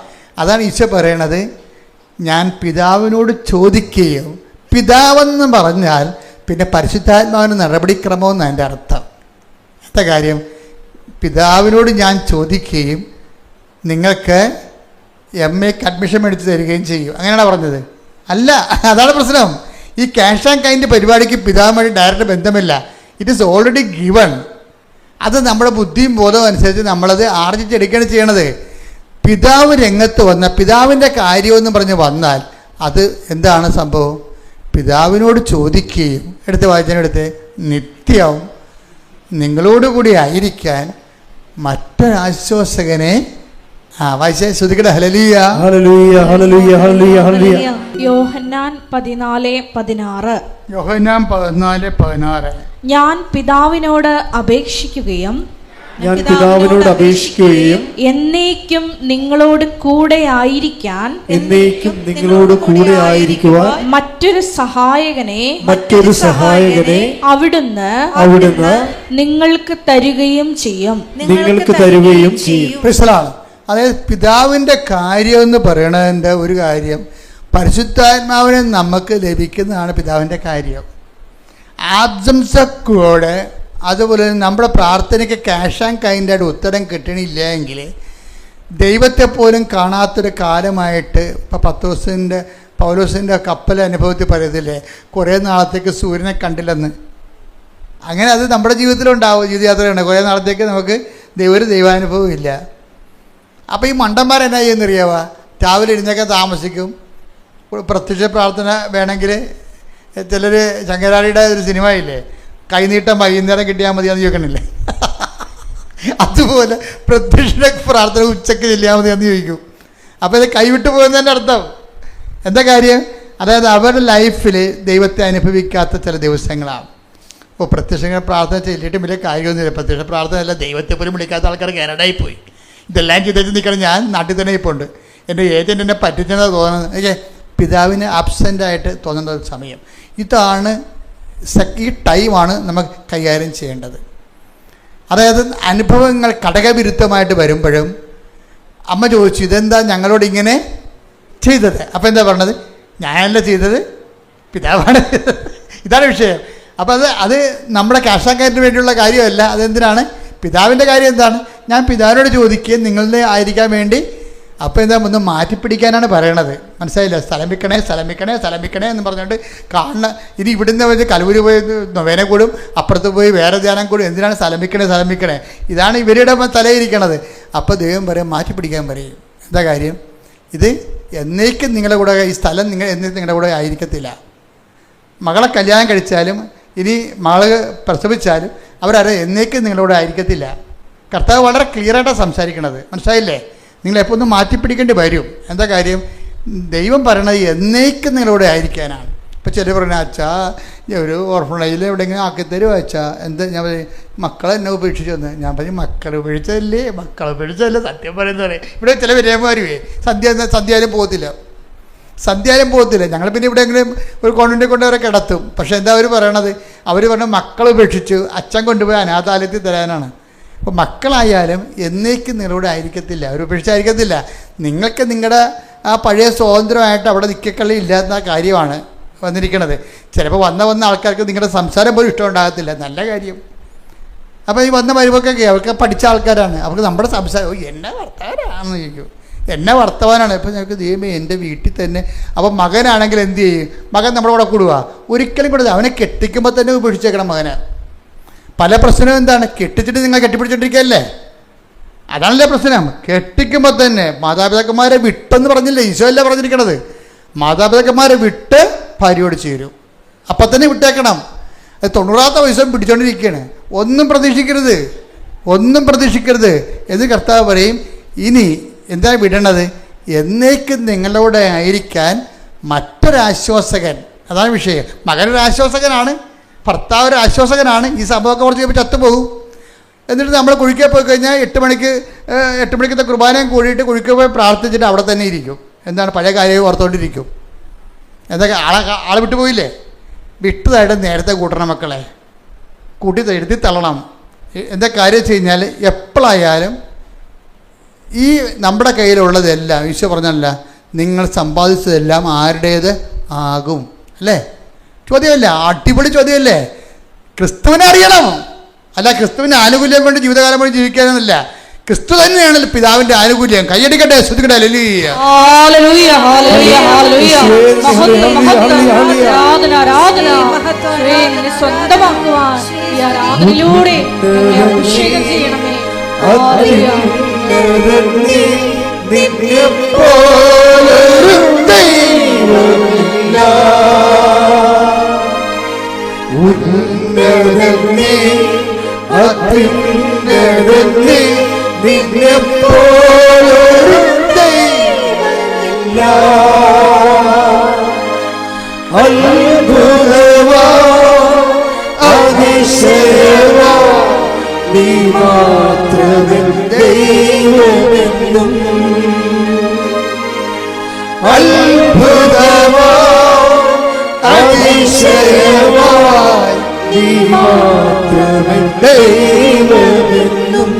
അതാണ് ഈശോ പറയണത്. ഞാൻ പിതാവിനോട് ചോദിക്കുകയും, പിതാവെന്ന് പറഞ്ഞാൽ പിന്നെ പരിശുദ്ധാത്മാവിന് നടപടിക്രമമെന്ന് അതിൻ്റെ അർത്ഥം. എന്താ കാര്യം? പിതാവിനോട് ഞാൻ ചോദിക്കുകയും നിങ്ങൾക്ക് MAക്ക് അഡ്മിഷൻ മേടിച്ച് തരികയും ചെയ്യും. അങ്ങനെയാണ് പറഞ്ഞത്? അല്ല, അതാണ് പ്രശ്നം. ഈ ക്യാഷ് ആൻഡ് കൈൻഡ് പരിപാടിക്ക് പിതാവുമായി ഡയറക്റ്റ് ബന്ധമില്ല. It is already given. അത് നമ്മുടെ ബുദ്ധിയും ബോധവും അനുസരിച്ച് നമ്മളത് ആർജിച്ചെടുക്കുകയാണ് ചെയ്യണത്. പിതാവ് രംഗത്ത് വന്ന പിതാവിൻ്റെ കാര്യമെന്ന് പറഞ്ഞ് വന്നാൽ അത് എന്താണ് സംഭവം? പിതാവിനോട് ചോദിക്കുകയും എടുത്ത് വായിച്ചതിനടുത്ത് നിത്യം നിങ്ങളോടുകൂടി ആയിരിക്കാൻ മറ്റൊരാശ്വാസകനെ വായിച്ചേ ശ്രദ്ധിക്കട്ടെ. ഹല്ലേലൂയ ഹല്ലേലൂയ ഹല്ലേലൂയ ഹല്ലേലൂയ ഹല്ലേലൂയ. യോഹന്നാൻ 14:16. യോഹന്നാൻ 14:16. ഞാൻ പിതാവിനോട് അപേക്ഷിക്കുകയും എന്നേക്കും നിങ്ങളോട് കൂടെ ആയിരിക്കാൻ മറ്റൊരു സഹായകനെ അവിടുന്ന് നിങ്ങൾക്ക് തരുകയും ചെയ്യും. അതായത് പിതാവിന്റെ കാര്യം എന്ന് പറയണതിന്റെ ഒരു കാര്യം, പരിശുദ്ധാത്മാവിനെ നമുക്ക് ലഭിക്കുന്നതാണ് പിതാവിന്റെ കാര്യം. ആബ്സംസക്കൂടെ അതുപോലെ നമ്മുടെ പ്രാർത്ഥനയ്ക്ക് ക്യാഷ് ആൻഡ് കൈൻഡായിട്ട് ഉത്തരം കിട്ടണില്ല എങ്കിൽ ദൈവത്തെ പോലും കാണാത്തൊരു കാലമായിട്ട് ഇപ്പോൾ പൗലോസിൻ്റെ കപ്പൽ അനുഭവത്തിൽ പറയത്തില്ലേ, കുറേ നാളത്തേക്ക് സൂര്യനെ കണ്ടില്ലെന്ന്. അങ്ങനെ അത് നമ്മുടെ ജീവിതത്തിലുണ്ടാവും. ജീവിതയാത്രയുണ്ട്, കുറേ നാളത്തേക്ക് നമുക്ക് ഒരു ദൈവാനുഭവം ഇല്ല. അപ്പോൾ ഈ മണ്ടന്മാരെന്നാ ചെയ്യുന്നറിയാവ, രാവിലെ ഇരുന്നൊക്കെ താമസിക്കും. പ്രത്യക്ഷ പ്രാർത്ഥന വേണമെങ്കിൽ ചിലർ ശങ്കരാടിയുടെ ഒരു സിനിമ ഇല്ലേ, കൈനീട്ടം വൈകുന്നേരം കിട്ടിയാൽ മതി എന്ന് ചോദിക്കണില്ലേ, അതുപോലെ പ്രത്യക്ഷ പ്രാർത്ഥന ഉച്ചയ്ക്ക് ചെല്ലിയാൽ മതി എന്ന് ചോദിക്കും. അപ്പോൾ ഇത് കൈവിട്ട് പോകുന്നതിൻ്റെ അർത്ഥം എന്താ കാര്യം? അതായത് അവരുടെ ലൈഫിൽ ദൈവത്തെ അനുഭവിക്കാത്ത ചില ദിവസങ്ങളാണ്. ഇപ്പോൾ പ്രത്യക്ഷ പ്രാർത്ഥന ചെല്ലിയിട്ട് വലിയ കാര്യമൊന്നുമില്ല. പ്രത്യക്ഷ പ്രാർത്ഥന അല്ല, ദൈവത്തെ പോലും വിളിക്കാത്ത ആൾക്കാർ കാനഡയിൽ പോയി. ഇതെല്ലാം ചെയ്തിട്ട് നിൽക്കണം. ഞാൻ നാട്ടിൽ തന്നെ ഇപ്പോൾ ഉണ്ട്. എൻ്റെ ഏജൻറ്റ് എന്നെ പറ്റിച്ചെന്നാണ് തോന്നുന്നത്. പിതാവിന് ആബ്സെൻ്റായിട്ട് തോന്നുന്ന ഒരു സമയം ഇതാണ്. ഈ ടൈമാണ് നമുക്ക് കൈകാര്യം ചെയ്യേണ്ടത്. അതായത് അനുഭവങ്ങൾ ഘടകവിരുദ്ധമായിട്ട് വരുമ്പോഴും അമ്മ ചോദിച്ചു, ഇതെന്താ ഞങ്ങളോട് ഇങ്ങനെ ചെയ്തത്? അപ്പോൾ എന്താ പറഞ്ഞത്? ഞാനല്ല ചെയ്തത്, പിതാവാണ് ചെയ്തത്. ഇതാണ് വിഷയം. അപ്പോൾ അത് നമ്മുടെ കാശാക്കാരന് വേണ്ടിയുള്ള കാര്യമല്ല. അതെന്തിനാണ്? പിതാവിൻ്റെ കാര്യം എന്താണ്? ഞാൻ പിതാവിനോട് ചോദിക്കുകയും നിങ്ങളുടെ ആയിരിക്കാൻ വേണ്ടി. അപ്പോൾ എന്താ ഒന്ന് മാറ്റിപ്പിടിക്കാനാണ് പറയണത്. മനസ്സിലായില്ല? സ്ഥലം വിൽക്കണേ എന്ന് പറഞ്ഞുകൊണ്ട് കാണണം. ഇനി ഇവിടുന്ന് പോയി കലൂര് പോയി നൊവേന കൂടും, അപ്പുറത്ത് പോയി വേറെ ധ്യാനം കൂടും. എന്തിനാണ് സ്ഥലം വിൽക്കണേ? ഇതാണ് ഇവരുടെ തലയിരിക്കണത്. അപ്പോൾ ദൈവം പറയും, മാറ്റിപ്പിടിക്കാൻ പറയും. എന്താ കാര്യം? ഇത് എന്നേക്കും നിങ്ങളുടെ കൂടെ, ഈ സ്ഥലം എന്നേക്കും നിങ്ങളുടെ കൂടെ ആയിരിക്കത്തില്ല. മകളെ കല്യാണം കഴിച്ചാലും ഇനി മകള് പ്രസവിച്ചാലും അവരറിയാം എന്നേക്കും നിങ്ങളുടെ കൂടെ ആയിരിക്കത്തില്ല. കർത്താവ് വളരെ ക്ലിയറായിട്ടാണ് സംസാരിക്കണത്. മനസ്സിലായില്ലേ? നിങ്ങളെപ്പോൾ ഒന്ന് മാറ്റിപ്പിടിക്കേണ്ടി വരും. എന്താ കാര്യം? ദൈവം പറയണത് എന്നേക്കും നിങ്ങളോട് ആയിരിക്കാനാണ്. ഇപ്പോൾ ചിലർ പറഞ്ഞാൽ, അച്ഛാ ഒരു ഓർഫണേജിൽ എവിടെയെങ്കിലും ആക്കിത്തരുമോ അച്ഛാ? എന്താ ഞാൻ മക്കളെ എന്നെ ഉപേക്ഷിച്ചു വന്ന്. ഞാൻ പറഞ്ഞു, മക്കളെ ഉപേക്ഷിച്ചതല്ലേ സത്യം പറയുന്നത്. ഇവിടെ ചില വിരയന്മാരുവേ സന്ധ്യയാലും പോകത്തില്ല. ഞങ്ങൾ പിന്നെ എവിടെയെങ്കിലും ഒരു കോൺവെൻറ്റിൽ കൊണ്ട് അവരെ കിടത്തും. പക്ഷേ എന്താ അവർ പറയണത്? അവർ പറഞ്ഞ മക്കളെ ഉപേക്ഷിച്ചു, അച്ഛൻ കൊണ്ടുപോയി അനാഥാലയത്തിൽ തരാനാണ്. അപ്പോൾ മക്കളായാലും എന്നേക്കും നിങ്ങളോട് ആയിരിക്കത്തില്ല, അവർ ഉപേക്ഷിച്ചായിരിക്കത്തില്ല. നിങ്ങൾക്ക് നിങ്ങളുടെ ആ പഴയ സ്വാതന്ത്ര്യമായിട്ട് അവിടെ നിൽക്കക്കളി ഇല്ലാത്ത കാര്യമാണ് വന്നിരിക്കുന്നത്. ചിലപ്പോൾ വന്ന ആൾക്കാർക്ക് നിങ്ങളുടെ സംസാരം പോലും ഇഷ്ടമുണ്ടാകത്തില്ല. നല്ല കാര്യം. അപ്പോൾ ഈ വന്ന വരുമ്പോഴൊക്കെ അവർക്ക് പഠിച്ച ആൾക്കാരാണ്. അവർക്ക് നമ്മുടെ സംസാരം എന്നെ വർത്തമാനാണെന്ന് ചോദിക്കും. എന്നെ വർത്തമാനാണ്. ഇപ്പോൾ ഞങ്ങൾക്ക് ദൈവമേ എൻ്റെ വീട്ടിൽ തന്നെ. അപ്പോൾ മകനാണെങ്കിൽ എന്ത് ചെയ്യും? മകൻ നമ്മുടെ കൂടെ കൂടുക? ഒരിക്കലും കൂടെ. അവനെ കെട്ടിക്കുമ്പോൾ തന്നെ ഉപേക്ഷിച്ചേക്കണം മകനെ. പല പ്രശ്നവും എന്താണ്? കെട്ടിച്ചിട്ട് നിങ്ങൾ കെട്ടിപ്പിടിച്ചോണ്ടിരിക്കുകയല്ലേ? അതാണല്ലേ പ്രശ്നം. കെട്ടിക്കുമ്പോൾ തന്നെ മാതാപിതാക്കന്മാരെ വിട്ടെന്ന് പറഞ്ഞില്ലേ? ഈശോ അല്ലേ പറഞ്ഞിരിക്കണത്? മാതാപിതാക്കന്മാരെ വിട്ട് ഭാര്യയോട് ചേരും. അപ്പം തന്നെ വിട്ടേക്കണം. അത് 90ാമത്തെ വയസ്സും പിടിച്ചോണ്ടിരിക്കുകയാണ്. ഒന്നും പ്രതീക്ഷിക്കരുത് എന്ന് കർത്താവ് പറയും. ഇനി എന്താ വിടണത്? എന്നേക്കും നിങ്ങളോട് ആയിരിക്കാൻ മറ്റൊരാശ്വാസകൻ. അതാണ് വിഷയം. മകനൊരു ആശ്വാസകനാണ്, ഭർത്താവ് ഒരു ആശ്വാസകനാണ്. ഈ സംഭവമൊക്കെ കുറച്ച് കഴിയുമ്പോൾ ചത്തുപോകും. എന്നിട്ട് നമ്മൾ കുഴിക്കാൻ പോയി കഴിഞ്ഞാൽ 8 മണിക്കത്തെ കുർബാനയും കൂടിയിട്ട് കുഴിക്കാൻ പോയി പ്രാർത്ഥിച്ചിട്ട് അവിടെ തന്നെ ഇരിക്കും. എന്താണ്? പഴയ കാര്യം ഓർത്തുകൊണ്ടിരിക്കും. എന്തൊക്കെ ആളെ വിട്ടുപോയില്ലേ? വിട്ടതായിട്ട് നേരത്തെ കൂട്ടണം മക്കളെ, കൂട്ടി എഴുതി തള്ളണം. എന്താ കാര്യം വെച്ച് കഴിഞ്ഞാൽ എപ്പോഴായാലും ഈ നമ്മുടെ കയ്യിലുള്ളതെല്ലാം ഈശോ പറഞ്ഞല്ല, നിങ്ങൾ സമ്പാദിച്ചതെല്ലാം ആരുടേത് ആകും അല്ലേ? ചോദ്യമല്ലേ? അടിപൊളി ചോദ്യമല്ലേ? ക്രിസ്തുവിനെ അറിയണം. അല്ല ക്രിസ്തുവിൻ്റെ ആനുകൂല്യം കൊണ്ട് ജീവിതകാലം കൊണ്ട് ജീവിക്കാനൊന്നുമില്ല. ക്രിസ്തു തന്നെയാണല്ലോ പിതാവിന്റെ ആനുകൂല്യം. കൈയടിക്കട്ടെ, ശ്രദ്ധിക്കട്ടെ. ഹല്ലേലൂയ. നിന്നെപ്പോലൊരു ദൈവമില്ല. ഉന്നതൻ നീ, അത്യുന്നതൻ നീ, നിന്നെപ്പോലൊരു ദൈവമില്ല. അത്ഭുതമാ അതിശയമാ നീ മാത്രമേ ദൈവമെന്നും. അത്ഭുതമാ അതിശയമാ നീ മാത്രമേ ദൈവമെന്നും.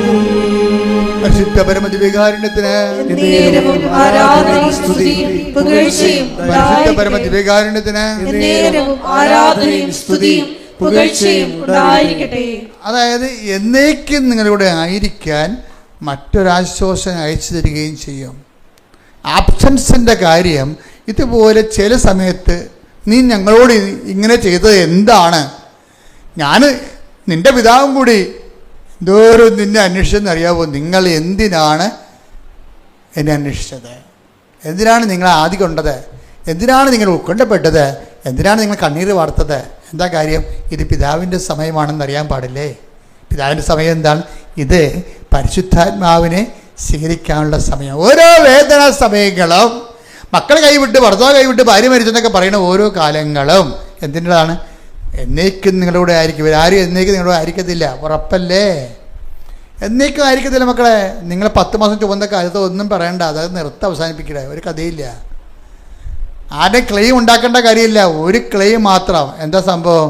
പരിശുദ്ധ പരമദിവ്യകാരുണ്യത്തിന് എന്നേരവും ആരാധനയും സ്തുതിയും പുകഴ്ചയും പരിശുദ്ധ പരമദിവ്യകാരുണ്യത്തിന് എന്നേരവും ആരാധനയും സ്തുതിയും പുകഴ്ചയും ഉണ്ടായിരിക്കട്ടെ. അതായത് എന്നേക്കും നിങ്ങളുടെ ആയിരിക്കാൻ മറ്റൊരാശ്വാസം അയച്ചു തരികയും ചെയ്യും. ആബ്സൻസിൻ്റെ കാര്യം ഇതുപോലെ ചില സമയത്ത് നീ ഞങ്ങളോട് ഇങ്ങനെ ചെയ്തത് എന്താണ്, ഞാൻ നിൻ്റെ പിതാവും കൂടി എന്തോരം നിന്നെ അന്വേഷിച്ചതെന്ന് അറിയാമോ? നിങ്ങൾ എന്തിനാണ് എന്നെ അന്വേഷിച്ചത്? എന്തിനാണ് നിങ്ങൾ ആദി കൊണ്ടത്? എന്തിനാണ് നിങ്ങൾ ഉത്കണ്ഠപ്പെട്ടത്? എന്തിനാണ് നിങ്ങൾ കണ്ണീർ വാർത്തത്? എന്താ കാര്യം? ഇത് പിതാവിൻ്റെ സമയമാണെന്ന് അറിയാൻ പാടില്ലേ? പിതാവിൻ്റെ സമയം എന്താണ്? ഇത് പരിശുദ്ധാത്മാവിനെ സ്വീകരിക്കാനുള്ള സമയം. ഓരോ വേദനാ സമയങ്ങളും, മക്കൾ കൈവിട്ട്, ഭർത്താവ് കൈവിട്ട്, ഭാര്യ മരിച്ചെന്നൊക്കെ പറയുന്ന ഓരോ കാലങ്ങളും എന്തിൻ്റെതാണ്? എന്നേക്കും നിങ്ങളുടെ ആയിരിക്കും. ഇവരാരും എന്നേക്കും നിങ്ങളുടെ ആയിരിക്കത്തില്ല, ഉറപ്പല്ലേ? എന്നേക്കും ആയിരിക്കത്തില്ല മക്കളെ. നിങ്ങൾ 10 മാസം ചുവന്ന കാലത്ത് ഒന്നും പറയണ്ട, അതായത് നിർത്തി അവസാനിപ്പിക്കണേ, ഒരു കഥയില്ല. ആരുടെ ക്ലെയിം ഉണ്ടാക്കേണ്ട കാര്യമില്ല, ഒരു ക്ലെയിം മാത്രം. എന്താ സംഭവം?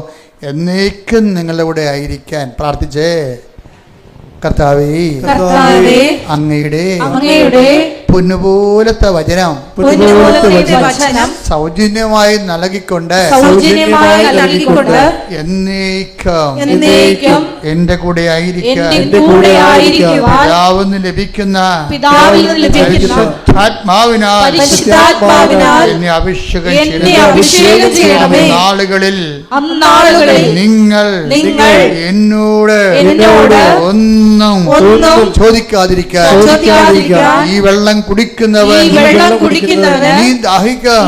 എന്നേക്കും നിങ്ങളുടെ കൂടെ ആയിരിക്കാൻ പ്രാർത്ഥിച്ചേ. കർത്താവേ, അങ്ങയുടെ പൊന്നുപോലത്തെ വചനം സൗജന്യമായി നൽകിക്കൊണ്ട് എന്നേക്കും എന്റെ കൂടെ ആയിരിക്കാൻ പിതാവിന് ലഭിക്കുന്ന പരിശുദ്ധാത്മാവിനാൽ എന്നെ അഭിഷേകം ചെയ്യണമേ. നാളുകളിൽ നിങ്ങൾ എന്നോട് ഒന്നും ചോദിക്കാതിരിക്കാൻ ഈ വെള്ളം കുടിക്കുന്നവൻ നീ ദാഹിക്കാം.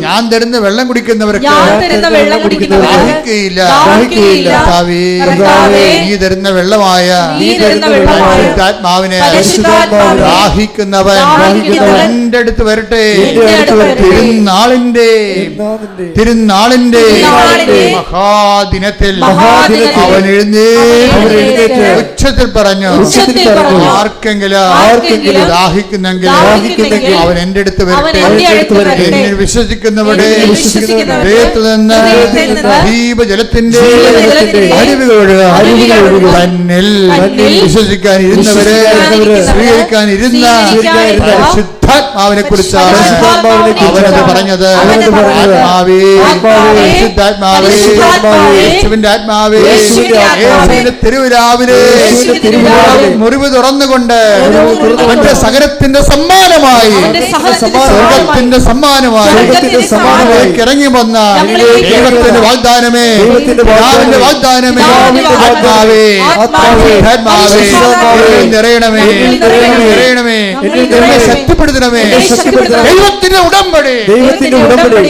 ഞാൻ തരുന്ന വെള്ളം കുടിക്കുന്നവർക്ക് ദാഹിക്കുകയില്ല. നീ തരുന്ന വെള്ളമായ പരിശുദ്ധാത്മാവിനെ ദാഹിക്കുന്നവൻ എന്റെ അടുത്ത് വരട്ടെ. തിരുനാളിന്റെ മഹാദിനത്തിൽ അവൻ എഴുന്നേറ്റ് ഉച്ചത്തിൽ പറഞ്ഞു, ആർക്കെങ്കിലും ദാഹിക്കുന്നെങ്കിൽ അവൻ എന്റെ അടുത്ത് വരട്ടെ. എന്നിൽ വിശ്വസിക്കുന്നവരുടെ ഹൃദയത്തിൽ നിന്ന് ജീവജലത്തിന്റെ അരുവികൾ തന്നിൽ വിശ്വസിക്കാൻ ഇരുന്നവരെ സ്വീകരിക്കാൻ ഇരുന്ന പരിശുദ്ധാത്മാവിനെ കുറിച്ചാണ് അവനത് പറഞ്ഞത്. ആത്മാവേ, പരിശുദ്ധാത്മാവേ, യേശുവിന്റെ ആത്മാവേ, യേശുവിന്റെ തിരുവിലാവിലെ മുറിവ് തുറന്നുകൊണ്ട് അവന്റെ സകലത്തിന്റെ സമ്മാനമായി, സ്വർഗത്തിന്റെ സമ്മാനമായി ഇറങ്ങി വന്ന ദൈവത്തിന്റെ വാഗ്ദാനമേ, പിതാവിന്റെ വാഗ്ദാനമേ, ആത്മാവേ, ആത്മാവേ നിറയണമേ, നിറയണമേ, എന്നെ ശക്തിപ്പെടുത്തണമേ. ദൈവത്തിന്റെ ഉടമ്പടി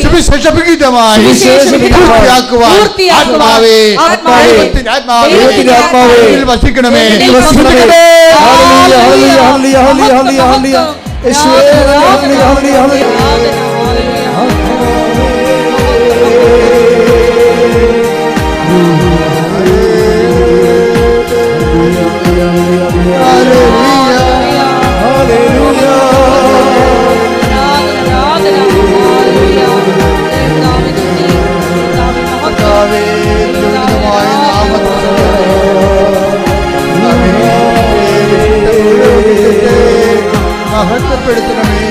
സുവിശേഷീതമായി പൂർത്തിയാക്കുവാൻ ആത്മാവേ, ആത്മാവേ വസിക്കണമേ. മഹത്വപ്പെടുത്തണമേ.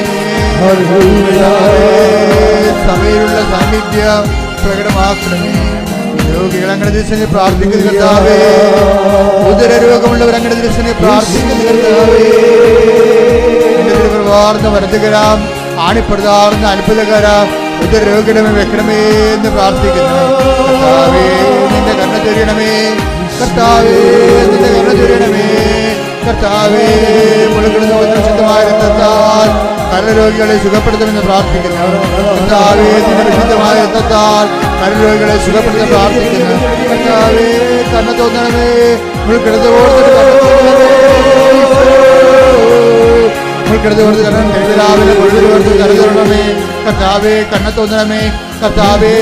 സഭയിലുള്ള സാന്നിധ്യം പ്രകടമാക്കണമേ. രോഗികൾ അങ്ങയുടെ ദിവസം പ്രാർത്ഥിക്കുന്ന കർത്താവേ, ഉദരരോഗമുള്ളവർ അങ്ങയുടെ ദിവസം പ്രാർത്ഥിക്കുന്ന കർത്താവേ, വാർന്ന വരതുകരാം ആണിപ്പെടുതാർന്ന അത്ഭുതകരാം ഉദരരോഗിടമേ വെക്കണമേ എന്ന് പ്രാർത്ഥിക്കുന്നു. കർത്താവേ, നിന്റെ കണ്ണ ചൊരിയണമേ. കർത്താവേ, നിന്റെ കണ്ണ ചൊരിയണമേ. കർത്താവേ മുഴുകിടുന്ന പരിശുദ്ധമായ രക്തത്താൽ കരരോഗികളെ സുഖപ്പെടുത്തണമെന്ന് പ്രാർത്ഥിക്കുന്നു. കർത്താവേ നിന്റെ വിശുദ്ധമായ രക്തത്താൽ കരരോഗികളെ സുഖപ്പെടുത്താൻ പ്രാർത്ഥിക്കുന്നു. കർത്താവേ കണ്ണു തോന്നണമേ, മുഴുകിടത്തോട് മുൾക്കിടത്തോട് രാവിലെ മുഴുവൻ കരുതണമേ. കർത്താവേ കണ്ണു തോന്നണമേ. കർത്താവേ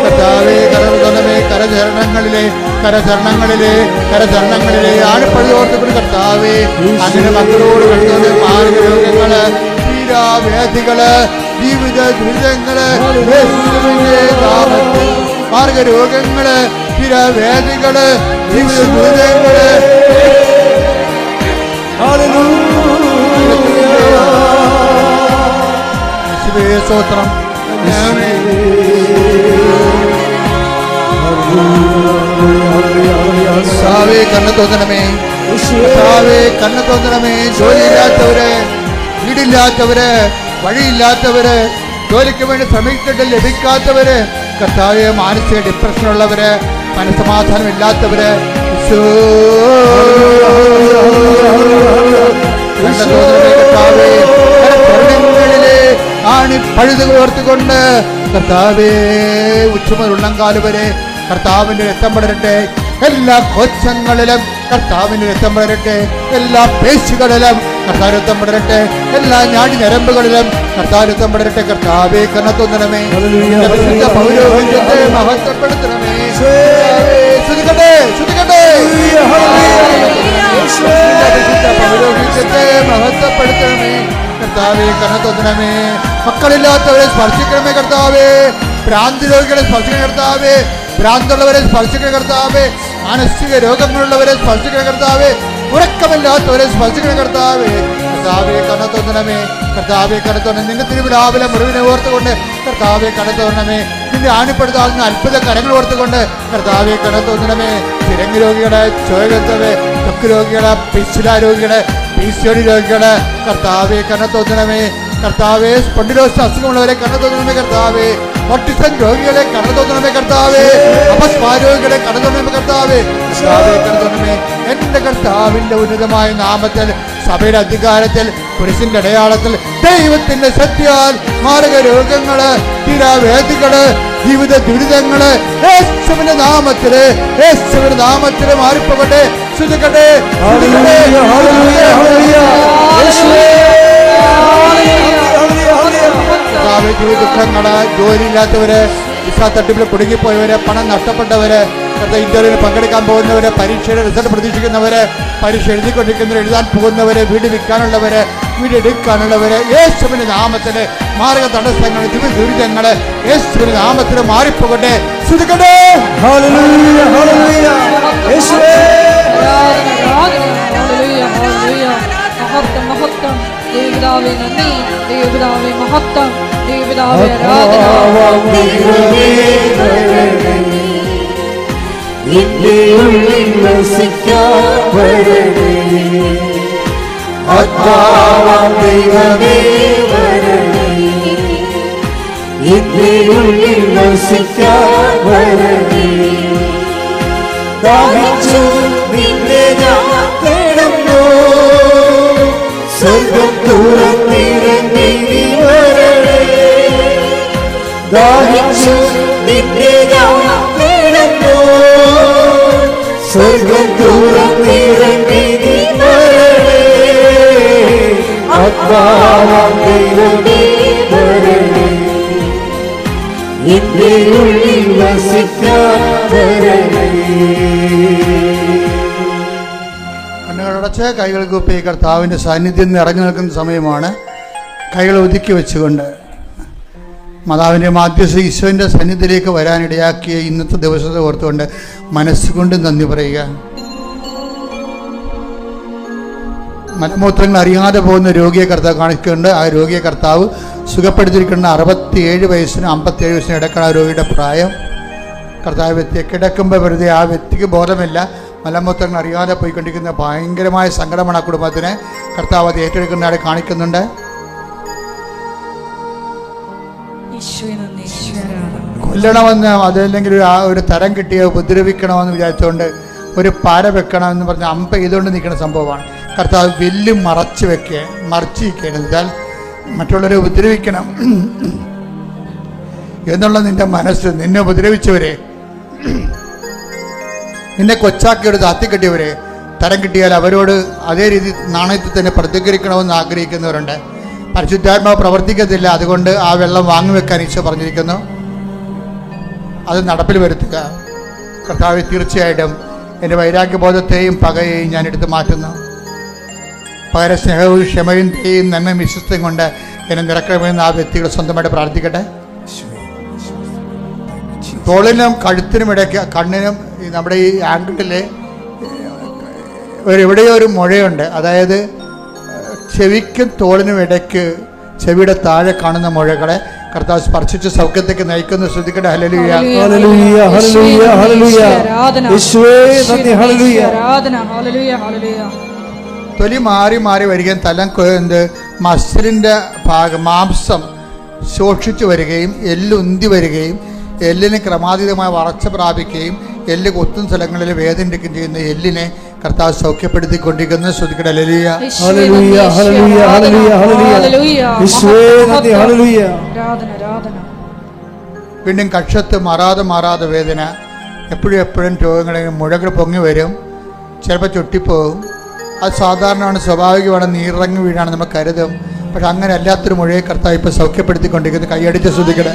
കർത്താവേ കരതോന്നമേ. കരചരണങ്ങളിലെ ആണിപ്പഴുതോർത്തുകൊണ്ട് കർത്താവേ അങ്ങനെ മക്കളോട് കണ്ടത് മാർഗ രോഗങ്ങള്, തീരാവ്യാധികള്, ജീവിത ദുരിതങ്ങള്, മാർഗരോഗങ്ങള്, തീരാവ്യാധികള്, ജീവിത ദുരിതങ്ങള് സ്തോത്രം. കർത്താവേ കണ്ണു തോന്നണമേ. കർത്താവേ കണ്ണു തോന്നണമേ. ജോലിയില്ലാത്തവര്, വീടില്ലാത്തവര്, വഴിയില്ലാത്തവര്, ജോലിക്ക് വേണ്ടി ശ്രമിച്ചിട്ട് ലഭിക്കാത്തവര്, കർത്താവേ മാനസിക ഡിപ്രഷനുള്ളവര്, മനസ്സമാധാനം ഇല്ലാത്തവര്, ആണി പഴുത് കോർത്തുകൊണ്ട് കർത്താവേ ഉച്ചമുതൽ ഉള്ളംകാല് വരെ കർത്താവിന്റെ രക്തം പടരട്ടെ. എല്ലാ കോശങ്ങളിലും കർത്താവിന്റെ രക്തം പടരട്ടെ. എല്ലാ പേശികളിലും കർത്താവ് രക്തം പടരട്ടെ. എല്ലാ ഞാടി ഞരമ്പുകളിലും കർത്താവ് രക്തം പടരട്ടെ. കർത്താവേ കണ്ണത്തോന്നണമേ. പൗരോഹിത്യത്തെ മഹത്വപ്പെടുത്തണമേ. ശ്രുതികട്ടെ പൗരോഹിത്യത്തെ മഹത്വപ്പെടുത്തണമേ. കർത്താവേ കണ്ണത്തോന്നണമേ. മക്കളില്ലാത്തവരെ സ്പർശിക്കണമേ കർത്താവേ. ഭ്രാന്തി രോഗികളെ സ്പർശിക്കണ കർത്താവേ. ഭ്രാന്തുള്ളവരെ സ്പർശിക്കണ കർത്താവേ. മാനസിക രോഗങ്ങളുള്ളവരെ സ്പർശിക്കണ കർത്താവേ. ഉറക്കമില്ലാത്തവരെ സ്പർശിക്കണ കർത്താവേ. കർത്താവേ കണ്ണത്തോന്നണമേ. കർത്താവേ കണ്ണത്തോന്നണമേ. നിന്റെ തിരുവിടാവിലെ മുറിവിനെ ഓർത്തുകൊണ്ട് കർത്താവേ കണ്ണത്തോന്നണമേ. നിന്റെ ആണിപ്പെടുത്താവുന്ന അത്ഭുത കരങ്ങൾ ഓർത്തുകൊണ്ട് കർത്താവേ കണ്ണത്തോന്നണമേ. തിരങ്ങ് രോഗികളെ, ചോരത്തവേ, ത്വക്ക് രോഗികളെ, പിശുല രോഗികളെ, PCOD രോഗികളെ കർത്താവേ കണ്ണത്തോന്നണമേ. കർത്താവേ സ്പോണ്ടിലോസിസ് അസുഖമുള്ളവരെ കണ്ണത്തോന്നണമേ കർത്താവേ. ഓട്ടിസം രോഗികളെ കണ്ണത്തോന്നണമേ കർത്താവേ. അപസ്മാ രോഗികളെ കണ്ണത്തോന്നണമേ കർത്താവേ. കർത്താവേ കണ്ണത്തോന്നണമേ. എന്റെ കർത്താവിന്റെ ഉന്നതമായ നാമത്തിൽ, സഭയുടെ അധികാരത്തിൽ, കുരിശിന്റെ അടയാളത്തിൽ, ദൈവത്തിന്റെ സത്യാൽ മാരക രോഗങ്ങള്, തീരാവേദികള്, ജീവിത ദുരിതങ്ങള് യേശുവിന്റെ നാമത്തില് മാറിപ്പോകട്ടെ. ശ്രുതിക്കട്ടെ. ദുഃഖങ്ങള്, ജോലിയില്ലാത്തവര്, വിസ തട്ടിപ്പിൽ കുടുങ്ങിപ്പോയവര്, പണം നഷ്ടപ്പെട്ടവര്, ഇന്റർവ്യൂവിൽ പങ്കെടുക്കാൻ പോകുന്നവര്, പരീക്ഷയുടെ റിസൾട്ട് പ്രതീക്ഷിക്കുന്നവര്, പരീക്ഷ എഴുതിക്കൊണ്ടിരിക്കുന്നവര്, എഴുതാൻ പോകുന്നവര്, വീട് വിൽക്കാനുള്ളവര്, വീട് എടുക്കാനുള്ളവര്, യേശുവിന്റെ നാമത്തില് മാർഗ തടസ്സങ്ങൾ, ദുരിതങ്ങള് യേശുവിന്റെ നാമത്തില് മാറിപ്പോകട്ടെ. ശ്രുതിക്കട്ടെ. മഹത്വം ദേവപിതാവേ നന്ദി. ദേവപിതാവേ മഹത്വം. ദേവപിതാവേ ആരാധന. നിന്റെ ഉള്ളിൽ വസിക്കാൻ വരണേ. ആത്മാവാം ദൈവമേ വരണേ. നിന്റെ ഉള്ളിൽ വസിക്കാൻ വരണേ. ദാഹിച്ചു നിന്നെ ഞാൻ തേടുന്നു. സ്വർഗ്ഗം തുറന്നിറങ്ങി നീ വരണേ. ദാഹിച്ചു നിന്നെ ഞാൻ തേടുന്നു. സ്വർഗ്ഗം തുറന്നിറങ്ങി നീ വരണേ. ആത്മാവാം ദൈവമേ വരണേ. നിന്റെ ഉള്ളിൽ വസിക്കാൻ വരണേ. കണ്ണുകളടച്ച് കൈകൾ കൂപ്പി കർത്താവിൻ്റെ സാന്നിധ്യം നിറഞ്ഞു നിൽക്കുന്ന സമയമാണ്. കൈകൾ ഒതുക്കി വെച്ചുകൊണ്ട് മാതാവിൻ്റെ മാധ്യസ്ഥ ഈശോൻ്റെ സന്നിധിയിലേക്ക് വരാനിടയാക്കിയ ഇന്നത്തെ ദിവസത്തെ ഓർത്തുകൊണ്ട് മനസ്സുകൊണ്ട് നന്ദി പറയുക. മലമൂത്രങ്ങൾ അറിയാതെ പോകുന്ന രോഗിയെ കർത്താവ് കാണിക്കുന്നുണ്ട്. ആ രോഗിയെ കർത്താവ് സുഖപ്പെടുത്തിയിരിക്കുന്ന 67 വയസ്സിനും 57 വയസ്സിനും ഇടയ്ക്കാണ് ആ രോഗിയുടെ പ്രായം. കർത്താവ് വ്യക്തിയെ കിടക്കുമ്പോൾ വെറുതെ ആ വ്യക്തിക്ക് ബോധമില്ല, മലമൂത്രങ്ങൾ അറിയാതെ പോയിക്കൊണ്ടിരിക്കുന്ന ഭയങ്കരമായ സങ്കടമാണ് ആ കുടുംബത്തിന്. കർത്താവ് അത് ഏറ്റെടുക്കുന്ന ആളെ കാണിക്കുന്നുണ്ട്. കൊല്ലണമെന്ന് അതല്ലെങ്കിൽ ഒരു തരം കിട്ടിയോ ഉപദ്രവിക്കണമെന്ന് വിചാരിച്ചുകൊണ്ട് ഒരു പാര വെക്കണം എന്ന് പറഞ്ഞാൽ അമ്പ ചെയ്തുകൊണ്ട് നിൽക്കുന്ന സംഭവമാണ്. കർത്താവ് വില്ല് മറച്ച് നിൽക്കുകയാണ്. എന്നാൽ മറ്റുള്ളവരെ ഉപദ്രവിക്കണം എന്നുള്ള നിന്റെ മനസ്സ്, നിന്നെ ഉപദ്രവിച്ചവരെ, നിന്നെ കൊച്ചാക്കിയൊരു താത്തിക്കെട്ടിയവരെ, തരം കിട്ടിയാൽ അവരോട് അതേ രീതി നാണയത്തിൽ തന്നെ പ്രതികരിക്കണമെന്ന് ആഗ്രഹിക്കുന്നവരുണ്ട്. പരിശുദ്ധാത്മാവ് പ്രവർത്തിക്കത്തില്ല. അതുകൊണ്ട് ആ വെള്ളം വാങ്ങിവെക്കാൻ ഈശോ പറഞ്ഞിരിക്കുന്നു. അത് നടപ്പിൽ വരുത്തുക. കർത്താവ് തീർച്ചയായിട്ടും എൻ്റെ വൈരാഗ്യബോധത്തെയും പകയെയും ഞാൻ എടുത്തു മാറ്റുന്നു. പകരം സ്നേഹവും ക്ഷമയും ദയയും നന്മയും വിശ്വസ്തയും കൊണ്ട് എന്നെ നിറക്കണമെന്ന് ആ വ്യക്തികൾ സ്വന്തമായിട്ട് പ്രാർത്ഥിക്കട്ടെ. തോളിനും കഴുത്തിനും ഇടയ്ക്ക്, കണ്ണിനും നമ്മുടെ ഈ ആംഗിളിൽ എവിടെയോ ഒരു മുഴയുണ്ട്. അതായത് ചെവിക്കും തോളിനും ഇടയ്ക്ക്, ചെവിയുടെ താഴെ കാണുന്ന മുഴകളെ കർത്താവ് സ്പർശിച്ച് സൗഖ്യത്തേക്ക് നയിക്കുന്നു. ശ്രദ്ധിക്കട്ടെ. ഹല്ലേലൂയ, ഹല്ലേലൂയ, ഹല്ലേലൂയ, ഹല്ലേലൂയ. യേശുവേ നന്ദി. ഹല്ലേലൂയ, ഹല്ലേലൂയ, ഹല്ലേലൂയ. തൊലി മാറി മാറി വരികയും തലം മസിലിൻ്റെ മാംസം ശോഷിച്ചു വരികയും എല്ലുന്തി വരികയും എല്ലിന് ക്രമാതീതമായ വളർച്ച പ്രാപിക്കുകയും എല്ല് കൊത്തുന്ന സ്ഥലങ്ങളിൽ വേദനിക്കുകയും ചെയ്യുന്ന എല്ലിനെ കർത്താവ് സൗഖ്യപ്പെടുത്തിക്കൊണ്ടിരിക്കുന്നത്. ശ്രദ്ധിക്കട്ടെ. ഹല്ലേലൂയ, ഹല്ലേലൂയ, ഹല്ലേലൂയ, ഹല്ലേലൂയ, ഹല്ലേലൂയ. യേശുവേ നന്ദി. ഹല്ലേലൂയ. വീണ്ടും കക്ഷത്ത് മാറാതെ വേദന, എപ്പോഴും രോഗങ്ങൾ, മുഴകൾ പൊങ്ങി വരും, ചിലപ്പോൾ ചൊട്ടിപ്പോകും. അത് സാധാരണമാണ്, സ്വാഭാവികമാണ്, നീറിറങ്ങി വീഴാണ് നമ്മൾ കരുതും. പക്ഷെ അങ്ങനെ അല്ലാത്തൊരു മുഴയെ കർത്താവ് ഇപ്പൊ സൗഖ്യപ്പെടുത്തിക്കൊണ്ടിരിക്കുന്നത്. കൈയടിച്ച് ശ്രദ്ധിക്കട്ടെ.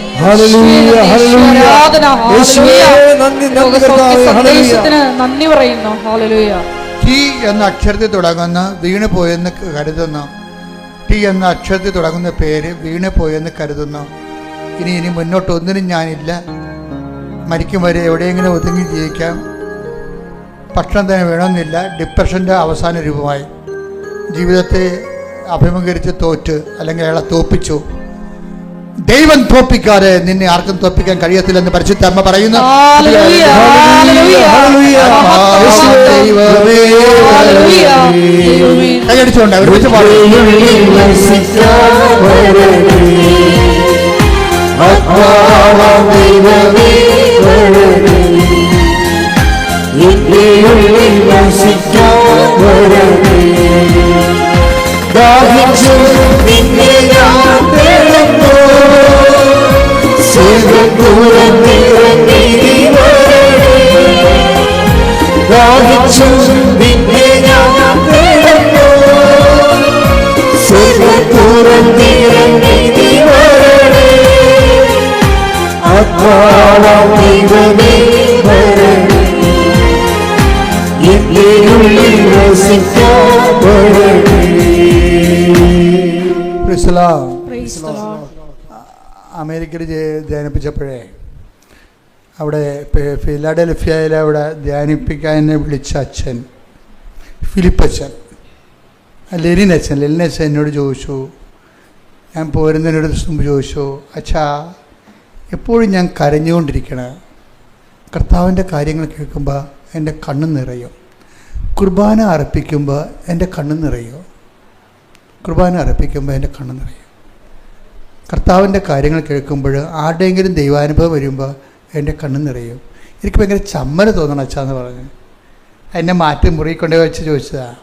ടി എന്ന അക്ഷരത്തിൽ തുടങ്ങുന്ന വീണ് പോയെന്ന് കരുതുന്നു. ടി എന്ന അക്ഷരത്തിൽ തുടങ്ങുന്ന പേര് വീണ് പോയെന്ന് കരുതുന്നു. ഇനി മുന്നോട്ട് ഒന്നിനും ഞാനില്ല. മരിക്കും വരെ എവിടെയെങ്കിലും ഒതുങ്ങി ജീവിക്കാം. ഭക്ഷണം തന്നെ വേണമെന്നില്ല. ഡിപ്രഷൻ്റെ അവസാന രൂപമായി. ജീവിതത്തെ അഭിമുഖീകരിച്ച് തോറ്റ്, അല്ലെങ്കിൽ അയാളെ തോപ്പിച്ചു. ദൈവം തോപ്പിക്കാതെ നിന്നെ ആർക്കും തോപ്പിക്കാൻ കഴിയത്തില്ലെന്ന് പരിശുദ്ധാത്മ പറയുന്നു. കൈയടിച്ചുകൊണ്ട് അവർ വെച്ച് പാടും. ദാഹിച്ചു നിന്നെ ഞാൻ തേടുന്നു, സ്വർഗ്ഗപുരത്തിറങ്ങി നീ വരണേ. ദാഹിച്ചു നിന്നെ ഞാൻ തേടുന്നു, സ്വർഗ്ഗപുരത്തിറങ്ങി നീ വരണേ. ആത്മാവാം ദൈവമേ വരണേ, എന്റെ ഉള്ളിൽ വസിക്കാൻ വരണേ. അമേരിക്കയിൽ ധ്യാനിപ്പിച്ചപ്പോഴേ അവിടെ ഫിലാഡൽഫിയയിൽ അവിടെ ധ്യാനിപ്പിക്കാൻ എന്നെ വിളിച്ച അച്ഛൻ, ഫിലിപ്പച്ചൻ, ലെനിനച്ഛൻ എന്നോട് ചോദിച്ചു. ഞാൻ പോരുന്നതിനോട് മുമ്പ് ചോദിച്ചു, അച്ഛാ എപ്പോഴും ഞാൻ കരഞ്ഞുകൊണ്ടിരിക്കണം. കർത്താവിൻ്റെ കാര്യങ്ങൾ കേൾക്കുമ്പോൾ എൻ്റെ കണ്ണ് നിറയും. കുർബാന അർപ്പിക്കുമ്പോൾ എൻ്റെ കണ്ണ് നിറയും. കർത്താവിൻ്റെ കാര്യങ്ങൾ കേൾക്കുമ്പോൾ, ആരുടെയെങ്കിലും ദൈവാനുഭവം വരുമ്പോൾ എൻ്റെ കണ്ണ് നിറയും. എനിക്ക് ഭയങ്കര ചമ്മൽ തോന്നണം അച്ഛാന്ന് പറഞ്ഞു. എന്നെ മാറ്റി മുറിക്കൊണ്ട് വെച്ച് ചോദിച്ചതാണ്.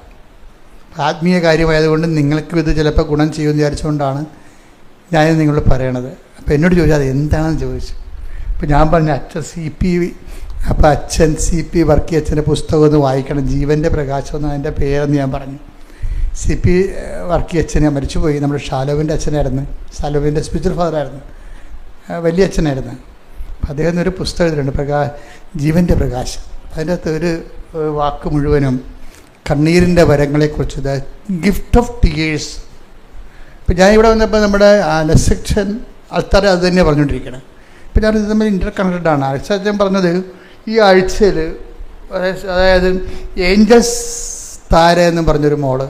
ആത്മീയ കാര്യമായതുകൊണ്ട് നിങ്ങൾക്കും ഇത് ചിലപ്പോൾ ഗുണം ചെയ്യുമെന്ന് വിചാരിച്ചുകൊണ്ടാണ് ഞാനിത് നിങ്ങളോട് പറയണത്. അപ്പോൾ എന്നോട് ചോദിച്ചാൽ അത് എന്താണെന്ന് ചോദിച്ചു. അപ്പോൾ ഞാൻ പറഞ്ഞു അച്ഛൻ അച്ഛൻ CP വർക്കി അച്ഛൻ്റെ പുസ്തകം ഒന്ന് വായിക്കണം, ജീവൻ്റെ പ്രകാശം എന്ന് അതിൻ്റെ പേരെന്ന് ഞാൻ പറഞ്ഞു. CP വർക്കി അച്ഛനെ മരിച്ചുപോയി. നമ്മുടെ ഷാലോവിൻ്റെ അച്ഛനായിരുന്നു. ഷാലോവിൻ്റെ സ്പിരിച്വൽ ഫാദറായിരുന്നു, വലിയ അച്ഛനായിരുന്നു. അപ്പം അദ്ദേഹം ഒരു പുസ്തകം എഴുതിയിട്ടുണ്ട്, ജീവൻ്റെ പ്രകാശം. അതിൻ്റെ അകത്ത് ഒരു വാക്ക് മുഴുവനും കണ്ണീരിൻ്റെ വരങ്ങളെക്കുറിച്ച്, ദ ഗിഫ്റ്റ് ഓഫ് ടീയേഴ്സ്. ഇപ്പം ഞാൻ ഇവിടെ വന്നപ്പോൾ നമ്മുടെ സെക്ഷൻ ആൾക്കാർ അത് തന്നെയാണ് പറഞ്ഞുകൊണ്ടിരിക്കണം. ഇപ്പം ഞാൻ ഇത് തമ്മിൽ ഇൻ്റർ കണക്റ്റഡാണ്. അച്ഛൻ പറഞ്ഞത് ഈ ആഴ്ചയിൽ, അതായത് ഏഞ്ചൽസ് താര എന്ന് പറഞ്ഞൊരു മോള്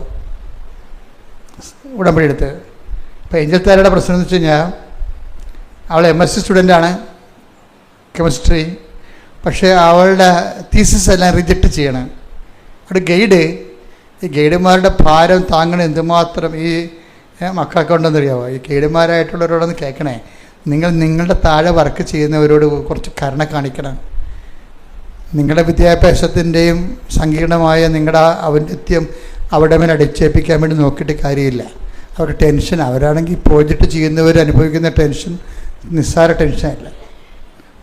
ഉടമ്പടി എടുത്ത്. ഇപ്പോൾ ഏഞ്ചൽ താരയുടെ പ്രശ്നം എന്ന് വെച്ച് കഴിഞ്ഞാൽ അവൾ MSc സ്റ്റുഡൻ്റാണ്, കെമിസ്ട്രി. പക്ഷേ അവളുടെ തീസിസ് എല്ലാം റിജക്റ്റ് ചെയ്യണം. അവിടെ ഈ ഗൈഡുമാരുടെ ഭാരം താങ്ങണ എന്തുമാത്രം ഈ മക്കളൊക്കെ ഉണ്ടെന്നറിയാമോ? ഈ ഗൈഡുമാരായിട്ടുള്ളവരോടൊന്ന് കേൾക്കണേ. നിങ്ങളുടെ താഴെ വർക്ക് ചെയ്യുന്നവരോട് കുറച്ച് കരുണ കാണിക്കണം. നിങ്ങളുടെ വിദ്യാഭ്യാസത്തിൻ്റെയും സങ്കീർണമായ നിങ്ങളുടെ ഔന്നത്യം അവിടെ മേൽ അടിച്ചേൽപ്പിക്കാൻ വേണ്ടി നോക്കിയിട്ട് കാര്യമില്ല. അവരുടെ ടെൻഷൻ, അവരാണെങ്കിൽ പ്രോജക്റ്റ് ചെയ്യുന്നവർ അനുഭവിക്കുന്ന ടെൻഷൻ നിസ്സാര ടെൻഷനല്ല.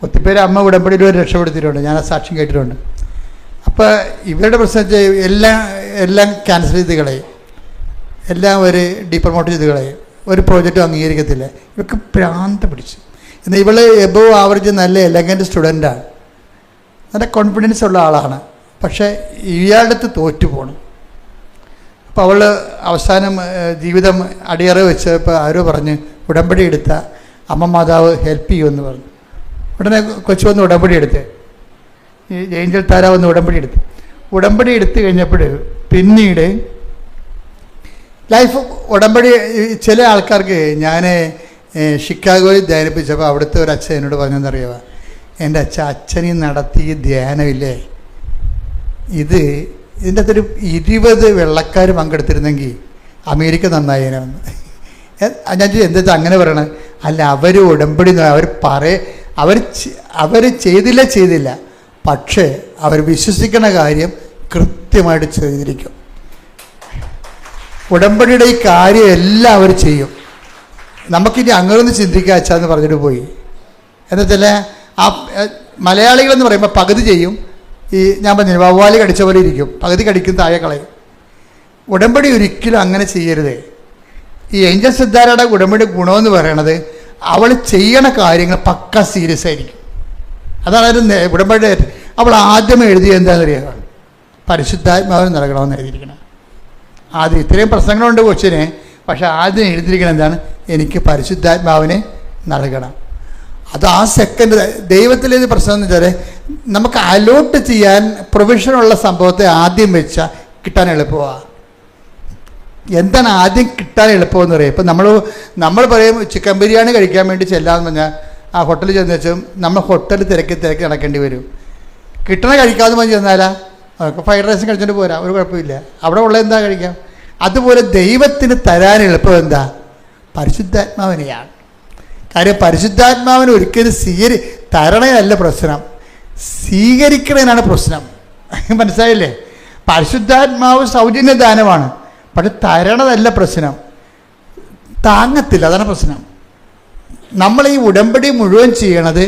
ഒത്തിരി പേര് അമ്മ ഉടമ്പടിയിൽ ഒരു രക്ഷപ്പെടുത്തിയിട്ടുണ്ട്, ഞാൻ ആ സാക്ഷ്യം കേട്ടിട്ടുണ്ട്. അപ്പോൾ ഇവരുടെ പ്രശ്നം വെച്ചാൽ എല്ലാം ക്യാൻസൽ ചെയ്ത് കളയും, എല്ലാം ഒരു ഡീപ്രമോട്ട് ചെയ്ത് കളയും, ഒരു പ്രോജക്റ്റും അംഗീകരിക്കത്തില്ല. ഇവർക്ക് ഭ്രാന്ത് പിടിച്ചു. എന്നാൽ ഇവൾ എബോവ് ആവറേജ് നല്ല എലഗൻറ്റ് സ്റ്റുഡൻ്റാണ്, നല്ല കോൺഫിഡൻസ് ഉള്ള ആളാണ്. പക്ഷേ ഇയാളുടെ അടുത്ത് തോറ്റു പോകണം. അപ്പോൾ അവൾ അവസാനം ജീവിതം അടിയറ വെച്ചപ്പോൾ ആരോ പറഞ്ഞ് ഉടമ്പടി എടുത്ത അമ്മ മാതാവ് ഹെൽപ്പ് ചെയ്യുമെന്ന് പറഞ്ഞു. ഉടനെ കൊച്ചു വന്ന് ഉടമ്പടി എടുത്ത്, ഈ ഏഞ്ചൽ താര വന്ന് ഉടമ്പടി എടുത്ത് കഴിഞ്ഞപ്പോൾ പിന്നീട് ലൈഫ് ഉടമ്പടി ചില ആൾക്കാർക്ക് ഞാൻ ഷിക്കാഗോയിൽ ധ്യാനിപ്പിച്ചപ്പോൾ അവിടുത്തെ ഒരു അച്ഛൻ എന്നോട് പറഞ്ഞെന്നറിയാമോ, എൻ്റെ അച്ഛനീ നടത്തിയ ധ്യാനമില്ലേ, ഇതിൻ്റെ അകത്തൊരു 20 വെള്ളക്കാർ പങ്കെടുത്തിരുന്നെങ്കിൽ അമേരിക്ക നന്നായേനെന്ന്. ഞാൻ എന്താ അങ്ങനെ പറയണത്? അല്ല, അവർ ഉടമ്പടി അവർ ചെയ്തില്ല, പക്ഷേ അവർ വിശ്വസിക്കുന്ന കാര്യം കൃത്യമായിട്ട് ചെയ്തിരിക്കും. ഉടമ്പടിയുടെ ഈ കാര്യം എല്ലാം അവർ ചെയ്യും. നമുക്കിനി അങ്ങനെയൊന്ന് ചിന്തിക്കുക അച്ഛാന്ന് പറഞ്ഞിട്ട് പോയി. എന്നുവെച്ചാൽ ആ മലയാളികളെന്ന് പറയുമ്പോൾ പകുതി ചെയ്യും, ഈ ഞാൻ പറഞ്ഞു വവ്വാലി കടിച്ച പോലെ ഇരിക്കും, പകുതി കടിക്കും, താഴെ കളയും. ഉടമ്പടി ഒരിക്കലും അങ്ങനെ ചെയ്യരുത്. ഈ ഏഞ്ചൽ സിദ്ധാരയുടെ ഉടമ്പടി ഗുണമെന്ന് പറയണത് അവൾ ചെയ്യണ കാര്യങ്ങൾ പക്ക സീരിയസ് ആയിരിക്കും. അതാണ് ഒരു ഉടമ്പടി. അവൾ ആദ്യമേ എഴുതിയ എന്താണെന്നറിയാം, പരിശുദ്ധാത്മാവിന് നൽകണമെന്ന് എഴുതിയിരിക്കണം. ആദ്യം ഇത്രയും പ്രശ്നങ്ങളുണ്ട് കൊച്ചിന്, പക്ഷെ ആദ്യം എഴുതിയിരിക്കണം എന്താണ്, എനിക്ക് പരിശുദ്ധാത്മാവിനെ നൽകണം. അത് ആ സെക്കൻഡ്. ദൈവത്തിലേത് പ്രശ്നം എന്ന് വെച്ചാൽ നമുക്ക് അലോട്ട് ചെയ്യാൻ പ്രൊവിഷനുള്ള സംഭവത്തെ ആദ്യം വെച്ചാൽ കിട്ടാൻ എളുപ്പമാണ്. എന്താണ് ആദ്യം കിട്ടാൻ എളുപ്പമെന്ന് പറയും. ഇപ്പം നമ്മൾ പറയും ചിക്കൻ ബിരിയാണി കഴിക്കാൻ വേണ്ടി ചെല്ലാമെന്ന് പറഞ്ഞാൽ ആ ഹോട്ടലിൽ ചെന്ന് വെച്ചും നമ്മൾ ഹോട്ടൽ തിരക്കി നടക്കേണ്ടി വരും. കിട്ടണ കഴിക്കാമെന്ന് പറഞ്ഞ് ചെന്നാലാ അവർക്ക് ഫ്രൈഡ് റൈസും കഴിച്ചിട്ട് പോരാ, ഒരു കുഴപ്പമില്ല, അവിടെ ഉള്ള എന്താ കഴിക്കാം. അതുപോലെ ദൈവത്തിന് തരാൻ എളുപ്പം എന്താ, പരിശുദ്ധാത്മാവിനെയാണ്. കാര്യം പരിശുദ്ധാത്മാവിന് ഒരിക്കലും തരണയല്ല പ്രശ്നം, സ്വീകരിക്കണതിനാണ് പ്രശ്നം. മനസ്സിലായില്ലേ? പരിശുദ്ധാത്മാവ് സൗജന്യ ദാനമാണ്, പക്ഷെ തരണതല്ല പ്രശ്നം, താങ്ങത്തില്ല, അതാണ് പ്രശ്നം. നമ്മൾ ഈ ഉടമ്പടി മുഴുവൻ ചെയ്യണത്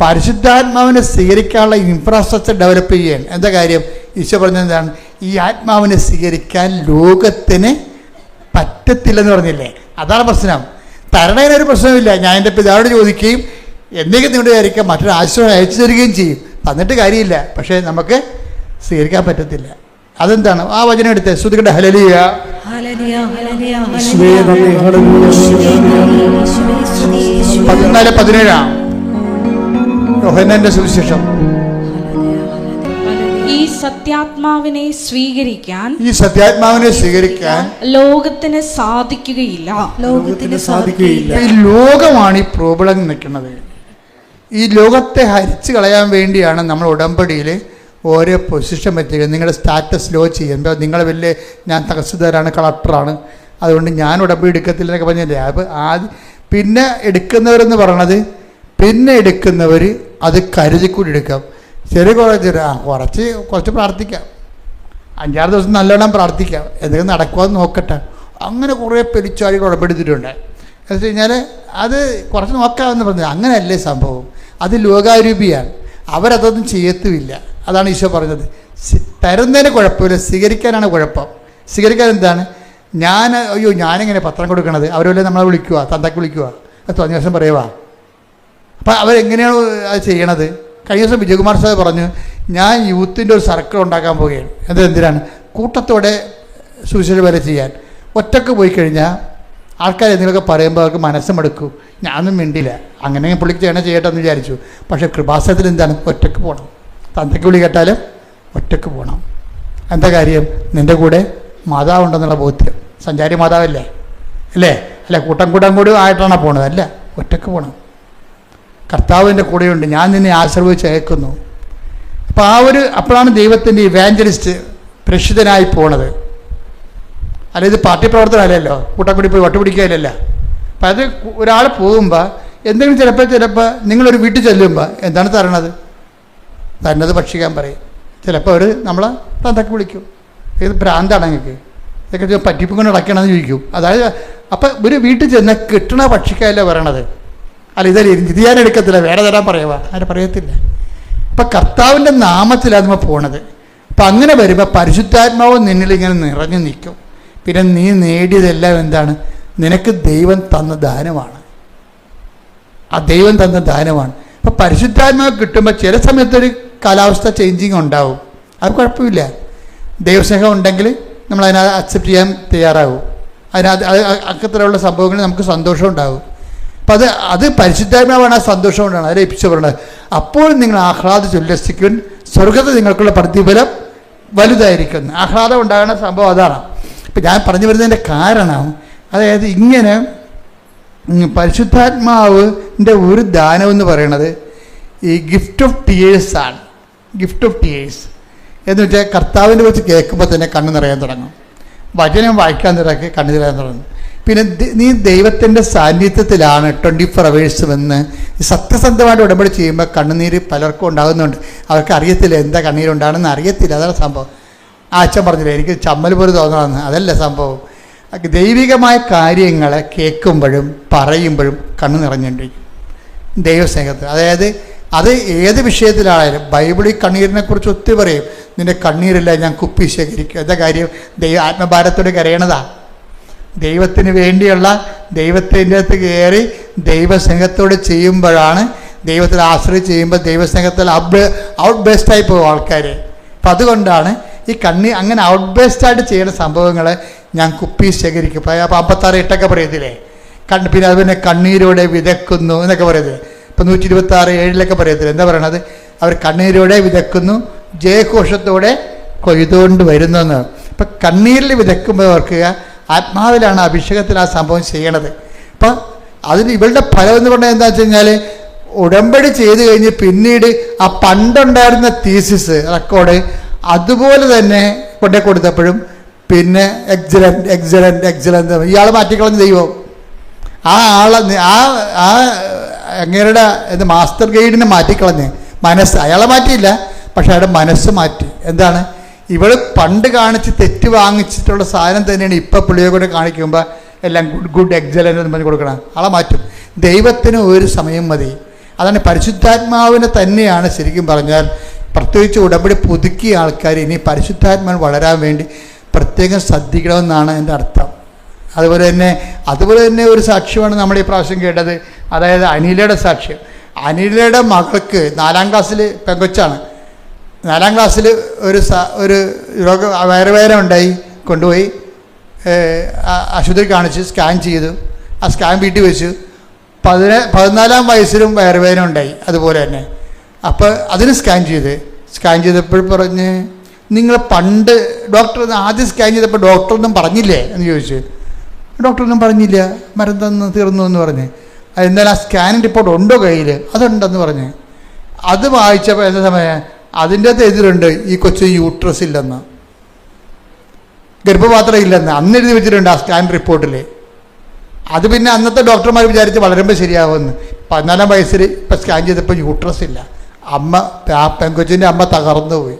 പരിശുദ്ധാത്മാവിനെ സ്വീകരിക്കാനുള്ള ഇൻഫ്രാസ്ട്രക്ചർ ഡെവലപ്പ് ചെയ്യാൻ. എന്താ കാര്യം? ഈശോ പറഞ്ഞത് എന്താണ്, ഈ ആത്മാവിനെ സ്വീകരിക്കാൻ ലോകത്തിന് പറ്റത്തില്ലെന്ന് പറഞ്ഞില്ലേ, അതാണ് പ്രശ്നം. തരണതിനൊരു പ്രശ്നമില്ല. ഞാൻ എൻ്റെ പിതാവിനോട് ചോദിക്കുകയും എന്തെങ്കിലും നിങ്ങളുടെ വിചാരിക്കാം മറ്റൊരു ആശ്രയം അയച്ചു തരികയും ചെയ്യും, തന്നിട്ട് കാര്യമില്ല, പക്ഷേ നമുക്ക് സ്വീകരിക്കാൻ പറ്റത്തില്ല. അതെന്താണ്? ആ വചനം എടുത്ത് ശ്രുതികട്ടെ, ഹല്ലേലൂയ 14:17 യോഹന്നാന്റെ സുവിശേഷം. ഈ സത്യാത്മാവിനെ സ്വീകരിക്കാൻ ലോകത്തിന് സാധിക്കുകയില്ല. ഈ ലോകമാണ് ഈ പ്രോബ്ലം നിൽക്കുന്നത്. ഈ ലോകത്തെ ഹരിച്ചു കളയാൻ വേണ്ടിയാണ് നമ്മൾ ഉടമ്പടിയിൽ ഓരോ പൊസിഷൻ വെച്ചത്. നിങ്ങളുടെ സ്റ്റാറ്റസ് ലോ ചെയ്യുമ്പോൾ നിങ്ങൾ വലിയ, ഞാൻ തഹസിൽദാരാണ്, കളക്ടറാണ്, അതുകൊണ്ട് ഞാൻ ഉടമ്പടി എടുക്കത്തില്ല എന്നൊക്കെ പറഞ്ഞില്ലേ. അപ്പോൾ പിന്നെ എടുക്കുന്നവരെന്ന് പറയണത്, പിന്നെ എടുക്കുന്നവർ അത് കരുതിക്കൂടി എടുക്കാം. കുറച്ച് പ്രാർത്ഥിക്കാം, 5-6 ദിവസം നല്ലോണം പ്രാർത്ഥിക്കാം, എന്തെങ്കിലും നടക്കുമെന്ന് നോക്കട്ടെ. അങ്ങനെ കുറേ പെരിച്ചാഴികൾ ഉടമ്പെടുത്തിട്ടുണ്ട്. എന്ന് വെച്ച് കഴിഞ്ഞാൽ അത് കുറച്ച് നോക്കാമെന്ന് പറഞ്ഞത് അങ്ങനെയല്ലേ സംഭവം. അത് ലോകാരൂപിയാണ്, അവരതൊന്നും ചെയ്യത്തുമില്ല. അതാണ് ഈശോ പറഞ്ഞത്. തരുന്നതിന് കുഴപ്പമില്ല, സ്വീകരിക്കാനാണ് കുഴപ്പം. സ്വീകരിക്കാൻ എന്താണ്, ഞാനിങ്ങനെ പത്രം കൊടുക്കണത്, അവരല്ലേ നമ്മളെ വിളിക്കുക, തന്തയ്ക്ക് വിളിക്കുക, അത് തോന്നിയ ദിവസം പറയുക. അപ്പം അവരെങ്ങനെയാണ് അത് ചെയ്യണത്? കഴിഞ്ഞ ദിവസം വിജയകുമാർ സാർ പറഞ്ഞു, ഞാൻ യൂത്തിൻ്റെ ഒരു സർക്കിൾ ഉണ്ടാക്കാൻ പോവുകയാണ്. എന്തിനാണ്? കൂട്ടത്തോടെ സുവിശേഷ വേല ചെയ്യാൻ. ഒറ്റക്ക് പോയി കഴിഞ്ഞാൽ ആൾക്കാർ എന്തെങ്കിലുമൊക്കെ പറയുമ്പോൾ അവർക്ക് മനസ്സുമെടുക്കും. ഞാനൊന്നും മിണ്ടില്ല, അങ്ങനെ പുള്ളിക്ക് ചെയ്യട്ടെ എന്ന് വിചാരിച്ചു. പക്ഷേ കൃപാസനത്തിൽ എന്താണ്, ഒറ്റക്ക് പോകണം. തന്തയ്ക്ക് വിളി കേട്ടാലും ഒറ്റക്ക് പോകണം. എന്താ കാര്യം? നിൻ്റെ കൂടെ മാതാവുണ്ടെന്നുള്ള ബോധ്യം. സഞ്ചാരി മാതാവല്ലേ, അല്ലേ? അല്ല കൂട്ടം കൂടി ആയിട്ടാണ് പോണത്, അല്ല, ഒറ്റക്ക് പോകണം. കർത്താവിൻ്റെ കൂടെയുണ്ട്, ഞാൻ നിന്നെ ആശ്രയിച്ച് അയക്കുന്നു. അപ്പോൾ അപ്പോഴാണ് ദൈവത്തിൻ്റെ ഇവാഞ്ചലിസ്റ്റ് പ്രേക്ഷിതനായി പോണത്. അല്ല, ഇത് പാർട്ടി പ്രവർത്തനമല്ലല്ലോ, കൂട്ടം കൂടി പോയി വട്ടുപിടിക്കുകയല്ല. അപ്പം അത് ഒരാൾ പോകുമ്പോൾ എന്തെങ്കിലും ചിലപ്പോൾ നിങ്ങളൊരു വീട്ടിൽ ചെല്ലുമ്പോൾ എന്താണ് തരണത്? തന്നത് ഭക്ഷിക്കാൻ പറയും. ചിലപ്പോൾ അവർ നമ്മളെ തന്തക്ക് വിളിക്കും, ഇത് ഭ്രാന്താണ് നിങ്ങൾക്ക്, ഇതൊക്കെ പറ്റിപ്പും കൊണ്ട് നടക്കണമെന്ന് ചോദിക്കും. അതായത് അപ്പം ഒരു വീട്ടിൽ ചെന്ന് കിട്ടണ ഭക്ഷിക്കാനല്ലേ പറയണത്. അല്ല ഇത് ഞാൻ എടുക്കത്തില്ല, വേറെ തരാൻ പറയുക, ആരും പറയത്തില്ല. അപ്പം കർത്താവിൻ്റെ നാമത്തിലാണ് നമ്മൾ പോണത്. അപ്പം അങ്ങനെ വരുമ്പോൾ പരിശുദ്ധാത്മാവ് നിന്നിലിങ്ങനെ നിറഞ്ഞു നിൽക്കും. പിന്നെ നീ നേടിയതെല്ലാം എന്താണ്? നിനക്ക് ദൈവം തന്ന ദാനമാണ്. ആ ദൈവം തന്ന ദാനമാണ്. അപ്പം പരിശുദ്ധാത്മാവ് കിട്ടുമ്പോൾ ചില സമയത്തൊരു കാലാവസ്ഥ ചേഞ്ചിങ് ഉണ്ടാവും, അത് കുഴപ്പമില്ല. ദൈവസ്നേഹം ഉണ്ടെങ്കിൽ നമ്മൾ അതിനകത്ത് അക്സെപ്റ്റ് ചെയ്യാൻ തയ്യാറാകും. അതിനകത്ത് അക്കത്തിലുള്ള സംഭവങ്ങളിൽ നമുക്ക് സന്തോഷം ഉണ്ടാകും. അപ്പം അത് പരിശുദ്ധാത്മാവാണ്. ആ സന്തോഷം കൊണ്ടാണ് അതിൽ എപ്പിച്ചു പറയുന്നത്. അപ്പോൾ നിങ്ങൾ ആഹ്ലാദിച്ച് ഉല്ലസിക്കുവാൻ സ്വർഗത്തിൽ നിങ്ങൾക്കുള്ള പ്രതിഫലം വലുതായിരിക്കുന്നു. ആഹ്ലാദം ഉണ്ടാകുന്ന സംഭവം അതാണ്. ഇപ്പം ഞാൻ പറഞ്ഞു വരുന്നതിൻ്റെ കാരണം, അതായത് ഇങ്ങനെ പരിശുദ്ധാത്മാവിൻ്റെ ഒരു ദാനം എന്ന് പറയുന്നത് ഈ ഗിഫ്റ്റ് ഓഫ് ടിയേഴ്സ് ആണ്. ഗിഫ്റ്റ് ഓഫ് ടിയേഴ്സ് എന്ന് വെച്ചാൽ കർത്താവിനെ കുറിച്ച് കേൾക്കുമ്പോൾ തന്നെ കണ്ണ് നിറയാൻ തുടങ്ങും, വചനം വായിക്കാൻ തുടങ്ങി കണ്ണ് നിറയാൻ തുടങ്ങും. പിന്നെ നീ ദൈവത്തിൻ്റെ സാന്നിധ്യത്തിലാണ് 24 hours എന്ന് സത്യസന്ധമായിട്ട് ഉടമ്പടി ചെയ്യുമ്പോൾ കണ്ണുനീര് പലർക്കും ഉണ്ടാകുന്നുണ്ട്. അവർക്ക് അറിയത്തില്ല എന്താ കണ്ണീരുണ്ടാകണമെന്ന് അറിയത്തില്ല. അതാണ് സംഭവം. ആ അച്ഛൻ പറഞ്ഞില്ലേ എനിക്ക് ചമ്മൽ പോലെ തോന്നണമെന്ന്, അതല്ല സംഭവം. ദൈവികമായ കാര്യങ്ങളെ കേൾക്കുമ്പോഴും പറയുമ്പോഴും കണ്ണ് നിറഞ്ഞുകൊണ്ടിരിക്കും ദൈവസ്നേഹത്തിൽ. അതായത് അത് ഏത് വിഷയത്തിലായാലും ബൈബിളിൽ കണ്ണീരിനെ കുറിച്ച് ഒത്തിരി പറയും. നിന്റെ കണ്ണീരില്ല ഞാൻ കുപ്പി ശേഖരിക്കും. എന്താ കാര്യം? ആത്മഭാരത്തോടെ കരയണതാ. ദൈവത്തിന് വേണ്ടിയുള്ള ദൈവത്തിൻ്റെ അകത്ത് കയറി ദൈവസ്നേഹത്തോട് ചെയ്യുമ്പോഴാണ്, ദൈവത്തിൽ ആശ്രയിച്ച് ചെയ്യുമ്പോൾ ദൈവസ്നേഹത്തിൽ ഔട്ട് ബേസ്റ്റായി പോകും ആൾക്കാർ. അപ്പം അതുകൊണ്ടാണ് ഈ അങ്ങനെ ഔട്ട് ബേസ്റ്റായിട്ട് ചെയ്യുന്ന സംഭവങ്ങൾ ഞാൻ കുപ്പി ശേഖരിക്കും. അപ്പോൾ 56:8 പറയത്തില്ലേ, പിന്നെ അതുപോലെ കണ്ണീരോടെ വിതക്കുന്നു എന്നൊക്കെ പറയത്തില്ലേ. ഇപ്പം 126:7 പറയത്തില്ല. എന്താ പറയണത്? അവർ കണ്ണീരോടെ വിതക്കുന്നു, ജയഘോഷത്തോടെ കൊയ്തുകൊണ്ട് വരുന്നെന്ന്. ഇപ്പം കണ്ണീരിൽ വിതക്കുമ്പോൾ ഓർക്കുക, ആത്മാവിലാണ് അഭിഷേകത്തിൽ ആ സംഭവം ചെയ്യണത്. അപ്പം അതിന് ഇവളുടെ ഫലം എന്ന് പറഞ്ഞാൽ എന്താ വെച്ച് കഴിഞ്ഞാൽ, ഉടമ്പടി ചെയ്ത് കഴിഞ്ഞ് പിന്നീട് ആ പണ്ടുണ്ടായിരുന്ന തീസിസ് റെക്കോർഡ് അതുപോലെ തന്നെ കൊണ്ടേ കൊടുത്തപ്പോഴും പിന്നെ എക്സലൻ്റ് ഇയാൾ മാറ്റിക്കളഞ്ഞ ദൈവം. ആ ആളെ അങ്ങേരുടെ മാസ്റ്റർ ഗൈഡിനെ മാറ്റിക്കളഞ്ഞ് മനസ്സ്, അയാളെ മാറ്റിയില്ല, പക്ഷെ അയാളുടെ മനസ്സ് മാറ്റി. എന്താണ്? ഇവൾ പണ്ട് കാണിച്ച് തെറ്റ് വാങ്ങിച്ചിട്ടുള്ള സാധനം തന്നെയാണ് ഇപ്പം പുള്ളിയെ കൂടെ കാണിക്കുമ്പോൾ എല്ലാം ഗുഡ് എക്സലൻ്റ് എന്ന് പറഞ്ഞ് കൊടുക്കണം. ആളെ മാറ്റും. ദൈവത്തിന് ഒരു സമയം മതി. അതാണ് പരിശുദ്ധാത്മാവിനെ തന്നെയാണ് ശരിക്കും പറഞ്ഞാൽ, പ്രത്യേകിച്ച് ഉടമ്പടി പുതുക്കിയ ആൾക്കാർ ഇനി പരിശുദ്ധാത്മാവിന് വളരാൻ വേണ്ടി പ്രത്യേകം ശ്രദ്ധിക്കണമെന്നാണ് എൻ്റെ അർത്ഥം. അതുപോലെ തന്നെ ഒരു സാക്ഷ്യമാണ് നമ്മൾ ഈ പ്രാവശ്യം കേട്ടത്. അതായത് അനിലയുടെ സാക്ഷ്യം. അനിലയുടെ മകൾക്ക് 4ാം ക്ലാസ്സിൽ പെങ്കൊച്ചാണ്. 4ാം ക്ലാസ്സിൽ ഒരു വയറുവേദന ഉണ്ടായി, കൊണ്ടുപോയി ആശുപത്രി കാണിച്ച് സ്കാൻ ചെയ്തു. ആ സ്കാൻ വീട്ടിൽ വെച്ചു. 14ാം വയസ്സിലും വയറുവേദന ഉണ്ടായി അതുപോലെ തന്നെ. അപ്പോൾ അതിന് സ്കാൻ ചെയ്തപ്പോൾ പറഞ്ഞ്, നിങ്ങൾ പണ്ട് ഡോക്ടർ ആദ്യം സ്കാൻ ചെയ്തപ്പോൾ ഡോക്ടറൊന്നും പറഞ്ഞില്ലേ എന്ന് ചോദിച്ചു. ഡോക്ടറൊന്നും പറഞ്ഞില്ല, മരുന്ന് തീർന്നു എന്ന് പറഞ്ഞ്. എന്നാലും ആ സ്കാനിങ് റിപ്പോർട്ട് ഉണ്ടോ കയ്യിൽ? അതുണ്ടെന്ന് പറഞ്ഞ്. അത് വായിച്ചപ്പോൾ എന്താ സമയം അതിൻ്റെ അകത്ത് എതിരുണ്ട്, ഈ കൊച്ചു യൂട്രസ് ഇല്ലെന്ന്, ഗർഭപാത്രം ഇല്ലെന്ന് അന്ന് എഴുതി വെച്ചിട്ടുണ്ട് ആ സ്കാൻ റിപ്പോർട്ടിൽ. അത് പിന്നെ അന്നത്തെ ഡോക്ടർമാർ വിചാരിച്ച് വളരുമ്പോൾ ശരിയാവുമെന്ന്. 14ാം വയസ്സിൽ ഇപ്പം സ്കാൻ ചെയ്തപ്പോൾ യൂട്രസ് ഇല്ല. ആ പെങ്കൊച്ചിൻ്റെ അമ്മ തകർന്നു പോയി.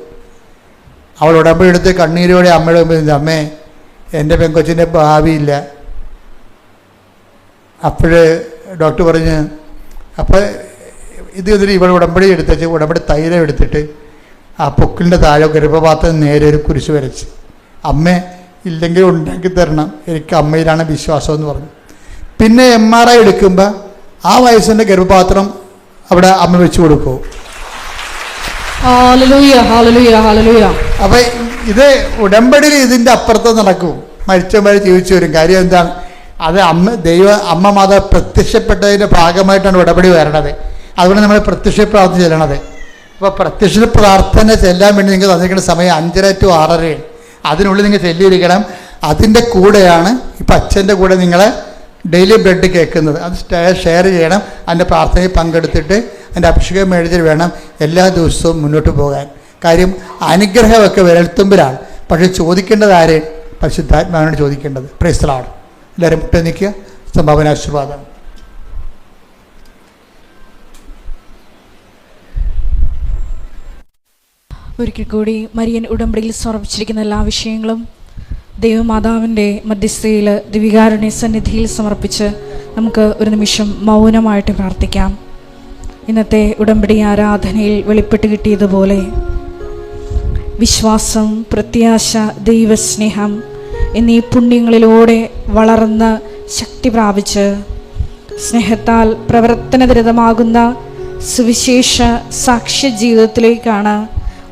അവൾ ഉടമ്പടി എടുത്ത് കണ്ണീരോടെ അമ്മയുടെ മുമ്പിൽ, അമ്മേ എൻ്റെ പെങ്കൊച്ചിൻ്റെ ഭാവിയില്ല. അപ്പോഴ് ഡോക്ടർ പറഞ്ഞ്, അപ്പോൾ ഇതിൽ ഇവൾ ഉടമ്പടി എടുത്തേച്ച് ഉടമ്പടി തൈലം എടുത്തിട്ട് ആ പൊക്കിളിൻ്റെ താഴെ ഗർഭപാത്രം നേരെ ഒരു കുരിശ് വരച്ച്, അമ്മേ ഇല്ലെങ്കിൽ ഉണ്ടാക്കി തരണം, എനിക്ക് അമ്മയിലാണ് വിശ്വാസം എന്ന് പറഞ്ഞു. പിന്നെ MRI എടുക്കുമ്പോൾ ആ വയസ്സിൻ്റെ ഗർഭപാത്രം അവിടെ അമ്മ വെച്ച് കൊടുക്കും. അപ്പം ഇത് ഉടമ്പടിയിൽ ഇതിൻ്റെ അപ്പുറത്ത് നടക്കും. മരിച്ചവർ ജീവിച്ചു വരും. കാര്യം എന്താണ്? അത് അമ്മ മാതാവ് പ്രത്യക്ഷപ്പെട്ടതിൻ്റെ ഭാഗമായിട്ടാണ് ഉടമ്പടി വരണത്. അതുകൊണ്ട് നമ്മൾ പ്രത്യക്ഷ പ്രാർത്ഥന ചെല്ലണത്. അപ്പോൾ പ്രത്യക്ഷ പ്രാർത്ഥന ചെല്ലാൻ വേണ്ടി നിങ്ങൾക്ക് തന്നിരിക്കുന്ന സമയം 5:30 to 6:30. അതിനുള്ളിൽ നിങ്ങൾ ചെല്ലിയിരിക്കണം. അതിൻ്റെ കൂടെയാണ് ഇപ്പം അച്ഛൻ്റെ കൂടെ നിങ്ങൾ ഡെയിലി ബ്ലഡ് കേൾക്കുന്നത്. അത് ഷെയർ ചെയ്യണം. അതിൻ്റെ പ്രാർത്ഥനയിൽ പങ്കെടുത്തിട്ട് അതിൻ്റെ അഭിഷേകം മേടിച്ചിട്ട് വേണം എല്ലാ ദിവസവും മുന്നോട്ട് പോകാൻ. കാര്യം അനുഗ്രഹമൊക്കെ വിരൽത്തുമ്പിലാണ്. പക്ഷേ ചോദിക്കേണ്ടത് ആര്? പരിശുദ്ധാത്മാവിനോട് ചോദിക്കേണ്ടത്. Praise the Lord. എല്ലാവരും മുട്ട നിൽക്കുക. സംഭാവന ആശീർവാദം. ഒരിക്കൽ കൂടി മരിയൻ ഉടമ്പടിയിൽ സമർപ്പിച്ചിരിക്കുന്ന എല്ലാ വിഷയങ്ങളും ദൈവമാതാവിൻ്റെ മധ്യസ്ഥയിൽ ദിവികാരുണ്യ സന്നിധിയിൽ സമർപ്പിച്ച് നമുക്ക് ഒരു നിമിഷം മൗനമായിട്ട് പ്രാർത്ഥിക്കാം. ഇന്നത്തെ ഉടമ്പടി ആരാധനയിൽ വെളിപ്പെട്ട് കിട്ടിയതുപോലെ വിശ്വാസം, പ്രത്യാശ, ദൈവസ്നേഹം എന്നീ പുണ്യങ്ങളിലൂടെ വളർന്ന് ശക്തി പ്രാപിച്ച് സ്നേഹത്താൽ പ്രവർത്തനനിരതമാകുന്ന സുവിശേഷ സാക്ഷ്യ ജീവിതത്തിലേക്കാണ്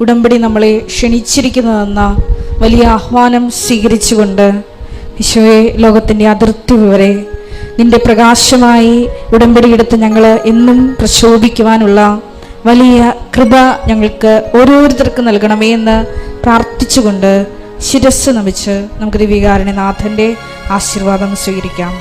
ഉടമ്പടി നമ്മളെ ക്ഷണിച്ചിരിക്കുന്നതെന്ന വലിയ ആഹ്വാനം സ്വീകരിച്ചുകൊണ്ട് ഈശോയെ, ലോകത്തിൻ്റെ അതിർത്തി വരെ നിന്റെ പ്രകാശമായി ഉടമ്പടിയെടുത്ത് ഞങ്ങൾ എന്നും പ്രശോഭിക്കുവാനുള്ള വലിയ കൃപ ഞങ്ങൾക്ക് ഓരോരുത്തർക്കും നൽകണമേ എന്ന് പ്രാർത്ഥിച്ചുകൊണ്ട് ശിരസ്സ് നമിച്ച് നമുക്ക് ദിവികാരുണ്യനാഥൻ്റെ ആശീർവാദം സ്വീകരിക്കാം.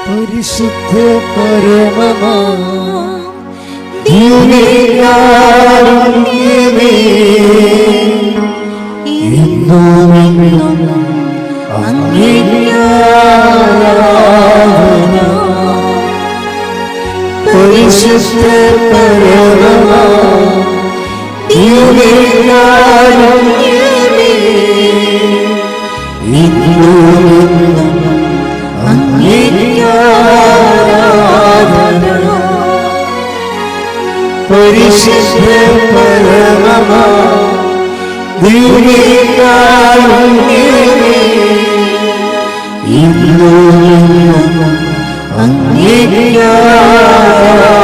പരിശുദ്ധ പരമമാ ദിവ്യകാരുണ്യമേ, എന്നുമെന്നും അങ്ങേക്ക് ആരാധന. പരിശുദ്ധ പരമമാ ദിവ്യകാരുണ്യമേ, എന്നുമെന്നും പരിശുദ്ധ പരമമാ ദിവ്യകാരുണ്യമേ, ഇന്നും അങ്ങേക്ക് ആരാധന.